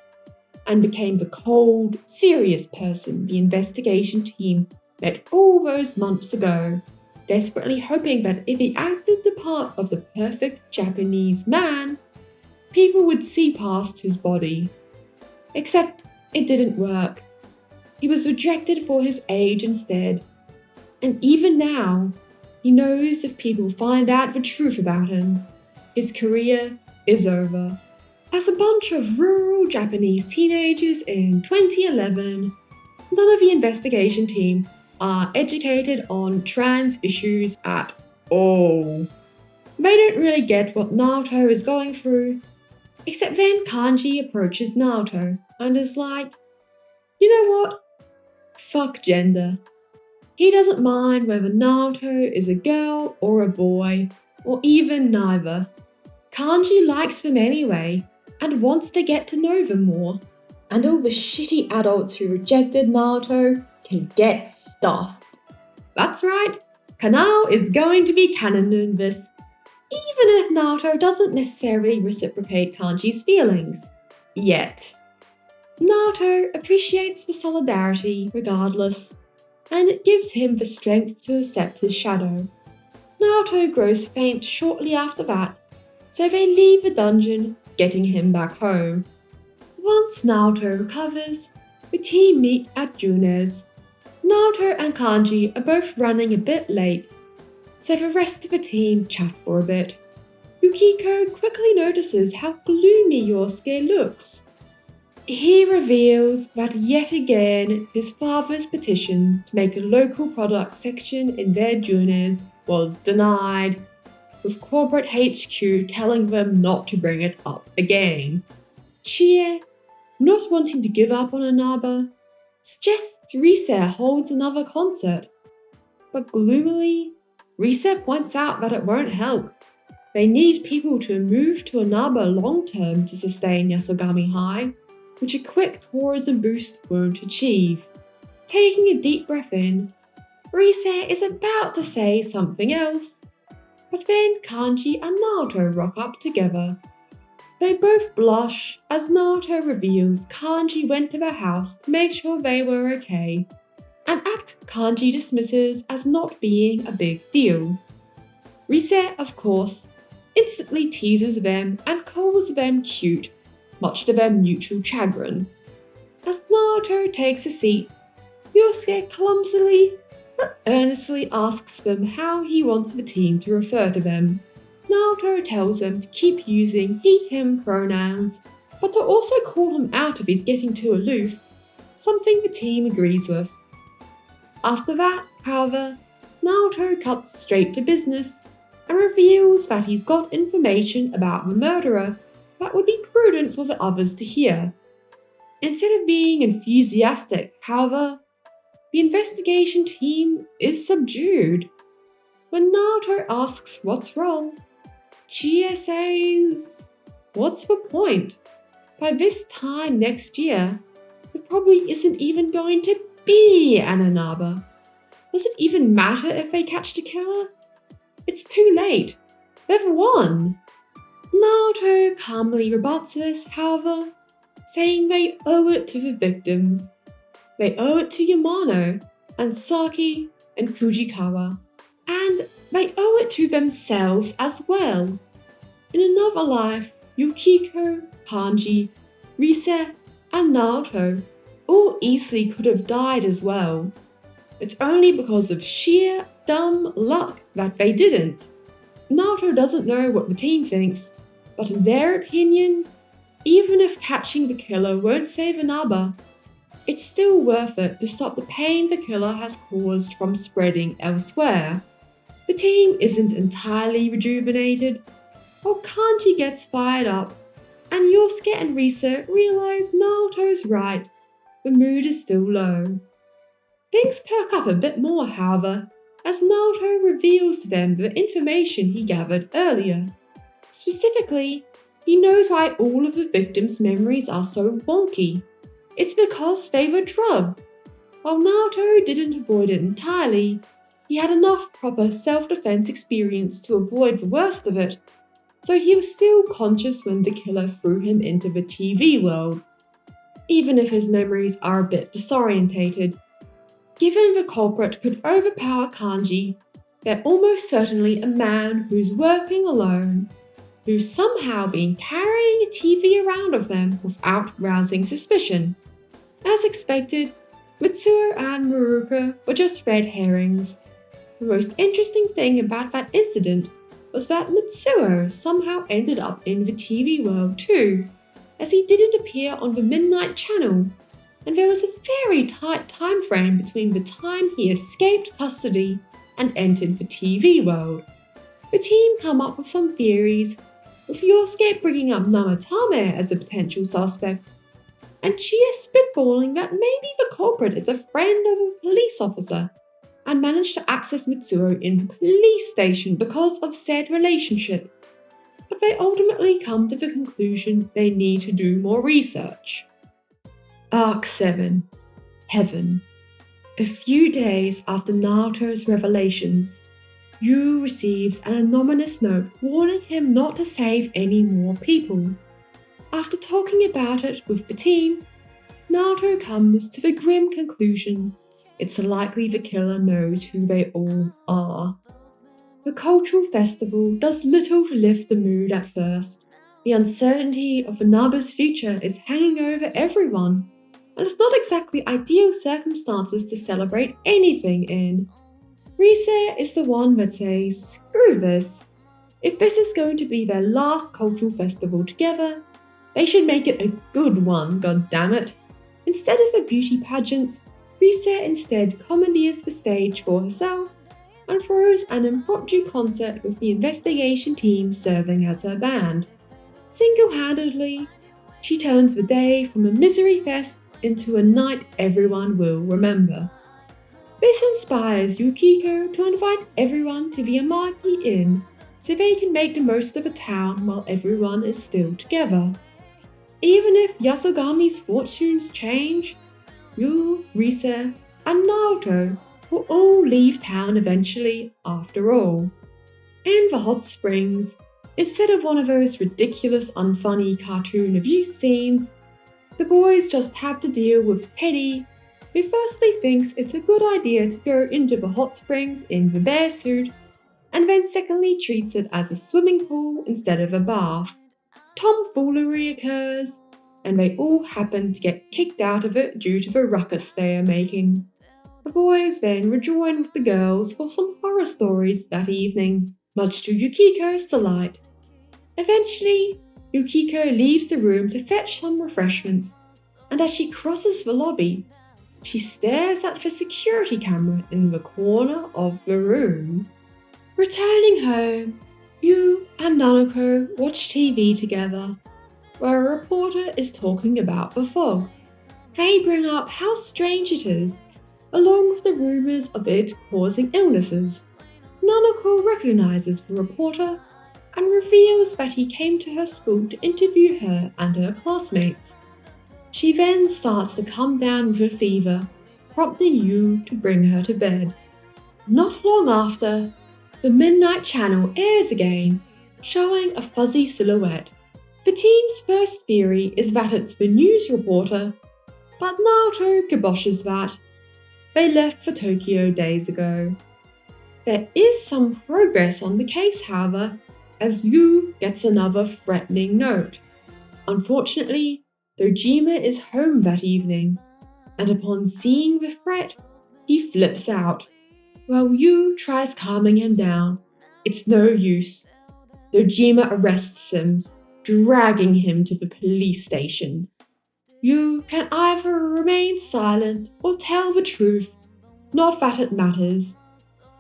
and became the cold, serious person the investigation team met all those months ago, desperately hoping that if he acted the part of the perfect Japanese man, people would see past his body. Except it didn't work. He was rejected for his age instead, and even now, he knows if people find out the truth about him, his career is over. As a bunch of rural Japanese teenagers in 2011, none of the investigation team are educated on trans issues at all. They don't really get what Naoto is going through, except then Kanji approaches Naoto and is like, you know what? Fuck gender. He doesn't mind whether Naoto is a girl or a boy, or even neither. Kanji likes them anyway, and wants to get to know them more. And all the shitty adults who rejected Naoto can get stuffed. That's right, Kanao is going to be canon in this. even if Naruto doesn't necessarily reciprocate Kanji's feelings. Yet. Naruto appreciates the solidarity regardless, and it gives him the strength to accept his shadow. Naruto grows faint shortly after that, so they leave the dungeon, getting him back home. Once Naruto recovers, the team meet at Junes. Naruto and Kanji are both running a bit late, so the rest of the team chat for a bit. Yukiko quickly notices how gloomy Yosuke looks. He reveals that yet again his father's petition to make a local product section in their Junes was denied, with corporate HQ telling them not to bring it up again. Chie, not wanting to give up on Inaba, suggests Rise holds another concert, but gloomily, Rise points out that it won't help. They need people to move to Inaba long term to sustain Yasogami High, which a quick tourism boost won't achieve. Taking a deep breath in, Rise is about to say something else, but then Kanji and Naruto rock up together. They both blush as Naruto reveals Kanji went to their house to make sure they were okay, an act Kanji dismisses as not being a big deal. Rise, of course, instantly teases them and calls them cute, much to their mutual chagrin. As Naruto takes a seat, Yosuke clumsily but earnestly asks them how he wants the team to refer to them. Naruto tells them to keep using he/him pronouns, but to also call him out if he's getting too aloof, something the team agrees with. After that, however, Naruto cuts straight to business and reveals that he's got information about the murderer that would be prudent for the others to hear. Instead of being enthusiastic, however, the investigation team is subdued. When Naruto asks what's wrong, Chie says, "What's the point? By this time next year, there probably isn't even going to be an Inaba. Does it even matter if they catch the killer? It's too late. They've won." Naruto calmly rebuts this, however, saying they owe it to the victims. They owe it to Yamano and Saki and Fujikawa, and they owe it to themselves as well. In another life, Yukiko, Kanji, Rise, and Naruto all easily could have died as well. It's only because of sheer dumb luck that they didn't. Naruto doesn't know what the team thinks, but in their opinion, even if catching the killer won't save Inaba, it's still worth it to stop the pain the killer has caused from spreading elsewhere. The team isn't entirely rejuvenated, while Kanji gets fired up, and Yosuke and Rise realize Naruto's right. The mood is still low. Things perk up a bit more, however, as Naruto reveals to them the information he gathered earlier. Specifically, he knows why all of the victims' memories are so wonky. It's because they were drugged. While Naruto didn't avoid it entirely, he had enough proper self-defense experience to avoid the worst of it, so he was still conscious when the killer threw him into the TV world, even if his memories are a bit disorientated. Given the culprit could overpower Kanji, they're almost certainly a man who's working alone, who's somehow been carrying a TV around with them without rousing suspicion. As expected, Mitsuo and Muruka were just red herrings. The most interesting thing about that incident was that Mitsuo somehow ended up in the TV world too, as he didn't appear on the Midnight Channel, and there was a very tight time frame between the time he escaped custody and entered the TV world. The team come up with some theories, with Yosuke bringing up Namatame as a potential suspect, and Chie spitballing that maybe the culprit is a friend of a police officer and managed to access Mitsuo in the police station because of said relationship. But they ultimately come to the conclusion they need to do more research. Arc 7. Heaven. A few days after Naruto's revelations, Yu receives an anonymous note warning him not to save any more people. After talking about it with the team, Naruto comes to the grim conclusion it's likely the killer knows who they all are. The cultural festival does little to lift the mood at first. The uncertainty of Inaba's future is hanging over everyone, and it's not exactly ideal circumstances to celebrate anything in. Rise is the one that says, screw this. If this is going to be their last cultural festival together, they should make it a good one, goddammit. Instead of the beauty pageants, Rise instead commandeers the stage for herself and throws an impromptu concert with the investigation team serving as her band. Single-handedly, she turns the day from a misery fest into a night everyone will remember. This inspires Yukiko to invite everyone to the Amaki Inn so they can make the most of the town while everyone is still together. Even if Yasogami's fortunes change, Yu, Risa, and Naoto will all leave town eventually after all. And the hot springs, instead of one of those ridiculous unfunny cartoon abuse scenes, the boys just have to deal with Teddy, who firstly thinks it's a good idea to go into the hot springs in the bear suit, and then secondly treats it as a swimming pool instead of a bath. Tomfoolery occurs, and they all happen to get kicked out of it due to the ruckus they are making. The boys then rejoin with the girls for some horror stories that evening, much to Yukiko's delight. Eventually, Yukiko leaves the room to fetch some refreshments, and as she crosses the lobby, she stares at the security camera in the corner of the room. Returning home, Yu and Nanako watch TV together, where a reporter is talking about the fog. They bring up how strange it is, along with the rumours of it causing illnesses. Nanako recognizes the reporter and reveals that he came to her school to interview her and her classmates. She then starts to come down with a fever, prompting Yu to bring her to bed. Not long after, the Midnight Channel airs again, showing a fuzzy silhouette. The team's first theory is that it's the news reporter, but Naoto kiboshes that. They left for Tokyo days ago. There is some progress on the case, however, as Yu gets another threatening note. Unfortunately, Dojima is home that evening, and upon seeing the threat, he flips out. While Yu tries calming him down, it's no use. Dojima arrests him, dragging him to the police station. Yu can either remain silent or tell the truth, not that it matters.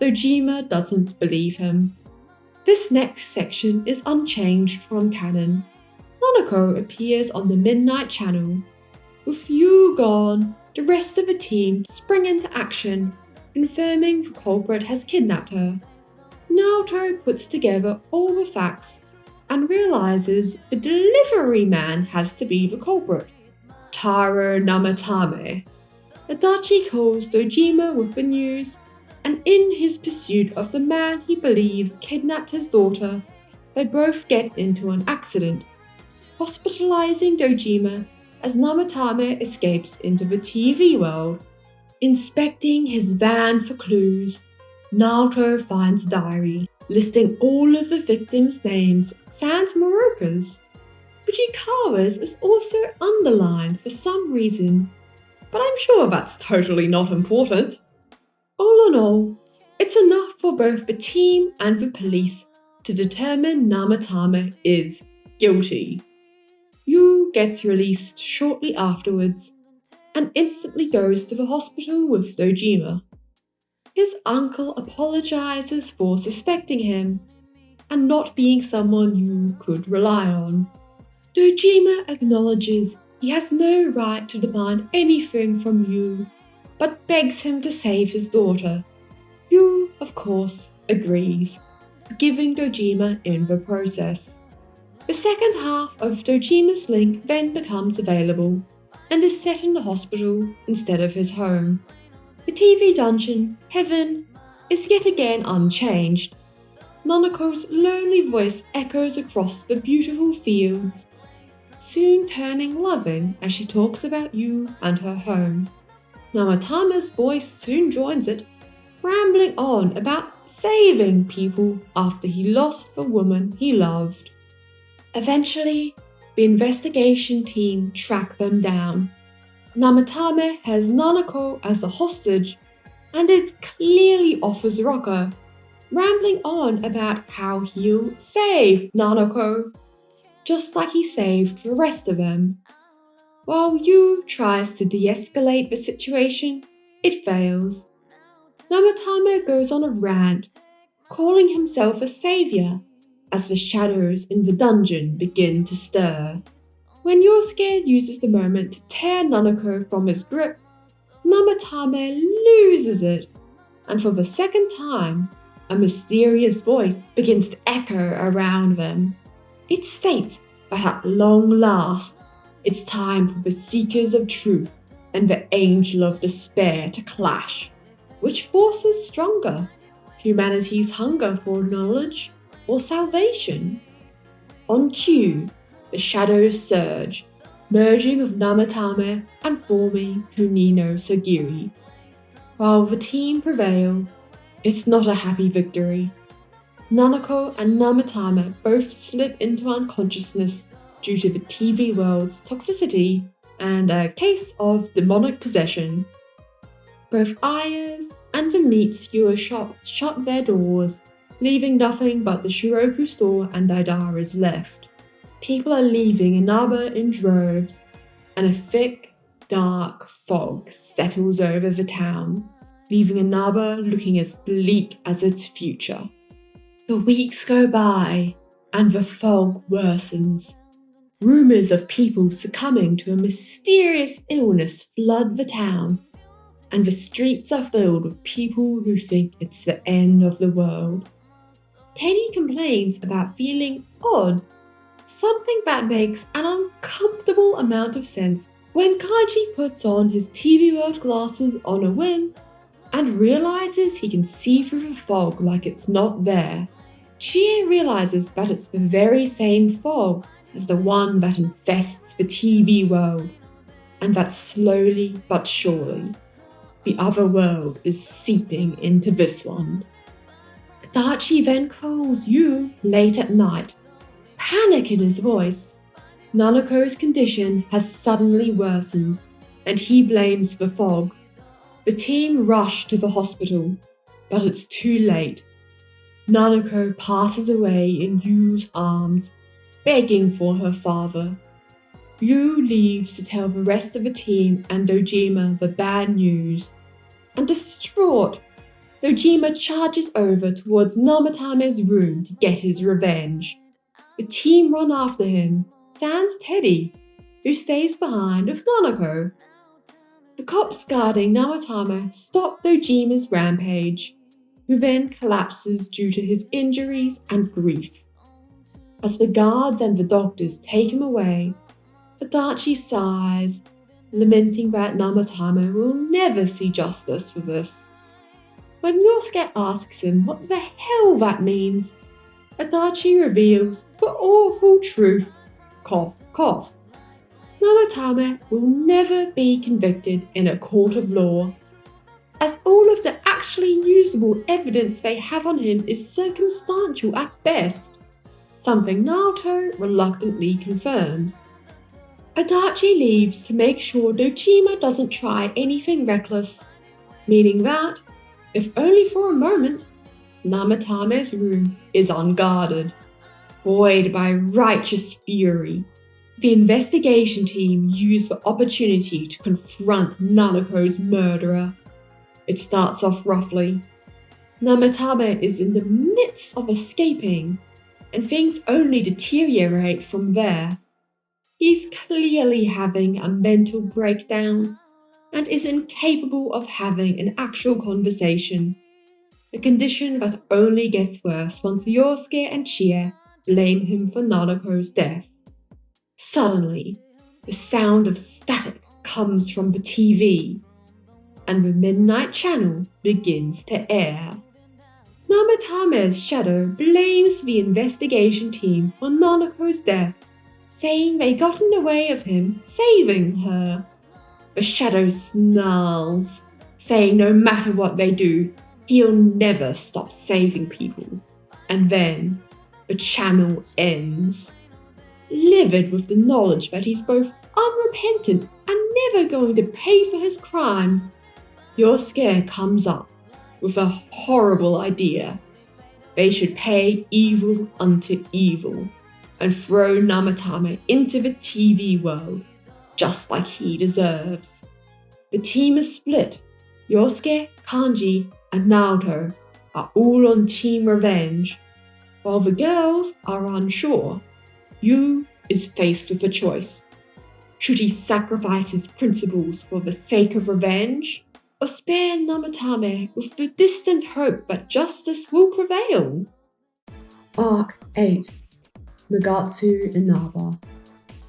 Dojima doesn't believe him. This next section is unchanged from canon. Nanako appears on the Midnight Channel. With Yu gone, the rest of the team spring into action, confirming the culprit has kidnapped her. Naoto puts together all the facts and realizes the delivery man has to be the culprit, Taro Namatame. Adachi calls Dojima with the news, and in his pursuit of the man he believes kidnapped his daughter, they both get into an accident, hospitalizing Dojima as Namatame escapes into the TV world. Inspecting his van for clues, Naoto finds a diary listing all of the victims' names sans Moroka's. Fujikawa's is also underlined for some reason, but I'm sure that's totally not important. All in all, it's enough for both the team and the police to determine Namatame is guilty. Yu gets released shortly afterwards and instantly goes to the hospital with Dojima. His uncle apologizes for suspecting him and not being someone Yu could rely on. Dojima acknowledges he has no right to demand anything from Yu, but begs him to save his daughter. Yu, of course, agrees, forgiving Dojima in the process. The second half of Dojima's link then becomes available, and is set in the hospital instead of his home. The TV dungeon, Heaven, is yet again unchanged. Nanako's lonely voice echoes across the beautiful fields, soon turning loving as she talks about you and her home. Namatama's voice soon joins it, rambling on about saving people after he lost the woman he loved. Eventually, the investigation team track them down. Namatame has Nanako as a hostage and is clearly off his rocker, rambling on about how he'll save Nanako, just like he saved the rest of them. While Yu tries to de-escalate the situation, it fails. Namatame goes on a rant, calling himself a savior, as the shadows in the dungeon begin to stir. When Yosuke uses the moment to tear Nanako from his grip, Namatame loses it, and for the second time, a mysterious voice begins to echo around them. It states that at long last, it's time for the Seekers of Truth and the Angel of Despair to clash. Which force is stronger? Humanity's hunger for knowledge or salvation? On cue, the shadows surge, merging with Namatame and forming Kunino Sagiri. While the team prevail, it's not a happy victory. Nanako and Namatame both slip into unconsciousness due to the TV world's toxicity and a case of demonic possession. Both Aya's and the meat skewer shop shut their doors, leaving nothing but the Shiroku store and Daidara's left. People are leaving Inaba in droves, and a thick, dark fog settles over the town, leaving Inaba looking as bleak as its future. The weeks go by, and the fog worsens. Rumors of people succumbing to a mysterious illness flood the town, and the streets are filled with people who think it's the end of the world. Teddy complains about feeling odd, something that makes an uncomfortable amount of sense when Kaji puts on his TV World glasses on a whim and realizes he can see through the fog like it's not there. Chie realizes that it's the very same fog as the one that infests the TV world, and that slowly but surely, the other world is seeping into this one. Adachi then calls Yu late at night, panic in his voice. Nanako's condition has suddenly worsened, and he blames the fog. The team rush to the hospital, but it's too late. Nanako passes away in Yu's arms, begging for her father. Yu leaves to tell the rest of the team and Dojima the bad news. And distraught, Dojima charges over towards Namatame's room to get his revenge. The team run after him, sans Teddy, who stays behind with Nanako. The cops guarding Namatame stop Dojima's rampage, who then collapses due to his injuries and grief. As the guards and the doctors take him away, Adachi sighs, lamenting that Namatame will never see justice for this. When Yosuke asks him what the hell that means, Adachi reveals the awful truth. Cough, cough. Namatame will never be convicted in a court of law, as all of the actually usable evidence they have on him is circumstantial at best, something Naoto reluctantly confirms. Adachi leaves to make sure Dojima doesn't try anything reckless, meaning that, if only for a moment, Namatame's room is unguarded. Buoyed by righteous fury, the investigation team use the opportunity to confront Nanako's murderer. It starts off roughly. Namatame is in the midst of escaping, and things only deteriorate from there. He's clearly having a mental breakdown and is incapable of having an actual conversation, a condition that only gets worse once Yosuke and Chie blame him for Nanako's death. Suddenly, the sound of static comes from the TV, and the Midnight Channel begins to air. Namatame's shadow blames the investigation team for Nanako's death, saying they got in the way of him saving her. The shadow snarls, saying no matter what they do, he'll never stop saving people. And then the channel ends. Livid with the knowledge that he's both unrepentant and never going to pay for his crimes, Yosuke comes up with a horrible idea. They should pay evil unto evil and throw Namatame into the TV world, just like he deserves. The team is split. Yosuke, Kanji, and Naoto are all on Team Revenge, while the girls are unsure. Yu is faced with a choice. Should he sacrifice his principles for the sake of revenge, or spare Namatame with the distant hope that justice will prevail? Arc 8. Nagatsu Inaba.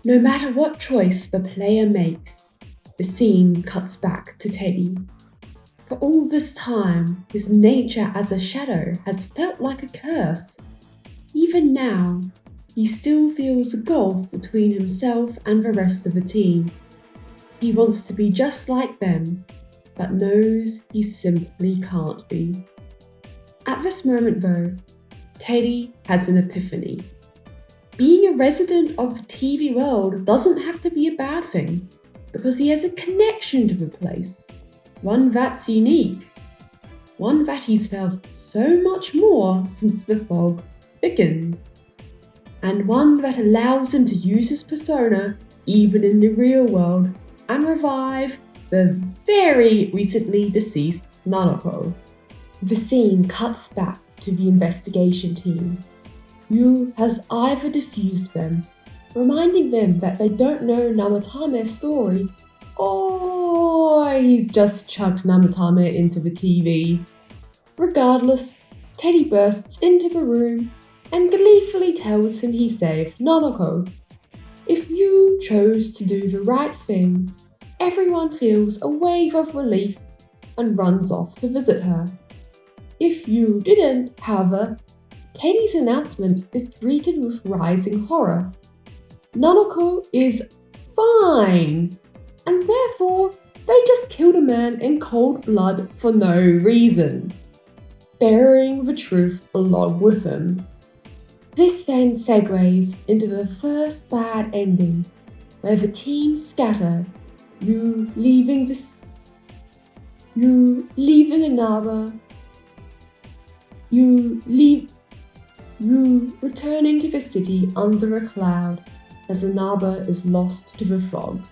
No matter what choice the player makes, the scene cuts back to Teddy. For all this time, his nature as a shadow has felt like a curse. Even now, he still feels a gulf between himself and the rest of the team. He wants to be just like them, but knows he simply can't be. At this moment though, Teddy has an epiphany. Being a resident of the TV world doesn't have to be a bad thing, because he has a connection to the place, one that's unique, one that he's felt so much more since the fog thickened, and one that allows him to use his persona even in the real world and revive the very recently deceased Nanako. The scene cuts back to the investigation team. Yu has either defused them, reminding them that they don't know Namatame's story, or he's just chucked Namatame into the TV. Regardless, Teddy bursts into the room and gleefully tells him he saved Nanako. If Yu chose to do the right thing, everyone feels a wave of relief and runs off to visit her. If Yu didn't, however, Teddy's announcement is greeted with rising horror. Nanako is fine, and therefore they just killed a man in cold blood for no reason, burying the truth along with him. This then segues into the first bad ending, where the team scatter, Yu leaving Inaba, Yu returning to the city under a cloud as Inaba is lost to the fog.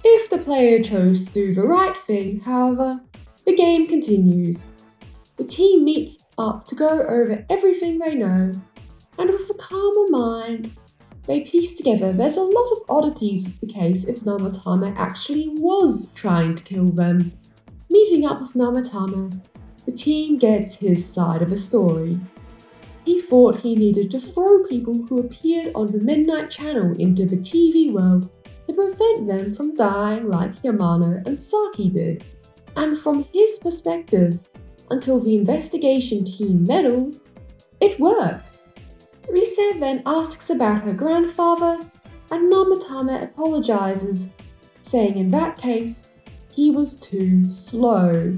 If the player chose to do the right thing, however, the game continues. The team meets up to go over everything they know, and with a calmer mind, they piece together there's a lot of oddities with the case if Namatame actually was trying to kill them. Meeting up with Namatame, the team gets his side of the story. He thought he needed to throw people who appeared on the Midnight Channel into the TV world to prevent them from dying like Yamano and Saki did. And from his perspective, until the investigation team meddled, it worked. Rise then asks about her grandfather, and Namatame apologizes, saying in that case, he was too slow.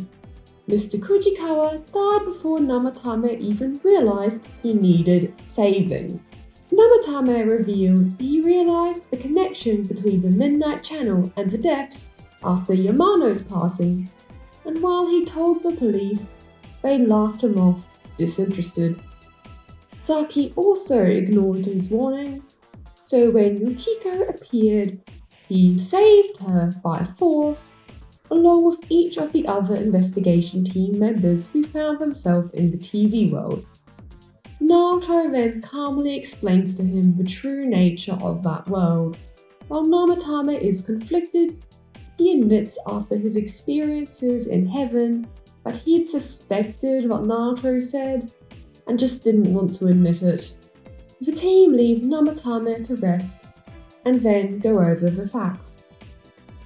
Mr. Kujikawa died before Namatame even realized he needed saving. Namatame reveals he realized the connection between the Midnight Channel and the deaths after Yamano's passing, and while he told the police, they laughed him off, disinterested. Saki also ignored his warnings, so when Yukiko appeared, he saved her by force, along with each of the other investigation team members who found themselves in the TV world. Naoto then calmly explains to him the true nature of that world. While Namatame is conflicted, he admits after his experiences in heaven that he had suspected what Naoto said, and just didn't want to admit it. The team leave Namatame to rest, and then go over the facts.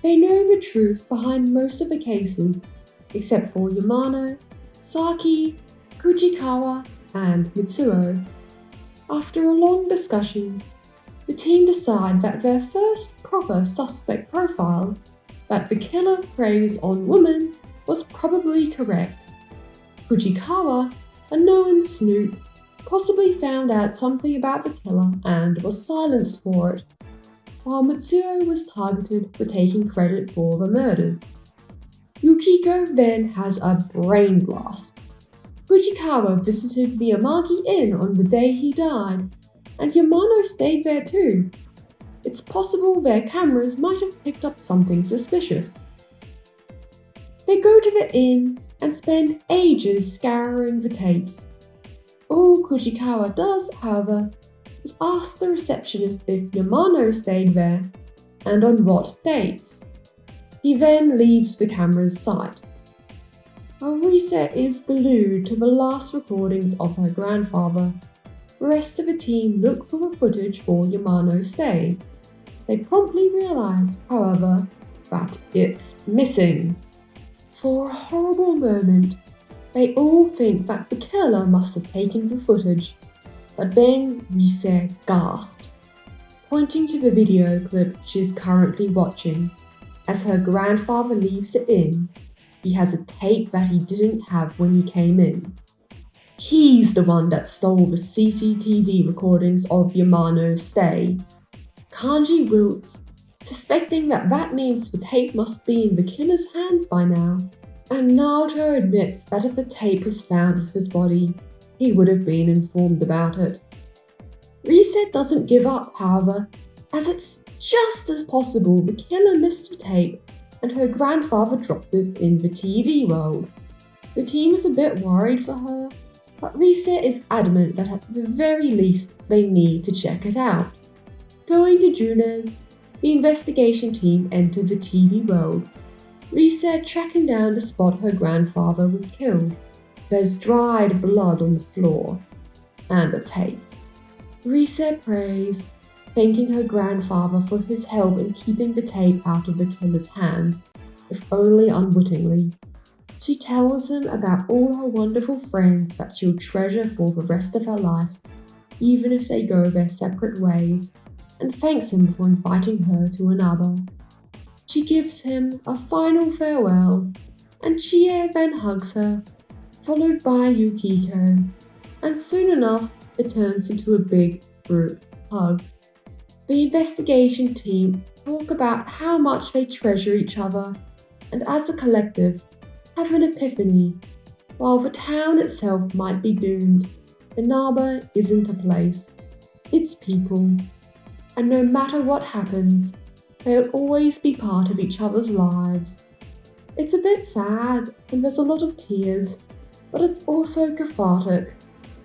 They know the truth behind most of the cases, except for Yamano, Saki, Fujikawa and Mitsuo. After a long discussion, the team decide that their first proper suspect profile, that the killer preys on women, was probably correct. Fujikawa, a known snoop, possibly found out something about the killer and was silenced for it, while Mitsuo was targeted for taking credit for the murders. Yukiko then has a brain blast. Fujikawa visited the Amagi Inn on the day he died, and Yamano stayed there too. It's possible their cameras might have picked up something suspicious. They go to the inn and spend ages scouring the tapes. All Fujikawa does, however, is ask the receptionist if Yamano stayed there and on what dates. He then leaves the camera's sight. Arisa is glued to the last recordings of her grandfather. The rest of the team look for the footage for Yamano's stay. They promptly realise, however, that it's missing. For a horrible moment, they all think that the killer must have taken the footage, but then Arisa gasps, pointing to the video clip she's currently watching. As her grandfather leaves the inn, he has a tape that he didn't have when he came in. He's the one that stole the CCTV recordings of Yamano's stay. Kanji wilts, suspecting that means the tape must be in the killer's hands by now, and Naoto admits that if the tape was found with his body, he would have been informed about it. Reset doesn't give up, however, as it's just as possible the killer missed the tape and her grandfather dropped it in the TV world. The team is a bit worried for her, but Reset is adamant that at the very least they need to check it out. Going to Junes, the investigation team enter the TV world. Reset tracking down the spot her grandfather was killed. There's dried blood on the floor, and a tape. Reset prays, thanking her grandfather for his help in keeping the tape out of the killer's hands, if only unwittingly. She tells him about all her wonderful friends that she'll treasure for the rest of her life, even if they go their separate ways, and thanks him for inviting her to another. She gives him a final farewell, and Chie then hugs her, followed by Yukiko, and soon enough it turns into a big group hug. The investigation team talk about how much they treasure each other, and as a collective, have an epiphany. While the town itself might be doomed, Inaba isn't a place, it's people. And no matter what happens, they'll always be part of each other's lives. It's a bit sad, and there's a lot of tears, but it's also cathartic.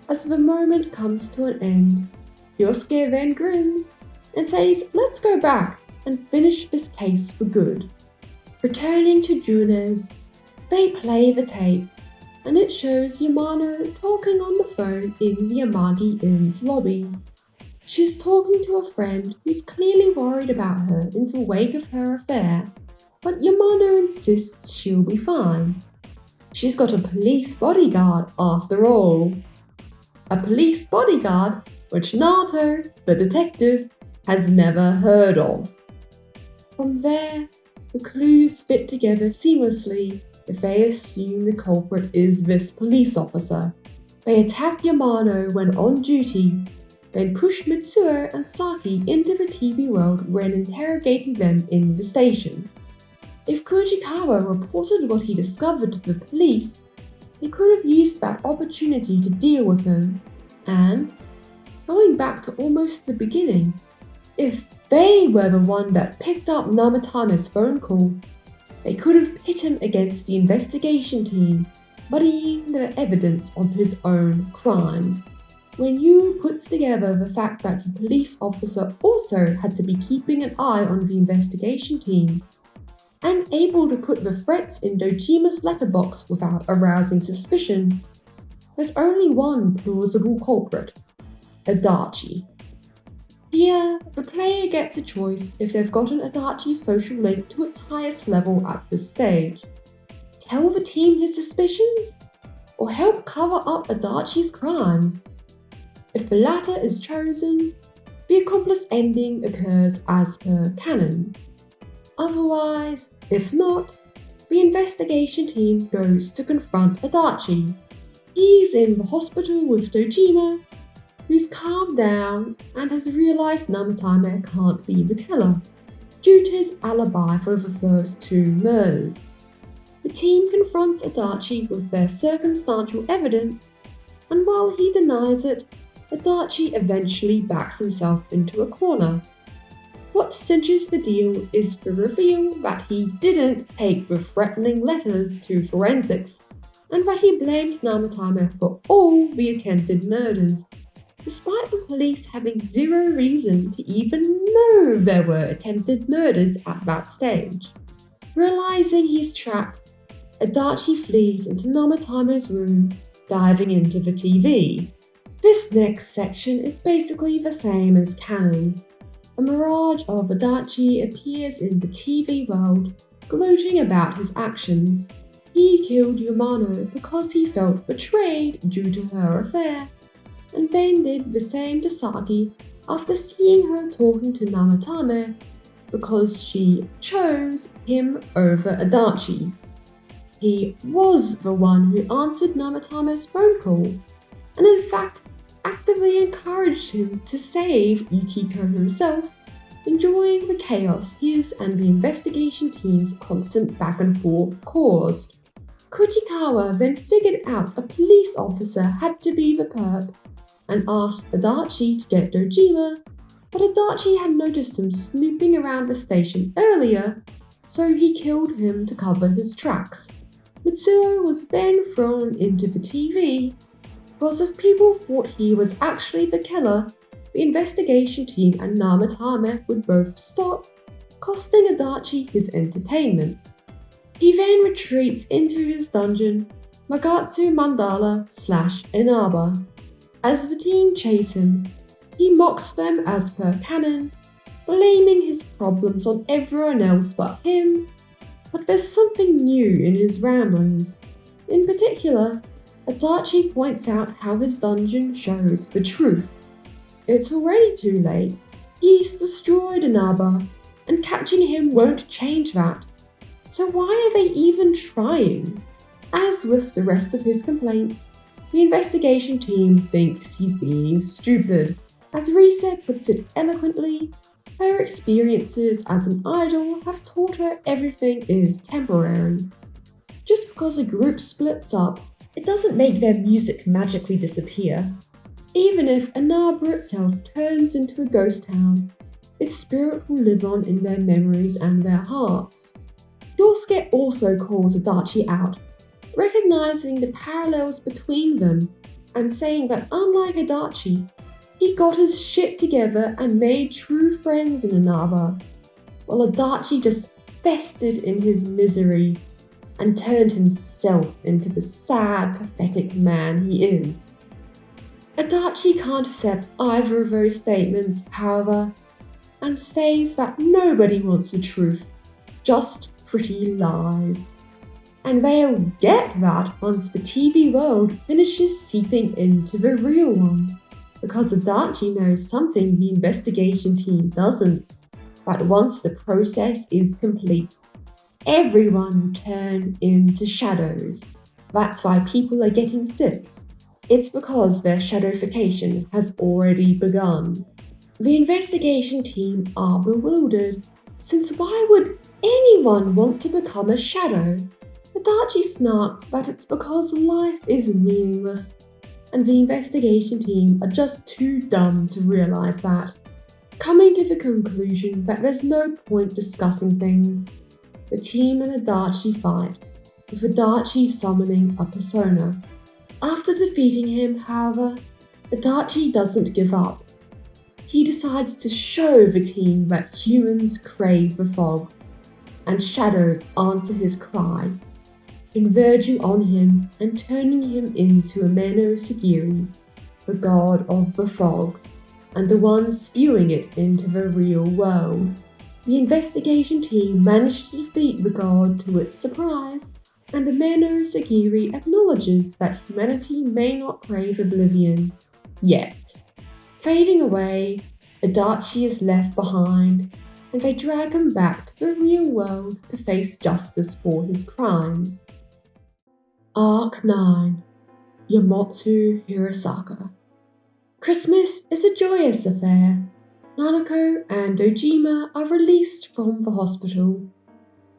As the moment comes to an end, Yosuke then grins and says, "Let's go back and finish this case for good." Returning to Junes, they play the tape, and it shows Yamano talking on the phone in the Amagi Inn's lobby. She's talking to a friend who's clearly worried about her in the wake of her affair, but Yamano insists she'll be fine. She's got a police bodyguard after all. A police bodyguard which Naoto, the detective, has never heard of. From there, the clues fit together seamlessly if they assume the culprit is this police officer. They attack Yamano when on duty, then push Mitsuo and Saki into the TV world when interrogating them in the station. If Fujikawa reported what he discovered to the police, they could have used that opportunity to deal with him, and, going back to almost the beginning, if they were the one that picked up Namatama's phone call, they could have pit him against the investigation team, muddying the evidence of his own crimes. When Yu puts together the fact that the police officer also had to be keeping an eye on the investigation team, and able to put the threats in Dojima's letterbox without arousing suspicion, there's only one plausible culprit: Adachi. Here, the player gets a choice if they've gotten Adachi's social link to its highest level at this stage. Tell the team his suspicions? or help cover up Adachi's crimes. If the latter is chosen, the accomplice ending occurs as per canon. Otherwise, if not, the investigation team goes to confront Adachi. He's in the hospital with Dojima, who's calmed down and has realised Namatame can't be the killer, due to his alibi for the first 2 murders. The team confronts Adachi with their circumstantial evidence, and while he denies it, Adachi eventually backs himself into a corner. What cinches the deal is the reveal that he didn't take the threatening letters to forensics, and that he blamed Namatame for all the attempted murders, despite the police having zero reason to even know there were attempted murders at that stage. Realising he's trapped, Adachi flees into Namatame's room, diving into the TV. This next section is basically the same as canon. A mirage of Adachi appears in the TV world, gloating about his actions. He killed Yamano because he felt betrayed due to her affair, and then did the same to Saki after seeing her talking to Namatame because she chose him over Adachi. He was the one who answered Namatame's phone call, and in fact actively encouraged him to save Yukiko himself, enjoying the chaos his and the investigation team's constant back and forth caused. Kujikawa then figured out a police officer had to be the perp, and asked Adachi to get Dojima, but Adachi had noticed him snooping around the station earlier, so he killed him to cover his tracks. Mitsuo was then thrown into the TV, because if people thought he was actually the killer, the investigation team and Namatame would both stop, costing Adachi his entertainment. He then retreats into his dungeon, Magatsu Mandala / Inaba. As the team chase him, he mocks them as per canon, blaming his problems on everyone else but him. But there's something new in his ramblings. In particular, Adachi points out how his dungeon shows the truth. It's already too late. He's destroyed Inaba, and catching him won't change that. So why are they even trying? As with the rest of his complaints, the investigation team thinks he's being stupid. As Rise puts it eloquently, her experiences as an idol have taught her everything is temporary. Just because a group splits up, it doesn't make their music magically disappear. Even if Inaba itself turns into a ghost town, its spirit will live on in their memories and their hearts. Yosuke also calls Adachi out, recognizing the parallels between them and saying that unlike Adachi, he got his shit together and made true friends in Inaba, while Adachi just festered in his misery and turned himself into the sad, pathetic man he is. Adachi can't accept either of those statements, however, and says that nobody wants the truth, just pretty lies. And they'll get that once the TV world finishes seeping into the real one, because Adachi knows something the investigation team doesn't, that once the process is complete, everyone will turn into shadows. That's why people are getting sick. It's because their shadowfication has already begun. The investigation team are bewildered, since why would anyone want to become a shadow? Adachi snarks that it's because life is meaningless, and the investigation team are just too dumb to realise that. Coming to the conclusion that there's no point discussing things, the team and Adachi fight, with Adachi summoning a persona. After defeating him, however, Adachi doesn't give up. He decides to show the team that humans crave the fog, and shadows answer his cry, converging on him and turning him into Ameno Sagiri, the god of the fog, and the one spewing it into the real world. The investigation team managed to defeat the god to its surprise, and Ameno Sagiri acknowledges that humanity may not crave oblivion yet. Fading away, Adachi is left behind, and they drag him back to the real world to face justice for his crimes. Arc 9. Yamotsu Hirosaka. Christmas is a joyous affair. Nanako and Ojima are released from the hospital.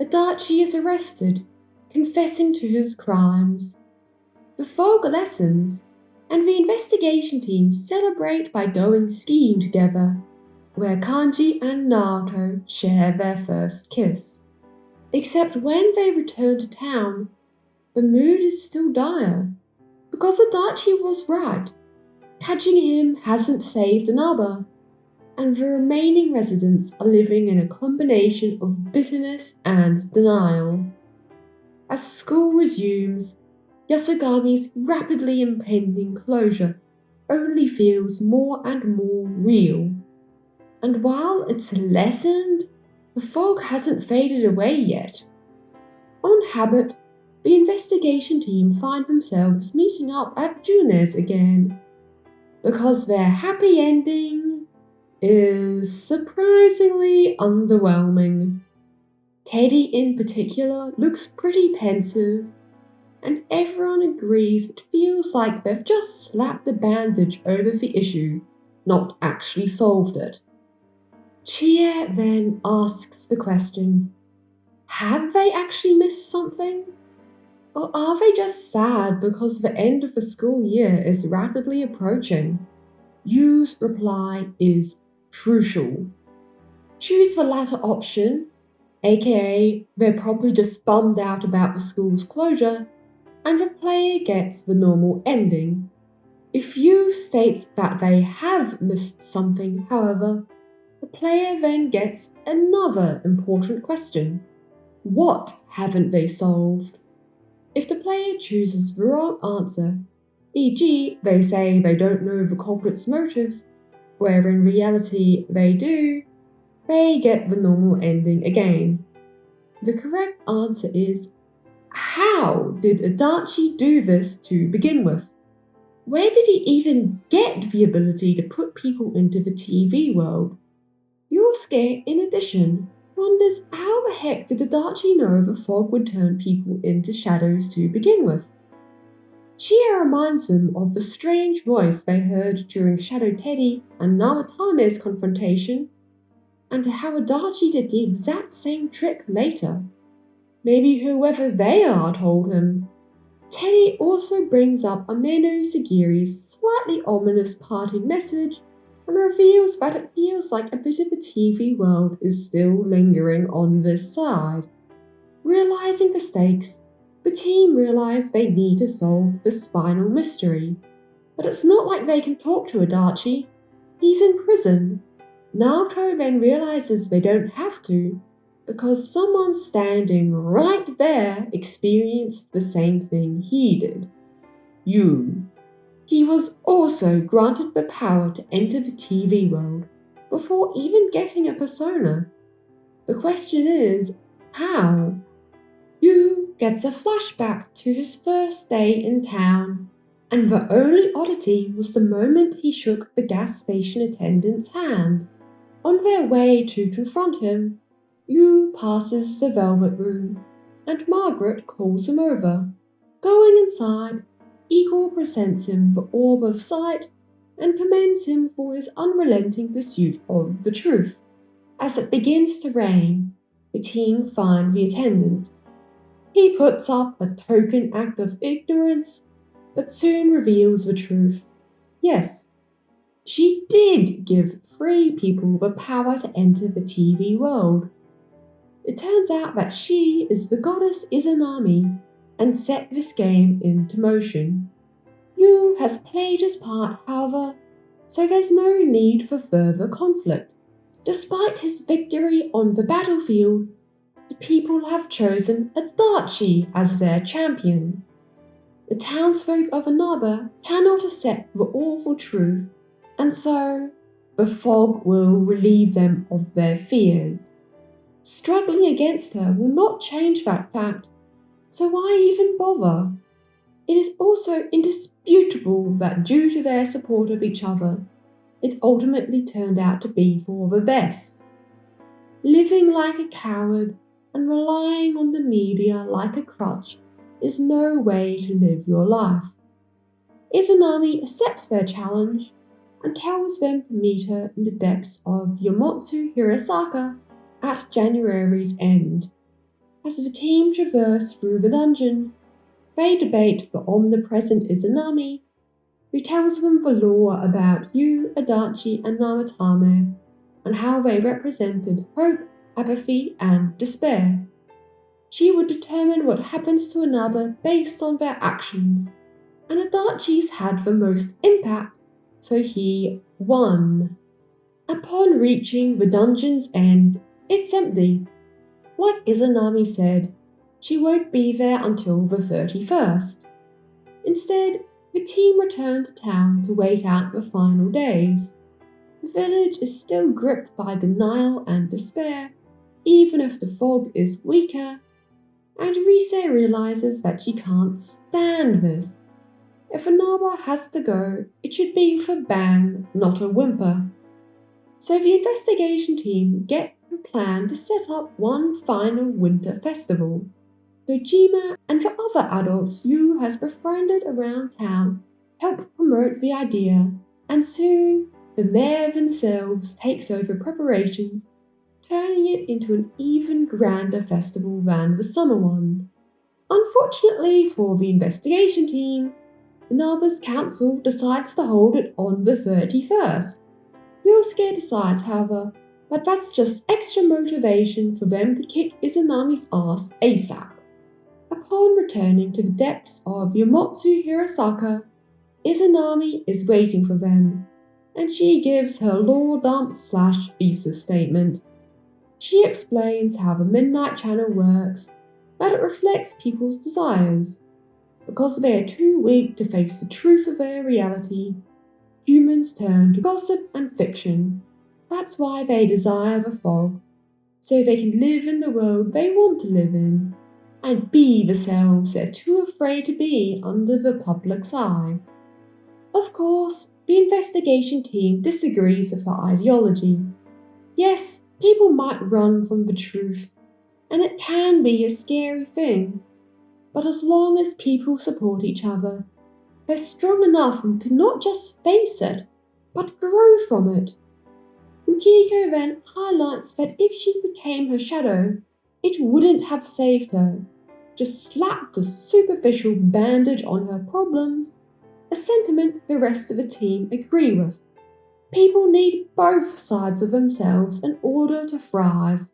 Adachi is arrested, confessing to his crimes. The fog lessens, and the investigation team celebrate by going skiing together, where Kanji and Naoto share their first kiss. Except when they return to town, the mood is still dire, because Adachi was right. Catching him hasn't saved Inaba, and the remaining residents are living in a combination of bitterness and denial. As school resumes, Yasogami's rapidly impending closure only feels more and more real. And while it's lessened, the fog hasn't faded away yet. On habit, the investigation team find themselves meeting up at June's again, because their happy ending is surprisingly underwhelming. Teddy in particular looks pretty pensive, and everyone agrees it feels like they've just slapped a bandage over the issue, not actually solved it. Chie then asks the question, have they actually missed something? Or are they just sad because the end of the school year is rapidly approaching? Yu's reply is crucial. Choose the latter option, aka they're probably just bummed out about the school's closure, and the player gets the normal ending. If Yu states that they have missed something, however, the player then gets another important question. What haven't they solved? If the player chooses the wrong answer, e.g. they say they don't know the culprit's motives, where in reality they do, they get the normal ending again. The correct answer is, how did Adachi do this to begin with? Where did he even get the ability to put people into the TV world? Yosuke, in addition, wonders how the heck did Adachi know the fog would turn people into shadows to begin with? Chie reminds him of the strange voice they heard during Shadow Teddy and Namatame's confrontation, and how Adachi did the exact same trick later. Maybe whoever they are told him. Teddy also brings up Ameno Sagiri's slightly ominous parting message and reveals that it feels like a bit of the TV world is still lingering on this side. Realizing the stakes, the team realize they need to solve the spinal mystery. But it's not like they can talk to Adachi. He's in prison. Naoto then realizes they don't have to, because someone standing right there experienced the same thing he did. Yu. He was also granted the power to enter the TV world before even getting a persona. The question is, how? Yu gets a flashback to his first day in town, and the only oddity was the moment he shook the gas station attendant's hand. On their way to confront him, Yu passes the Velvet Room, and Margaret calls him over. Going inside, Igor presents him the Orb of Sight and commends him for his unrelenting pursuit of the truth. As it begins to rain, the team find the attendant. He puts up a token act of ignorance, but soon reveals the truth. Yes, she did give 3 people the power to enter the TV world. It turns out that she is the goddess Izanami and set this game into motion. Yu has played his part, however, so there's no need for further conflict. Despite his victory on the battlefield, the people have chosen Adachi as their champion. The townsfolk of Inaba cannot accept the awful truth, and so the fog will relieve them of their fears. Struggling against her will not change that fact, so why even bother? It is also indisputable that due to their support of each other, it ultimately turned out to be for the best. Living like a coward and relying on the media like a crutch is no way to live your life. Izanami accepts their challenge and tells them to meet her in the depths of Yomotsu Hirasaka at January's end. As the team traverse through the dungeon, they debate the omnipresent Izanami, who tells them the lore about Yu, Adachi, and Namatame, and how they represented hope, apathy, and despair. She would determine what happens to Inaba based on their actions, and Adachi's had the most impact, so he won. Upon reaching the dungeon's end, it's empty. Like Izanami said, she won't be there until the 31st. Instead, the team return to town to wait out the final days. The village is still gripped by denial and despair, even if the fog is weaker, and Rise realizes that she can't stand this. If Inaba has to go, it should be with a bang, not a whimper. So the investigation team get a plan to set up one final winter festival. Dojima and the other adults Yu has befriended around town help promote the idea, and soon the mayor themselves takes over preparations, turning it into an even grander festival than the summer one. Unfortunately for the investigation team, Inaba's council decides to hold it on the 31st. Ryosuke decides, however, that that's just extra motivation for them to kick Izanami's ass ASAP. Upon returning to the depths of Yomotsu Hirasaka, Izanami is waiting for them, and she gives her law dump / thesis statement. She explains how the Midnight Channel works, that it reflects people's desires. Because they are too weak to face the truth of their reality, humans turn to gossip and fiction. That's why they desire the fog, so they can live in the world they want to live in, and be the selves they're too afraid to be under the public's eye. Of course, the investigation team disagrees with her ideology. Yes, people might run from the truth, and it can be a scary thing. But as long as people support each other, they're strong enough to not just face it, but grow from it. Yukiko then highlights that if she became her shadow, it wouldn't have saved her, just slapped a superficial bandage on her problems, a sentiment the rest of the team agree with. People need both sides of themselves in order to thrive.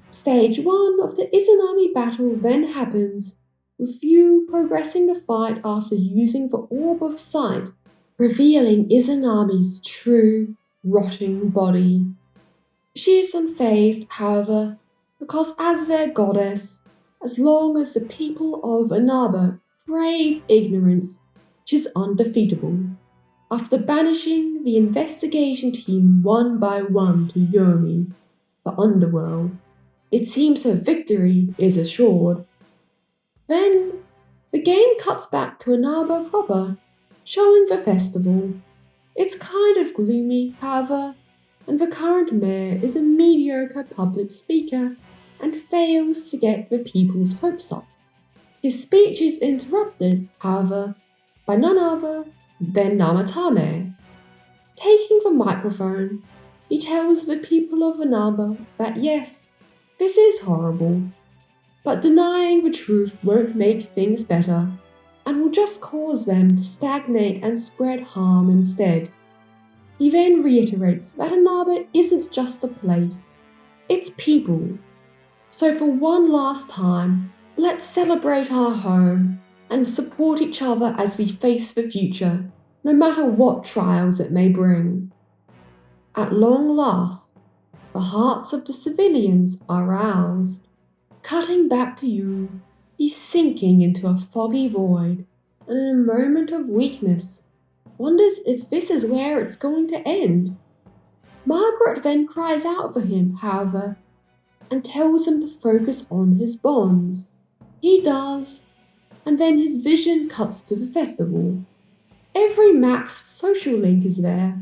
Stage 1 of the Izanami battle then happens, with Yu progressing the fight after using the Orb of Sight, revealing Izanami's true, rotting body. She is unfazed, however, because as their goddess, as long as the people of Inaba crave ignorance, she's undefeatable. After banishing the investigation team one by one to Yomi, the underworld, it seems her victory is assured. Then, the game cuts back to Inaba proper, showing the festival. It's kind of gloomy, however, and the current mayor is a mediocre public speaker and fails to get the people's hopes up. His speech is interrupted, however, by none other than Namatame. Taking the microphone, he tells the people of Inaba that yes, this is horrible, but denying the truth won't make things better, and will just cause them to stagnate and spread harm instead. He then reiterates that Inaba isn't just a place, it's people. So for one last time, let's celebrate our home and support each other as we face the future, no matter what trials it may bring. At long last, the hearts of the civilians are roused. Cutting back to Yu, he's sinking into a foggy void, and in a moment of weakness, wonders if this is where it's going to end. Margaret then cries out for him, however, and tells him to focus on his bonds. He does, and then his vision cuts to the festival. Every maxed social link is there,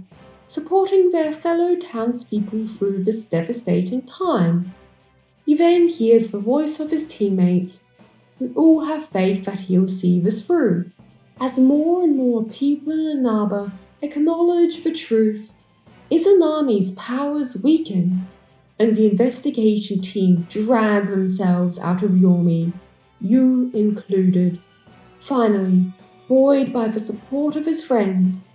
supporting their fellow townspeople through this devastating time. He then hears the voice of his teammates, who all have faith that he'll see this through. As more and more people in Inaba acknowledge the truth, Izanami's powers weaken, and the investigation team drag themselves out of Yomi, you included. Finally, buoyed by the support of his friends,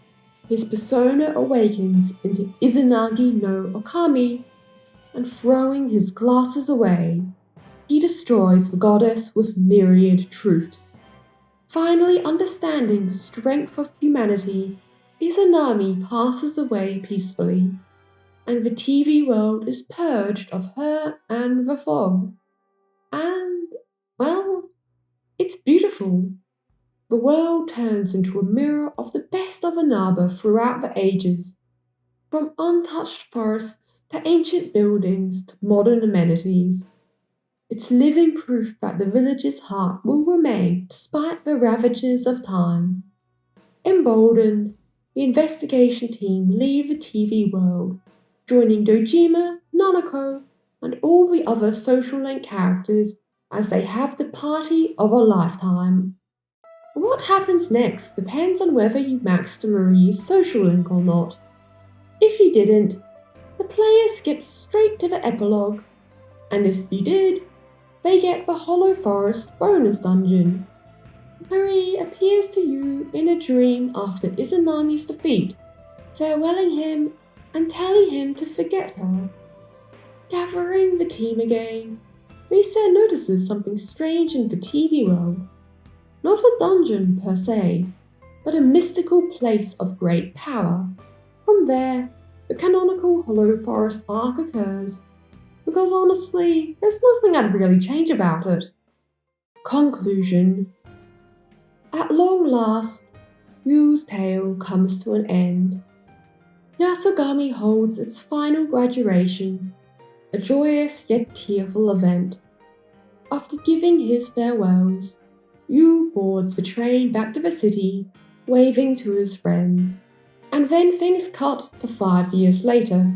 his persona awakens into Izanagi no Okami, and throwing his glasses away, he destroys the goddess with myriad truths. Finally understanding the strength of humanity, Izanami passes away peacefully, and the TV world is purged of her and the fog. And, well, it's beautiful. The world turns into a mirror of the best of Inaba throughout the ages, from untouched forests to ancient buildings to modern amenities. It's living proof that the village's heart will remain despite the ravages of time. Emboldened, the investigation team leave the TV world, joining Dojima, Nanako, and all the other social link characters as they have the party of a lifetime. What happens next depends on whether you maxed Marie's social link or not. If you didn't, the player skips straight to the epilogue, and if you did, they get the Hollow Forest bonus dungeon. Marie appears to you in a dream after Izanami's defeat, farewelling him and telling him to forget her. Gathering the team again, Risa notices something strange in the TV world. Not a dungeon per se, but a mystical place of great power. From there, the canonical Hollow Forest arc occurs, because honestly, there's nothing I'd really change about it. Conclusion. At long last, Yu's tale comes to an end. Yasogami holds its final graduation, a joyous yet tearful event. After giving his farewells, Yu boards the train back to the city, waving to his friends. And then things cut to 5 years later.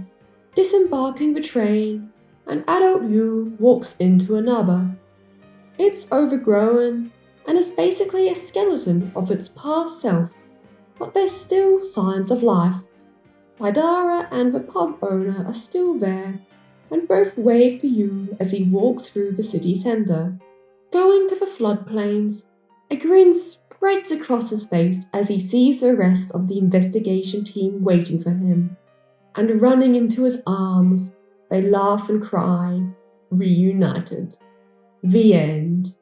Disembarking the train, an adult Yu walks into Inaba. It's overgrown and is basically a skeleton of its past self, but there's still signs of life. Haidara and the pub owner are still there, and both wave to Yu as he walks through the city centre. Going to the floodplains, a grin spreads across his face as he sees the rest of the investigation team waiting for him. And running into his arms, they laugh and cry, reunited. The end.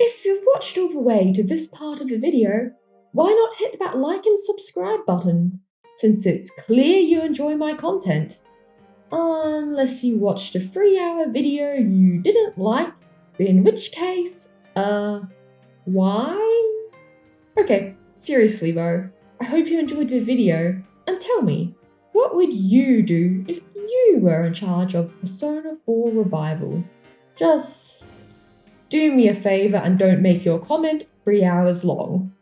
If you've watched all the way to this part of the video, why not hit that like and subscribe button, since it's clear you enjoy my content. Unless you watched a 3-hour video you didn't like, in which case, why? Okay, seriously though, I hope you enjoyed the video, and tell me, what would you do if you were in charge of Persona 4 Revival? Just do me a favour and don't make your comment 3 hours long.